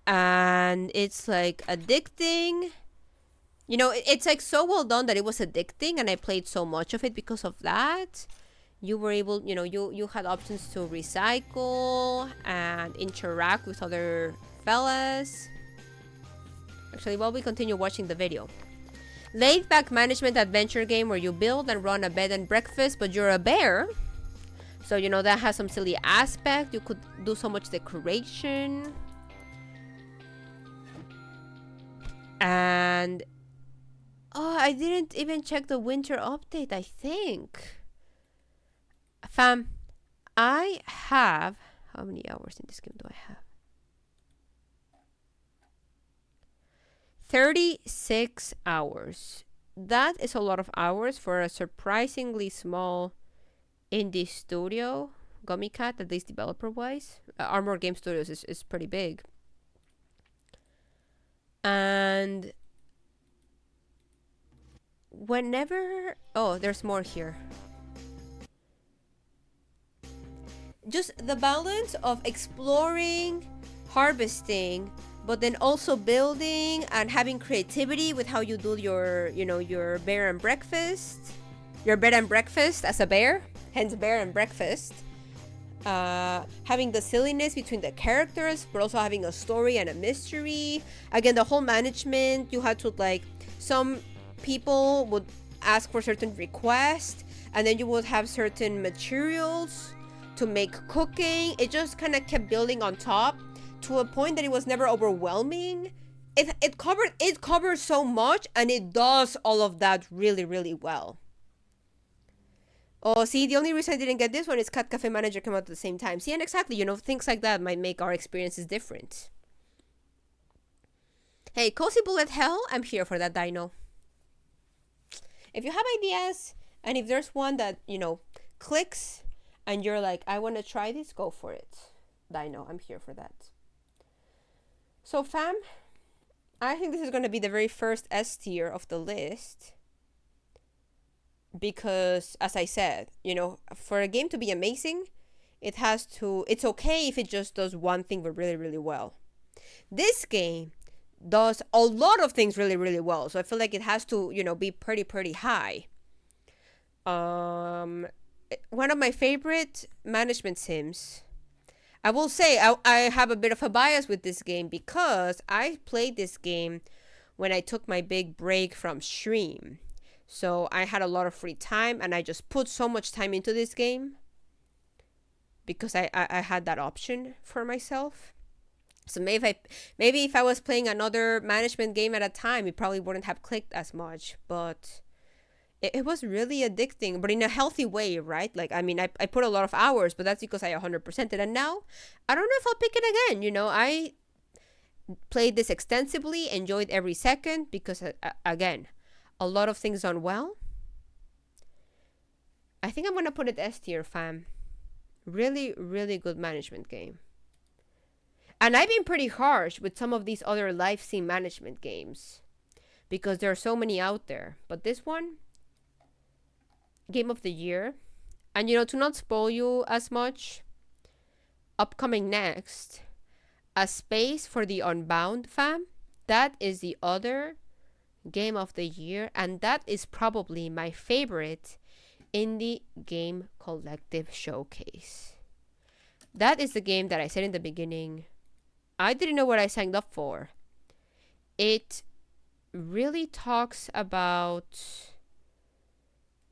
And it's like addicting. You know, it's like so well done that it was addicting, and I played so much of it because of that. You were able, you know, you had options to recycle and interact with other fellas. Actually, while we continue watching the video. Laid back management adventure game where you build and run a bed and breakfast, but you're a bear. So, you know, that has some silly aspect. You could do so much decoration. And oh, I didn't even check the winter update, I think. Fam, I have... How many hours in this game do I have? 36 hours. That is a lot of hours for a surprisingly small indie studio. Gummy Cat, at least developer-wise. Armor Game Studios is pretty big. And... whenever... Oh, there's more here. Just the balance of exploring, harvesting, but then also building and having creativity with how you do your, you know, your bear and breakfast. Your bed and breakfast as a bear, hence bear and breakfast. Having the silliness between the characters, but also having a story and a mystery. Again, the whole management, you had to like, some people would ask for certain requests, and then you would have certain materials to make cooking. It just kind of kept building on top to a point that it was never overwhelming. It covers so much, and it does all of that really, really well. Oh, see, the only reason I didn't get this one is Cat Cafe Manager came out at the same time. See, and exactly, you know, things like that might make our experiences different. Hey, Cozy Bullet Hell, I'm here for that, Dino. If you have ideas, and if there's one that, you know, clicks, and you're like, I want to try this, go for it. Dino, I'm here for that. So, fam, I think this is going to be the very first S tier of the list. Because, as I said, you know, for a game to be amazing, it's okay if it just does one thing but really, really well. This game does a lot of things really, really well. So I feel like it has to, you know, be pretty, pretty high. One of my favorite management sims. I will say I have a bit of a bias with this game because I played this game when I took my big break from stream. So I had a lot of free time and I just put so much time into this game because I had that option for myself. So maybe if I was playing another management game at a time, it probably wouldn't have clicked as much. But it was really addicting, but in a healthy way, right? Like, I mean, I put a lot of hours, but that's because I 100%ed it. And now, I don't know if I'll pick it again. You know, I played this extensively, enjoyed every second because, again, a lot of things done well. I think I'm going to put it S tier, fam. Really, really good management game. And I've been pretty harsh with some of these other live sim management games because there are so many out there. But this one, Game of the Year. And, you know, to not spoil you as much, upcoming next, A Space for the Unbound, fam. That is the other Game of the Year. And that is probably my favorite Indie Game Collective Showcase. That is the game that I said in the beginning, I didn't know what I signed up for. It really talks about,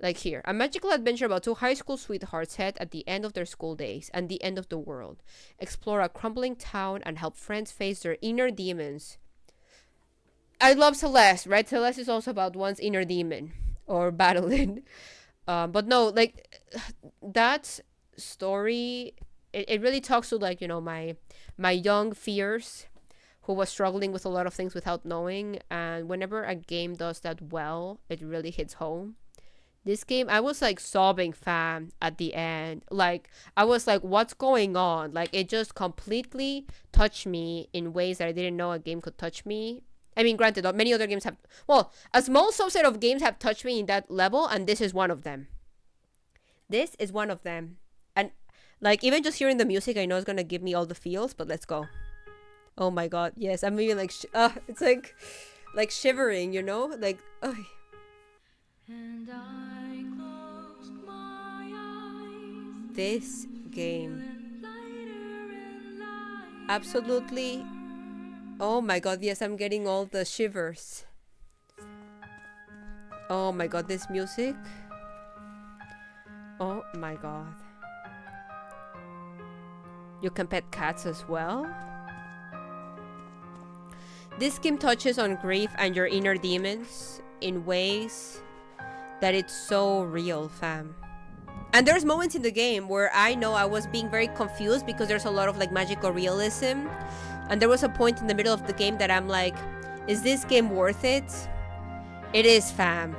like here, a magical adventure about two high school sweethearts set at the end of their school days and the end of the world. Explore a crumbling town and help friends face their inner demons. I love Celeste, right? Celeste is also about one's inner demon or battling. But no, like that story, it really talks to, like, you know, my young fears who was struggling with a lot of things without knowing. And whenever a game does that well, it really hits home. This game, I was like sobbing, fam, at the end. Like, I was like, what's going on? Like, it just completely touched me in ways that I didn't know a game could touch me. I mean, granted, many other games have, well, a small subset of games have touched me in that level, and this is one of them. This is one of them. And, like, even just hearing the music, I know it's gonna give me all the feels, but let's go. Oh my god, yes, I'm even like, it's like shivering, you know? Like, And I closed my eyes. This game. Absolutely. Oh my god, yes, I'm getting all the shivers. Oh my god, this music. Oh my god. You can pet cats as well. This game touches on grief and your inner demons in ways that it's so real, fam. And there's moments in the game where I know I was being very confused because there's a lot of like magical realism. And there was a point in the middle of the game that I'm like, is this game worth it? It is, fam.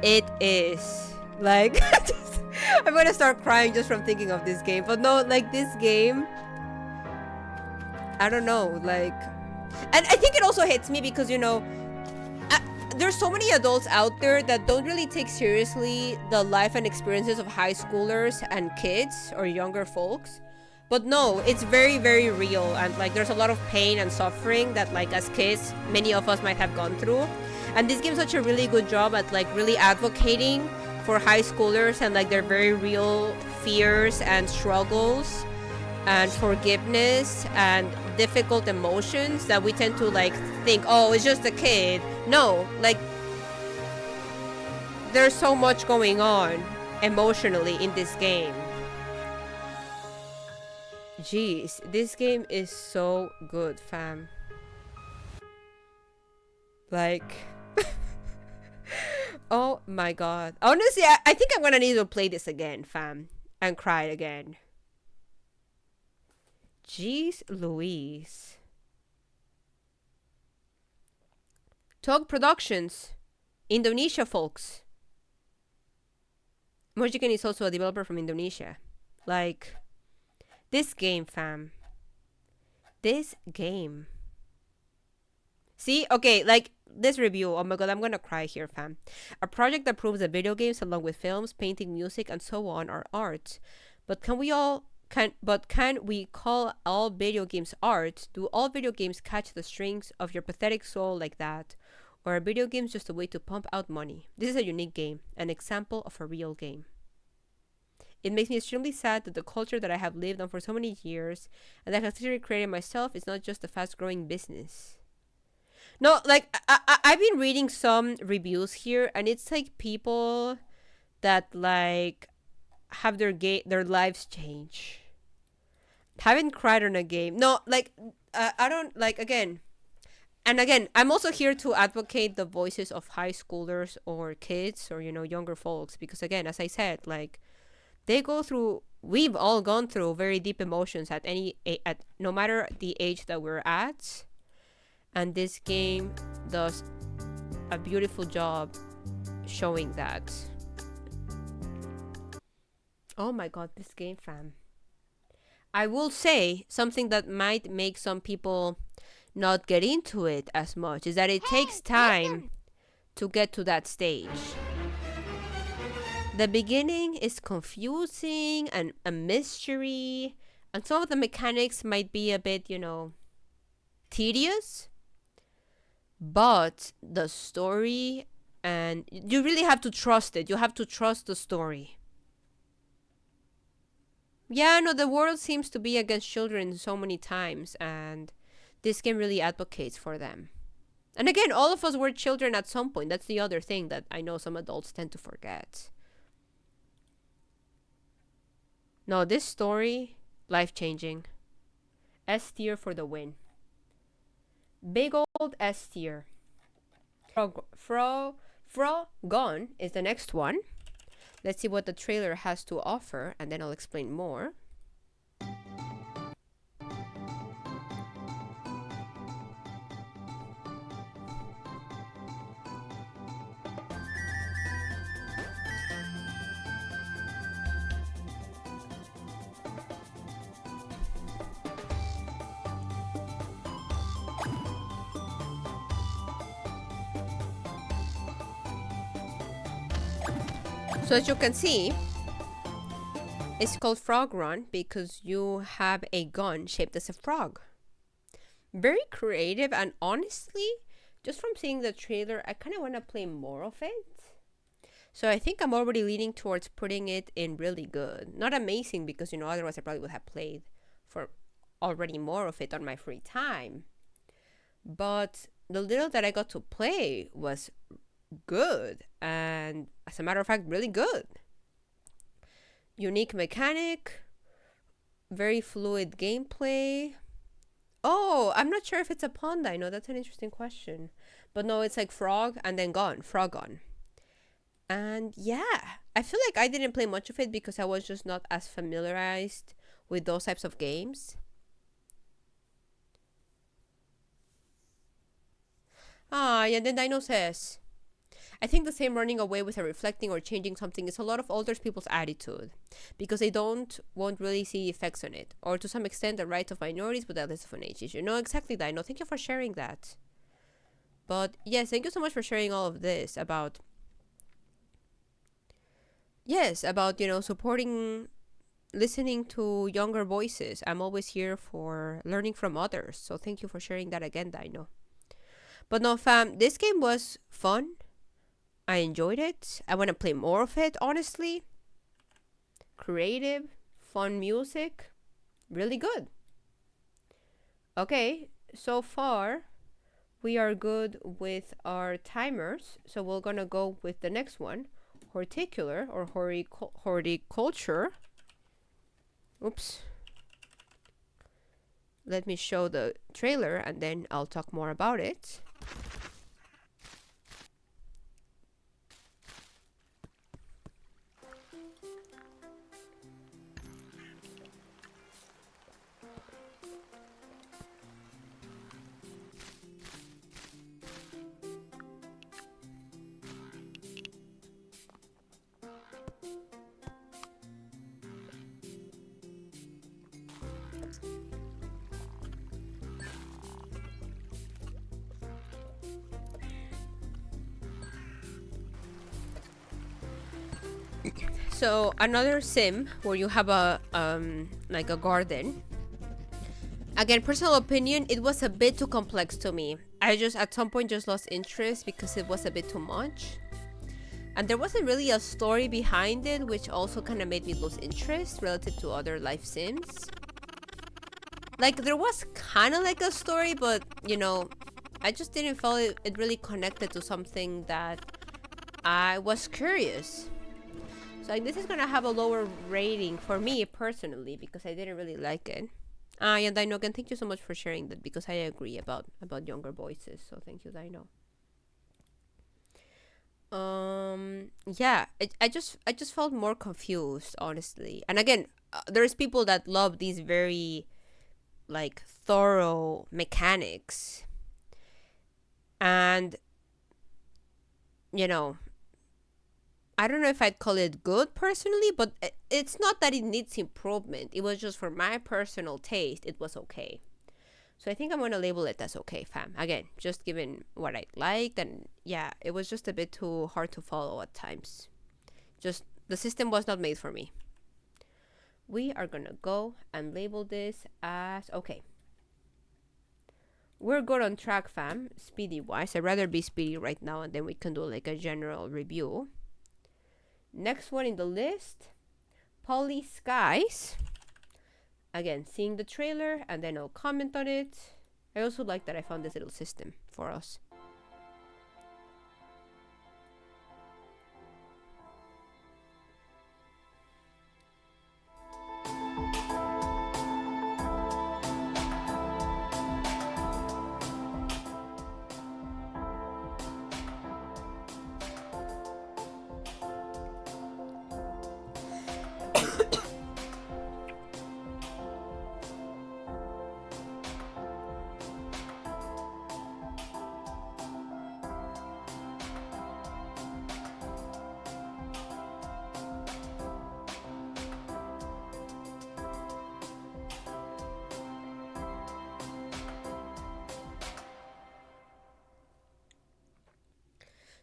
It is. Like, I'm gonna start crying just from thinking of this game. But no, like this game, I don't know, like, and I think it also hits me because, you know, there's so many adults out there that don't really take seriously the life and experiences of high schoolers and kids or younger folks. But no, it's very, very real. And like, there's a lot of pain and suffering that, like, as kids, many of us might have gone through. And this gives such a really good job at like really advocating for high schoolers and like their very real fears and struggles and forgiveness and difficult emotions that we tend to like think, oh, it's just a kid. No, like, there's so much going on emotionally in this game. Jeez, this game is so good, fam. Like, oh my god. Honestly, I think I'm gonna need to play this again, fam, and cry again. Jeez Louise. Tog Productions. Indonesia, folks. Mojiken is also a developer from Indonesia. Like, this game, fam. This game. See? Okay, like, this review. Oh my god, I'm gonna cry here, fam. A project that proves that video games, along with films, painting, music, and so on, are art. But can we call all video games art? Do all video games catch the strings of your pathetic soul like that? Or are video games just a way to pump out money? This is a unique game, an example of a real game. It makes me extremely sad that the culture that I have lived on for so many years and that I have literally created myself is not just a fast-growing business. No, like, I've been reading some reviews here, and it's like people that, like, have their lives change. Haven't cried on a game. No, like, I don't, like, again. And again, I'm also here to advocate the voices of high schoolers or kids or, you know, younger folks. Because again, as I said, like, we've all gone through very deep emotions at no matter the age that we're at. And this game does a beautiful job showing that. Oh my god, this game, fam. I will say something that might make some people not get into it as much is that it takes time to get to that stage. The beginning is confusing and a mystery, and some of the mechanics might be a bit, you know, tedious, but the story, and you really have to trust it. You have to trust the story. Yeah, no, the world seems to be against children so many times, and this game really advocates for them. And again, all of us were children at some point. That's the other thing that I know some adults tend to forget. No, this story, life-changing. S tier for the win. Big old S tier. Gone is the next one. Let's see what the trailer has to offer, and then I'll explain more. So as you can see, it's called Frog Run because you have a gun shaped as a frog. Very creative, and honestly, just from seeing the trailer, I kind of want to play more of it. So I think I'm already leaning towards putting it in really good. Not amazing because, you know, otherwise I probably would have played for already more of it on my free time. But the little that I got to play was good, and as a matter of fact, really good. Unique mechanic, very fluid gameplay. Oh, I'm not sure if it's a panda. I know that's an interesting question, but no, it's like frog and then gone, frog gone. And yeah, I feel like I didn't play much of it because I was just not as familiarized with those types of games. Ah, yeah, then Dino says, I think the same running away with a reflecting or changing something is a lot of older people's attitude because they won't really see effects on it, or to some extent the rights of minorities, but that is of an age issue. No, exactly, Dino. Thank you for sharing that. But yes, thank you so much for sharing all of this about, yes, about, you know, supporting, listening to younger voices. I'm always here for learning from others. So thank you for sharing that again, Dino. But no, fam, this game was fun. I enjoyed it. I want to play more of it, honestly. Creative, fun music. Really good. Okay, so far we are good with our timers. So we're going to go with the next one. Horticulture or horticulture. Oops. Let me show the trailer and then I'll talk more about it. So another sim where you have a like a garden. Again, personal opinion, it was a bit too complex to me. I just at some point just lost interest because it was a bit too much. And there wasn't really a story behind it, which also kind of made me lose interest relative to other life sims. Like, there was kind of like a story, but, you know, I just didn't feel it really connected to something that I was curious. So like, this is gonna have a lower rating for me personally because I didn't really like it. Yeah, Dino, again, thank you so much for sharing that because I agree about younger voices. So thank you, Dino. Yeah, I just felt more confused, honestly. And again, there's people that love these very like thorough mechanics, and you know, I don't know if I'd call it good personally, but it's not that it needs improvement. It was just for my personal taste, it was okay. So I think I'm going to label it as okay, fam. Again, just given what I liked, and yeah, it was just a bit too hard to follow at times. Just, the system was not made for me. We are going to go and label this as okay. We're good on track, fam, speedy-wise. I'd rather be speedy right now, and then we can do like a general review. Next one in the list, Polly Skies. Again, seeing the trailer, and then I'll comment on it. I also like that I found this little system for us.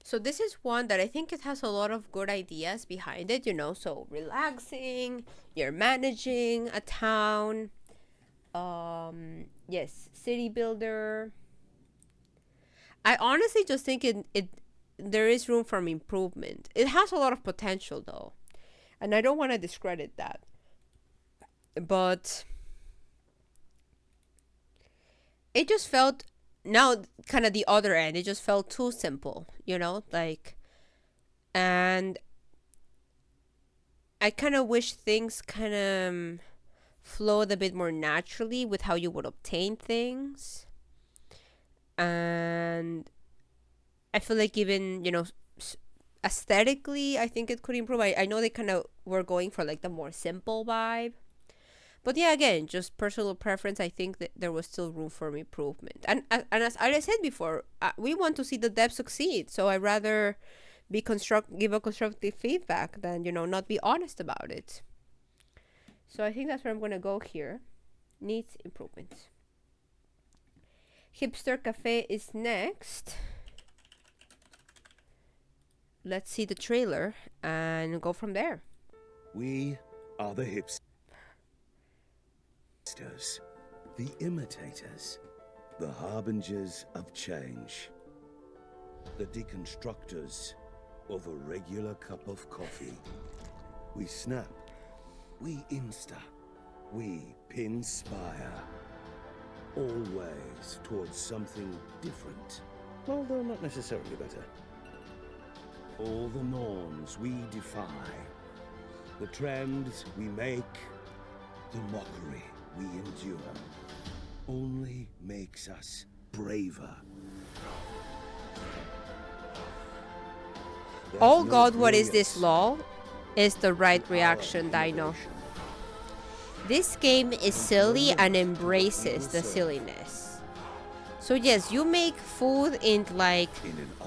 So this is one that I think it has a lot of good ideas behind it, you know, so relaxing, you're managing a town, yes, city builder. I honestly just think there is room for improvement. It has a lot of potential though, and I don't want to discredit that. But it just felt, now kind of the other end, it just felt too simple, you know, like, and I kind of wish things kind of flowed a bit more naturally with how you would obtain things. And I feel like even, you know, aesthetically, I think it could improve. I know they kind of were going for like the more simple vibe. But yeah, again, just personal preference. I think that there was still room for improvement. And as I said before, we want to see the devs succeed. So I'd rather give a constructive feedback than, you know, not be honest about it. So I think that's where I'm going to go here. Needs improvement. Hipster Cafe is next. Let's see the trailer and go from there. We are the hipsters. The imitators, the harbingers of change, the deconstructors of a regular cup of coffee. We snap, we insta, we pinspire, always towards something different, although not necessarily better. All the norms we defy, the trends we make, the mockery we endure, only makes us braver. Oh god, what is this law? Is the right reaction, Dino. This game is silly and embraces the silliness. So yes, you make food in like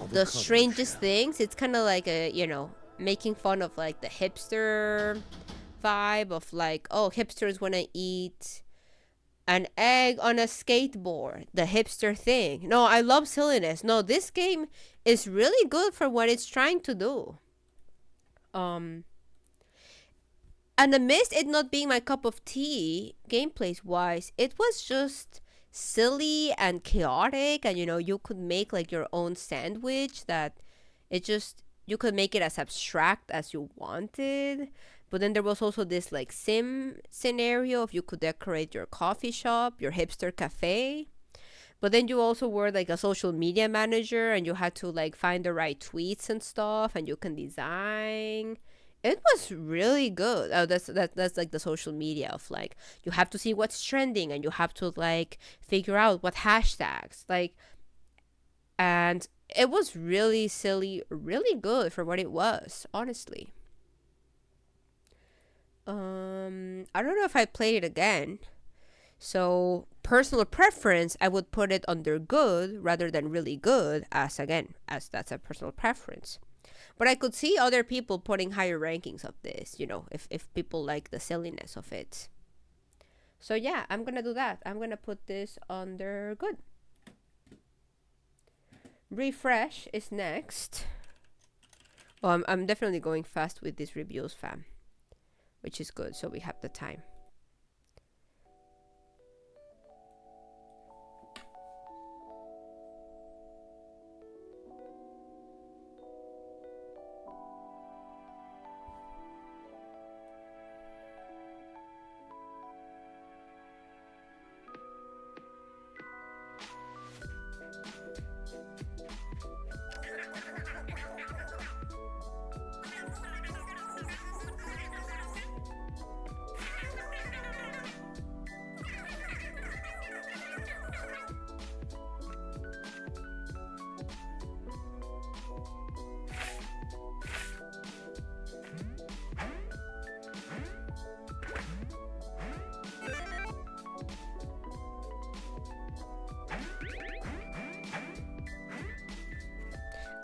the strangest things. It's kind of like a, you know, making fun of like the hipster vibe of like, oh, hipsters want to eat an egg on a skateboard, the hipster thing. No, I love silliness. No, this game is really good for what it's trying to do. And amidst it not being my cup of tea, gameplays wise, it was just silly and chaotic. And you could make like your own sandwich that you could make it as abstract as you wanted. But then there was also this like sim scenario of you could decorate your coffee shop, your hipster cafe. But then you also were like a social media manager and you had to like find the right tweets and stuff, and you can design. It was really good. Oh, that's like the social media of like you have to see what's trending and you have to like figure out what hashtags like, and it was really silly, really good for what it was, honestly. I don't know if I played it again. So personal preference, I would put it under good rather than really good, as that's a personal preference. But I could see other people putting higher rankings of this, if people like the silliness of it. So yeah, I'm gonna do that. I'm gonna put this under good. Refresh is next. Oh, I'm definitely going fast with these reviews, fam, which is good, so we have the time.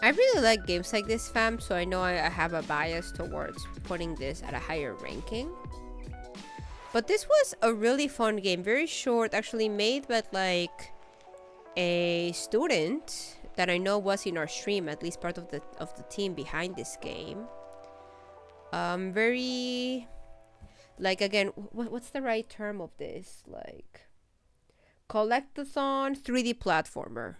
I really like games like this, fam, so I know I have a bias towards putting this at a higher ranking. But this was a really fun game, very short, actually made by like a student that I know was in our stream, at least part of the team behind this game. Very like, again, what's the right term of this? Like collectathon 3D platformer.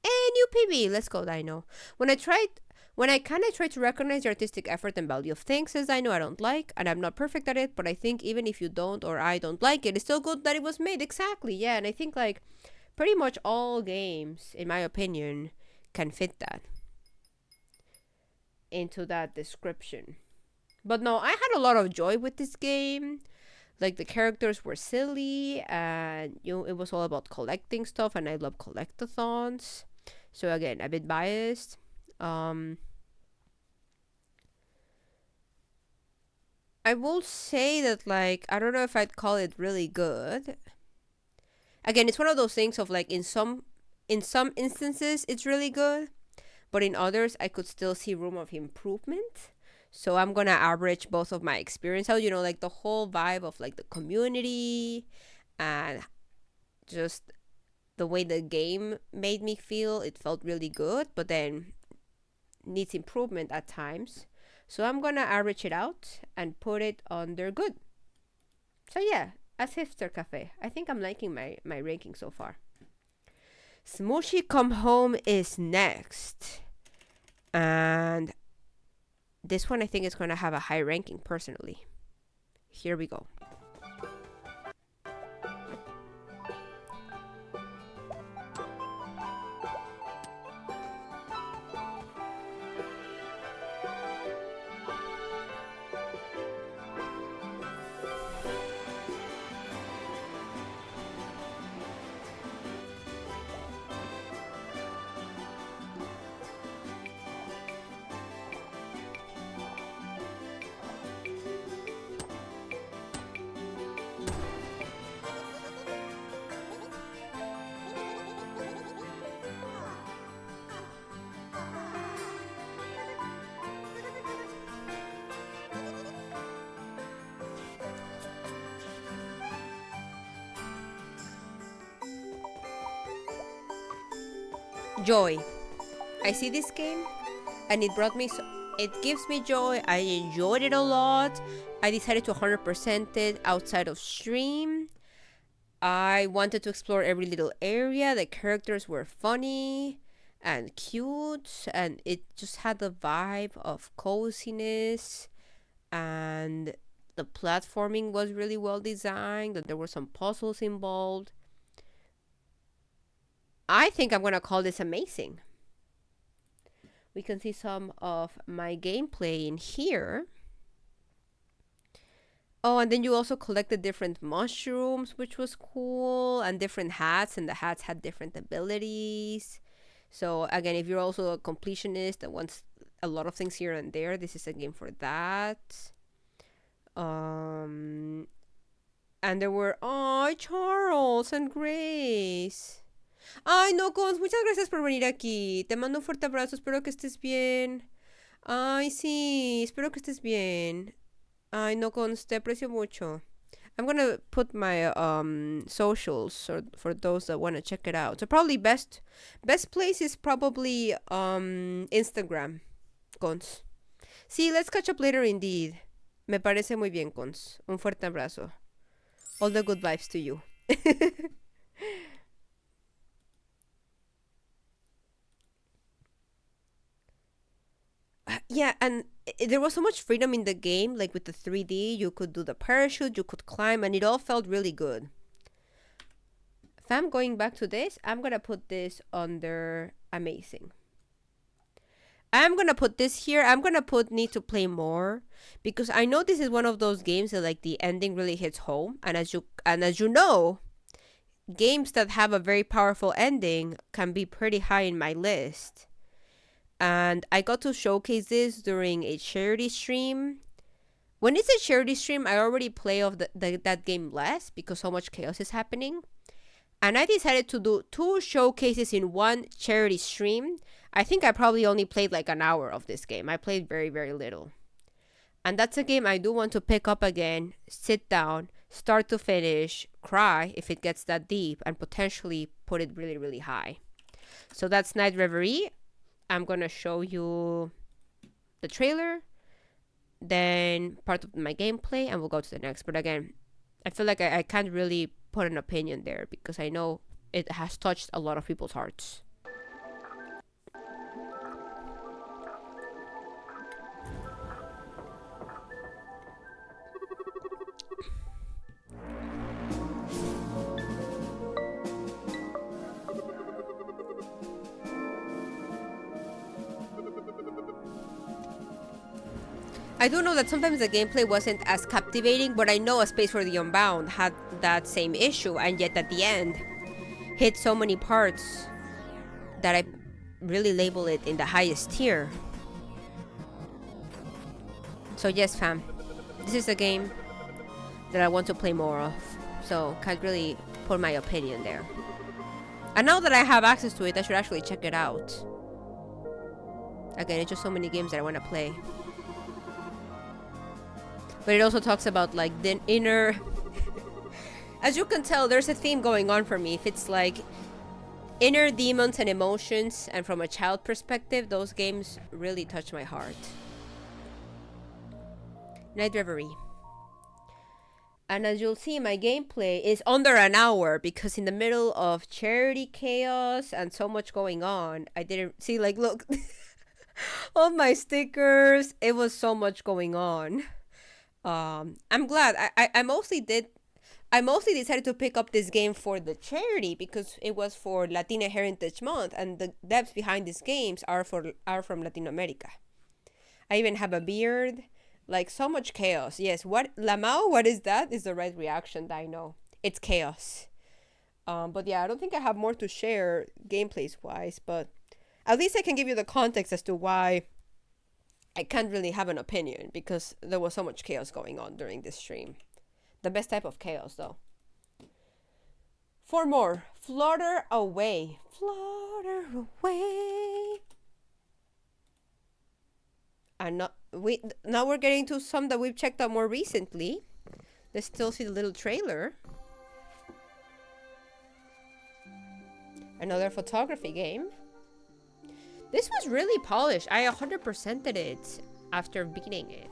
Hey, new PB, let's go, Dino. When I kind of try to recognize the artistic effort and value of things, as I know I don't like, and I'm not perfect at it, but I think even if you don't or I don't like it, it's still good that it was made. Exactly, yeah, and I think like pretty much all games, in my opinion, can fit that into that description. But no, I had a lot of joy with this game. Like the characters were silly, and it was all about collecting stuff, and I love collectathons. So again, a bit biased. I will say that like I don't know if I'd call it really good. Again, it's one of those things of like in some instances it's really good, but in others I could still see room of improvement. So I'm gonna average both of my experience out, like the whole vibe of like the community and just the way the game made me feel. It felt really good, but then needs improvement at times. So I'm gonna average it out and put it under good. So yeah, as Hipster Cafe, I think I'm liking my ranking so far. Smooshy Come Home is next. And this one I think is going to have a high ranking personally. Here we go. Joy. I see this game and it brought me It gives me joy. I enjoyed it a lot. I decided to 100% it outside of stream. I wanted to explore every little area. The characters were funny and cute, and it just had the vibe of coziness, and the platforming was really well designed, and there were some puzzles involved. I think I'm gonna call this amazing. We can see some of my gameplay in here. Oh, and then you also collected different mushrooms, which was cool, and different hats, and the hats had different abilities. So again, if you're also a completionist that wants a lot of things here and there, this is a game for that. And there were, oh, Charles and Grace. Ay, no, Cons, muchas gracias por venir aquí. Te mando un fuerte abrazo, espero que estés bien. Ay, sí, espero que estés bien. Ay, no, Cons, te aprecio mucho. I'm gonna put my socials for those that want to check it out. So probably best place is probably Instagram, Cons. Sí, let's catch up later indeed. Me parece muy bien, Cons. Un fuerte abrazo. All the good vibes to you. Yeah, and there was so much freedom in the game, like with the 3D. You could do the parachute, you could climb, and it all felt really good. If I'm going back to this, I'm gonna put this under amazing. I'm gonna put this here. I'm gonna put need to play more, because I know this is one of those games that like the ending really hits home, and as you know, games that have a very powerful ending can be pretty high in my list. And I got to showcase this during a charity stream. When it's a charity stream, I already play of that game less because so much chaos is happening. And I decided to do 2 showcases in one charity stream. I think I probably only played like an hour of this game. I played very, very little. And that's a game I do want to pick up again, sit down, start to finish, cry if it gets that deep, and potentially put it really, really high. So that's Night Reverie. I'm gonna show you the trailer, then part of my gameplay, and we'll go to the next. But again, I feel like I can't really put an opinion there because I know it has touched a lot of people's hearts. I do know that sometimes the gameplay wasn't as captivating, but I know A Space for the Unbound had that same issue, and yet at the end hit so many parts that I really label it in the highest tier. So yes, fam, this is a game that I want to play more of, so can't really put my opinion there. And now that I have access to it, I should actually check it out. Again, it's just so many games that I want to play. But it also talks about like the inner as you can tell, there's a theme going on for me. If it's like inner demons and emotions, and from a child perspective, those games really touch my heart. Night Reverie. And as you'll see, my gameplay is under an hour because in the middle of charity chaos and so much going on, I didn't see, like, look, all my stickers. It was so much going on. I'm glad. I mostly decided to pick up this game for the charity because it was for Latina Heritage Month, and the devs behind these games are from Latin America. I even have a beard. Like, so much chaos. Yes, what Lamau, what is that? Is the right reaction that I know. It's chaos. But yeah, I don't think I have more to share gameplays wise, but at least I can give you the context as to why I can't really have an opinion, because there was so much chaos going on during this stream. The best type of chaos, though. 4 more. Flutter Away. Flutter Away. And now we're getting to some that we've checked out more recently. Let's still see the little trailer. Another photography game. This was really polished. I 100%ed it after beating it.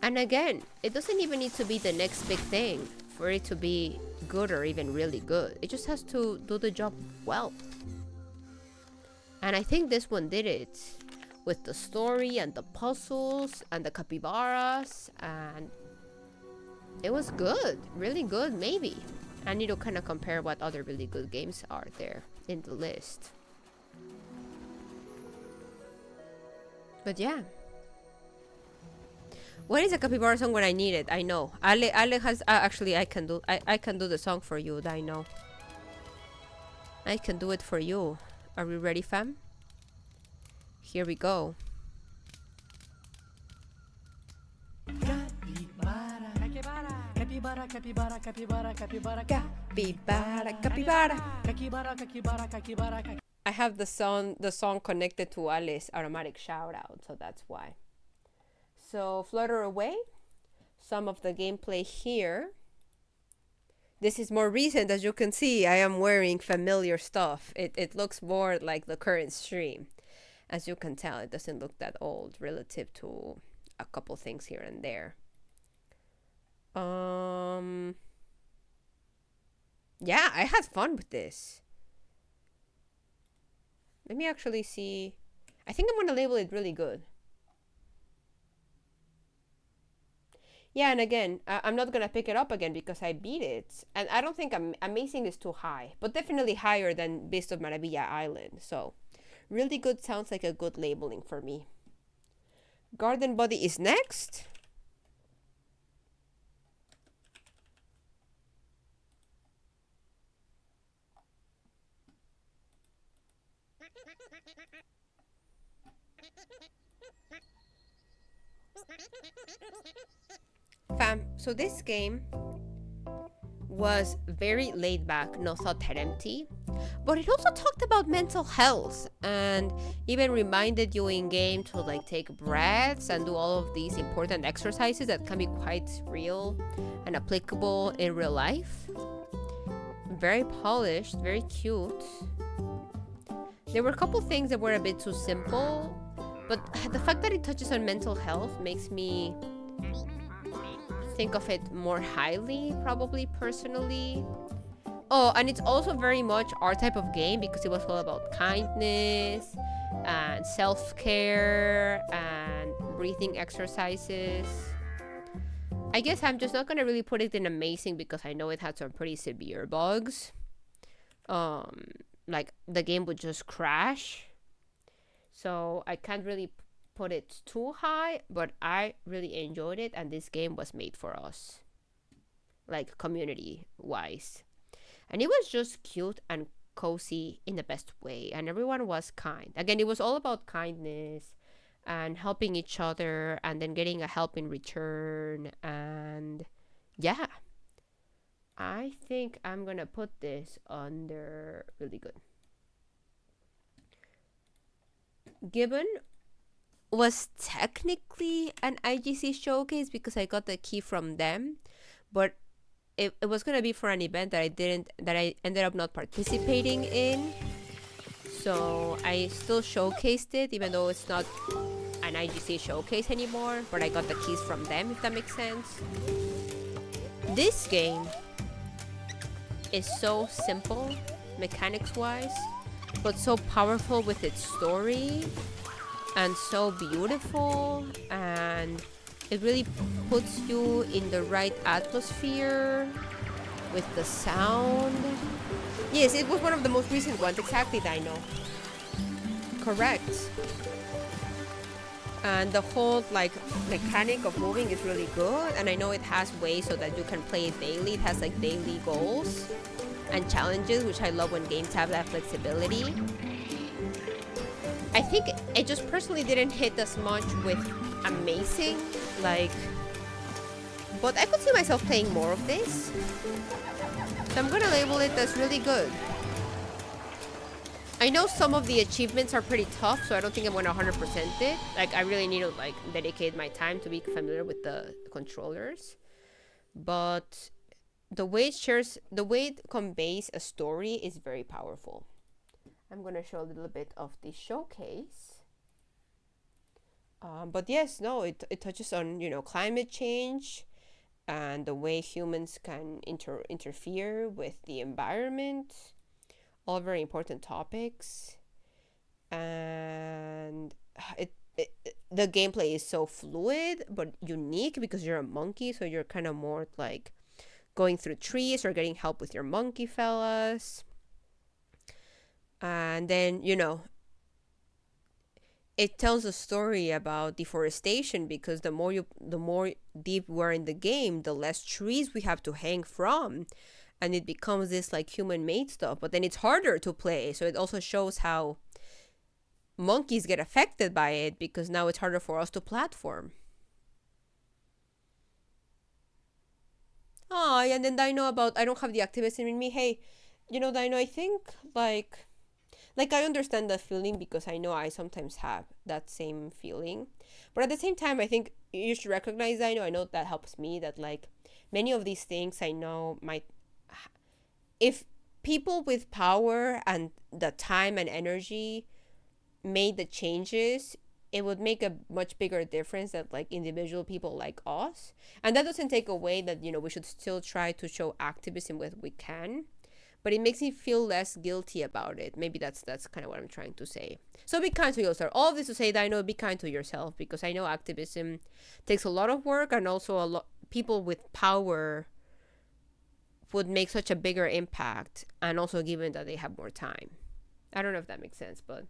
And again, it doesn't even need to be the next big thing for it to be good or even really good. It just has to do the job well. And I think this one did it. With the story and the puzzles and the capybaras, and it was good. Really good, maybe. I need to kind of compare what other really good games are there in the list. But yeah. What is a capybara song when I need it? I know. Ale has actually I can do the song for you, I know. I can do it for you. Are we ready, fam? Here we go. Capybara, capybara, capybara, capybara, capybara, capybara. I have the song connected to Ali's automatic shout out, so that's why. So flutter away. Some of the gameplay here. This is more recent, as you can see. I am wearing familiar stuff. It looks more like the current stream. As you can tell, it doesn't look that old relative to a couple things here and there. Yeah, I had fun with this. Let me actually see. I think I'm gonna label it really good. Yeah, and again, I'm not gonna pick it up again because I beat it. And I don't think amazing is too high, but definitely higher than Beast of Maravilla Island. So really good sounds like a good labeling for me. Garden Body is next. Fam, so this game was very laid back, no thought had empty, but it also talked about mental health and even reminded you in game to like take breaths and do all of these important exercises that can be quite real and applicable in real life. Very polished, very cute. There were a couple things that were a bit too simple, but the fact that it touches on mental health makes me think of it more highly, probably personally. Oh, and it's also very much our type of game because it was all about kindness and self-care and breathing exercises. I guess I'm just not gonna really put it in amazing because I know it had some pretty severe bugs. Like the game would just crash. So I can't really put it too high, but I really enjoyed it, and this game was made for us, like community wise. And it was just cute and cozy in the best way, and everyone was kind. Again, it was all about kindness and helping each other and then getting a help in return. And yeah, I think I'm gonna put this under really good. Gibbon was technically an IGC showcase because I got the key from them, but it was gonna be for an event that I ended up not participating in. So I still showcased it even though it's not an IGC showcase anymore, but I got the keys from them, if that makes sense. This game is so simple mechanics wise, but so powerful with its story and so beautiful, and it really puts you in the right atmosphere with the sound. Yes, it was one of the most recent ones, exactly, Dino. Correct. And the whole like mechanic of moving is really good, and I know it has ways so that you can play it daily. It has like daily goals and challenges, which I love when games have that flexibility. I think it just personally didn't hit as much with amazing, like, but I could see myself playing more of this. So I'm gonna label it as really good. I know some of the achievements are pretty tough, so I don't think I'm gonna 100% it. Like, I really need to like dedicate my time to be familiar with the controllers. But the way it conveys a story is very powerful. I'm gonna show a little bit of the showcase. But yes, no, it touches on, you know, climate change and the way humans can interfere with the environment. All very important topics. And the gameplay is so fluid but unique because you're a monkey, so you're kind of more like going through trees or getting help with your monkey fellas. And then, you know, it tells a story about deforestation, because the more deep we're in the game, the less trees we have to hang from, and it becomes this like human made stuff. But then it's harder to play, so it also shows how monkeys get affected by it, because now it's harder for us to platform. Oh, and then I don't have the activism in me. Hey, you know, Dino, I think like I understand that feeling, because I know I sometimes have that same feeling. But at the same time, I think you should recognize, I know that helps me, that like many of these things I know might, if people with power and the time and energy made the changes, it would make a much bigger difference than like individual people like us. And that doesn't take away that, you know, we should still try to show activism when we can, but it makes me feel less guilty about it. Maybe that's kind of what I'm trying to say. So be kind to yourself. All this to say that I know, be kind to yourself, because I know activism takes a lot of work, and also a lot people with power would make such a bigger impact, and also given that they have more time. I don't know if that makes sense, but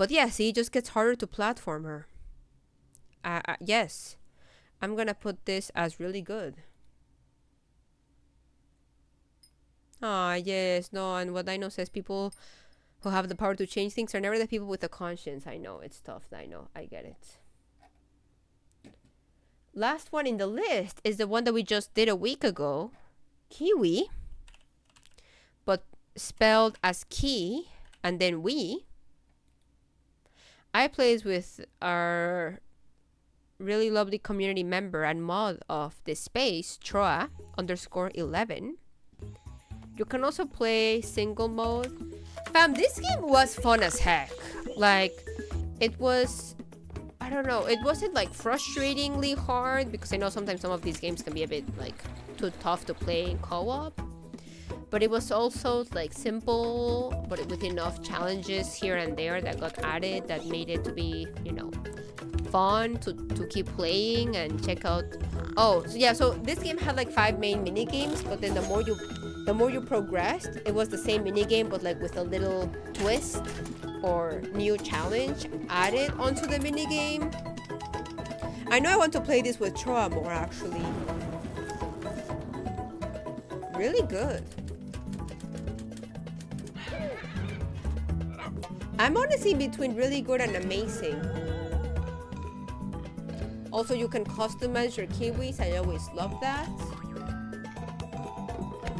yeah, see, it just gets harder to platform her. Yes, I'm gonna put this as really good. Ah, yes, no, and what Dino says, people who have the power to change things are never the people with a conscience. I know, it's tough, I know, I get it. Last one in the list is the one that we just did a week ago, Kiwi, but spelled as key and then we. I plays with our really lovely community member and mod of this space, Troa_11. You can also play single mode. Fam, this game was fun as heck. Like, it was, I don't know, it wasn't like frustratingly hard, because I know sometimes some of these games can be a bit like too tough to play in co-op. But it was also like simple, but with enough challenges here and there that got added that made it to be, you know, fun to keep playing and check out. Oh, so yeah, so this game had like 5 main mini games, but then the more you progressed, it was the same mini game, but like with a little twist or new challenge added onto the mini game. I know I want to play this with Troa more, actually. Really good. I'm honestly between really good and amazing. Also, you can customize your kiwis. I always love that.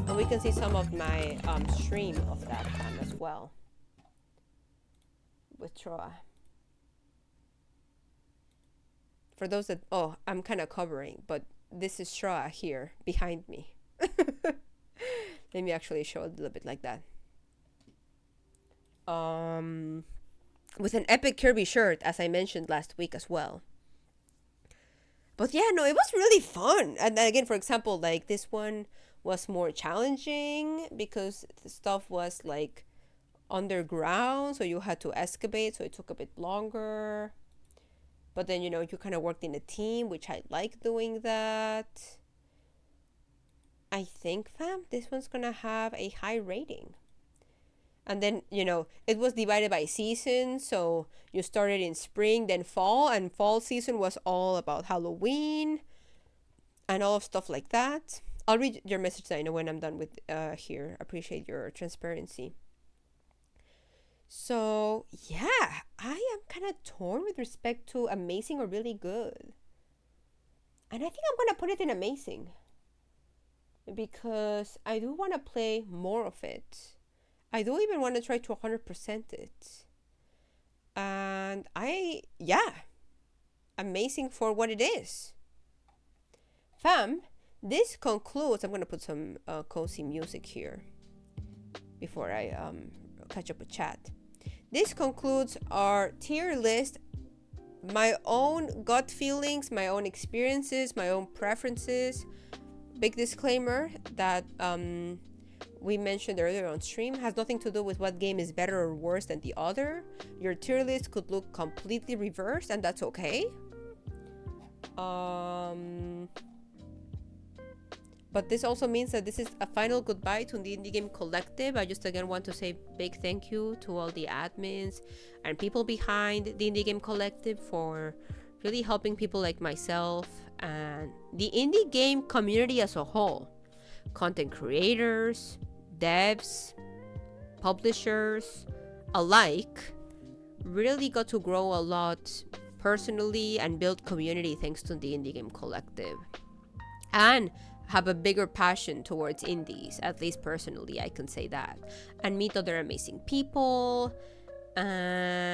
And we can see some of my stream of that time as well with Troa. For those that, oh, I'm kind of covering, but this is Troa here behind me. Let me actually show a little bit like that. With an epic Kirby shirt, as I mentioned last week as well. But yeah, no, it was really fun. And again, for example, like this one was more challenging because the stuff was like underground, so you had to excavate, so it took a bit longer. But then, you know, you kind of worked in a team, which I like doing that. I think, fam, this one's gonna have a high rating. And then, you know, it was divided by season, so you started in spring, then fall, and fall season was all about Halloween and all of stuff like that. I'll read your message, I know, when I'm done with here. Appreciate your transparency. So yeah, I am kind of torn with respect to amazing or really good. And I think I'm gonna put it in amazing, because I do want to play more of it. I do even want to try to 100% it. And amazing for what it is. Fam, this concludes. I'm going to put some cozy music here before I catch up with chat. This concludes our tier list. My own gut feelings, my own experiences, my own preferences. Big disclaimer that we mentioned earlier on stream has nothing to do with what game is better or worse than the other. Your tier list could look completely reversed, and that's okay. But this also means that this is a final goodbye to the Indie Game Collective. I just again want to say big thank you to all the admins and people behind the Indie Game Collective for really helping people like myself and the indie game community as a whole. Content creators, devs, publishers alike really got to grow a lot personally and build community thanks to the Indie Game Collective. And have a bigger passion towards indies, at least personally, I can say that. And meet other amazing people. And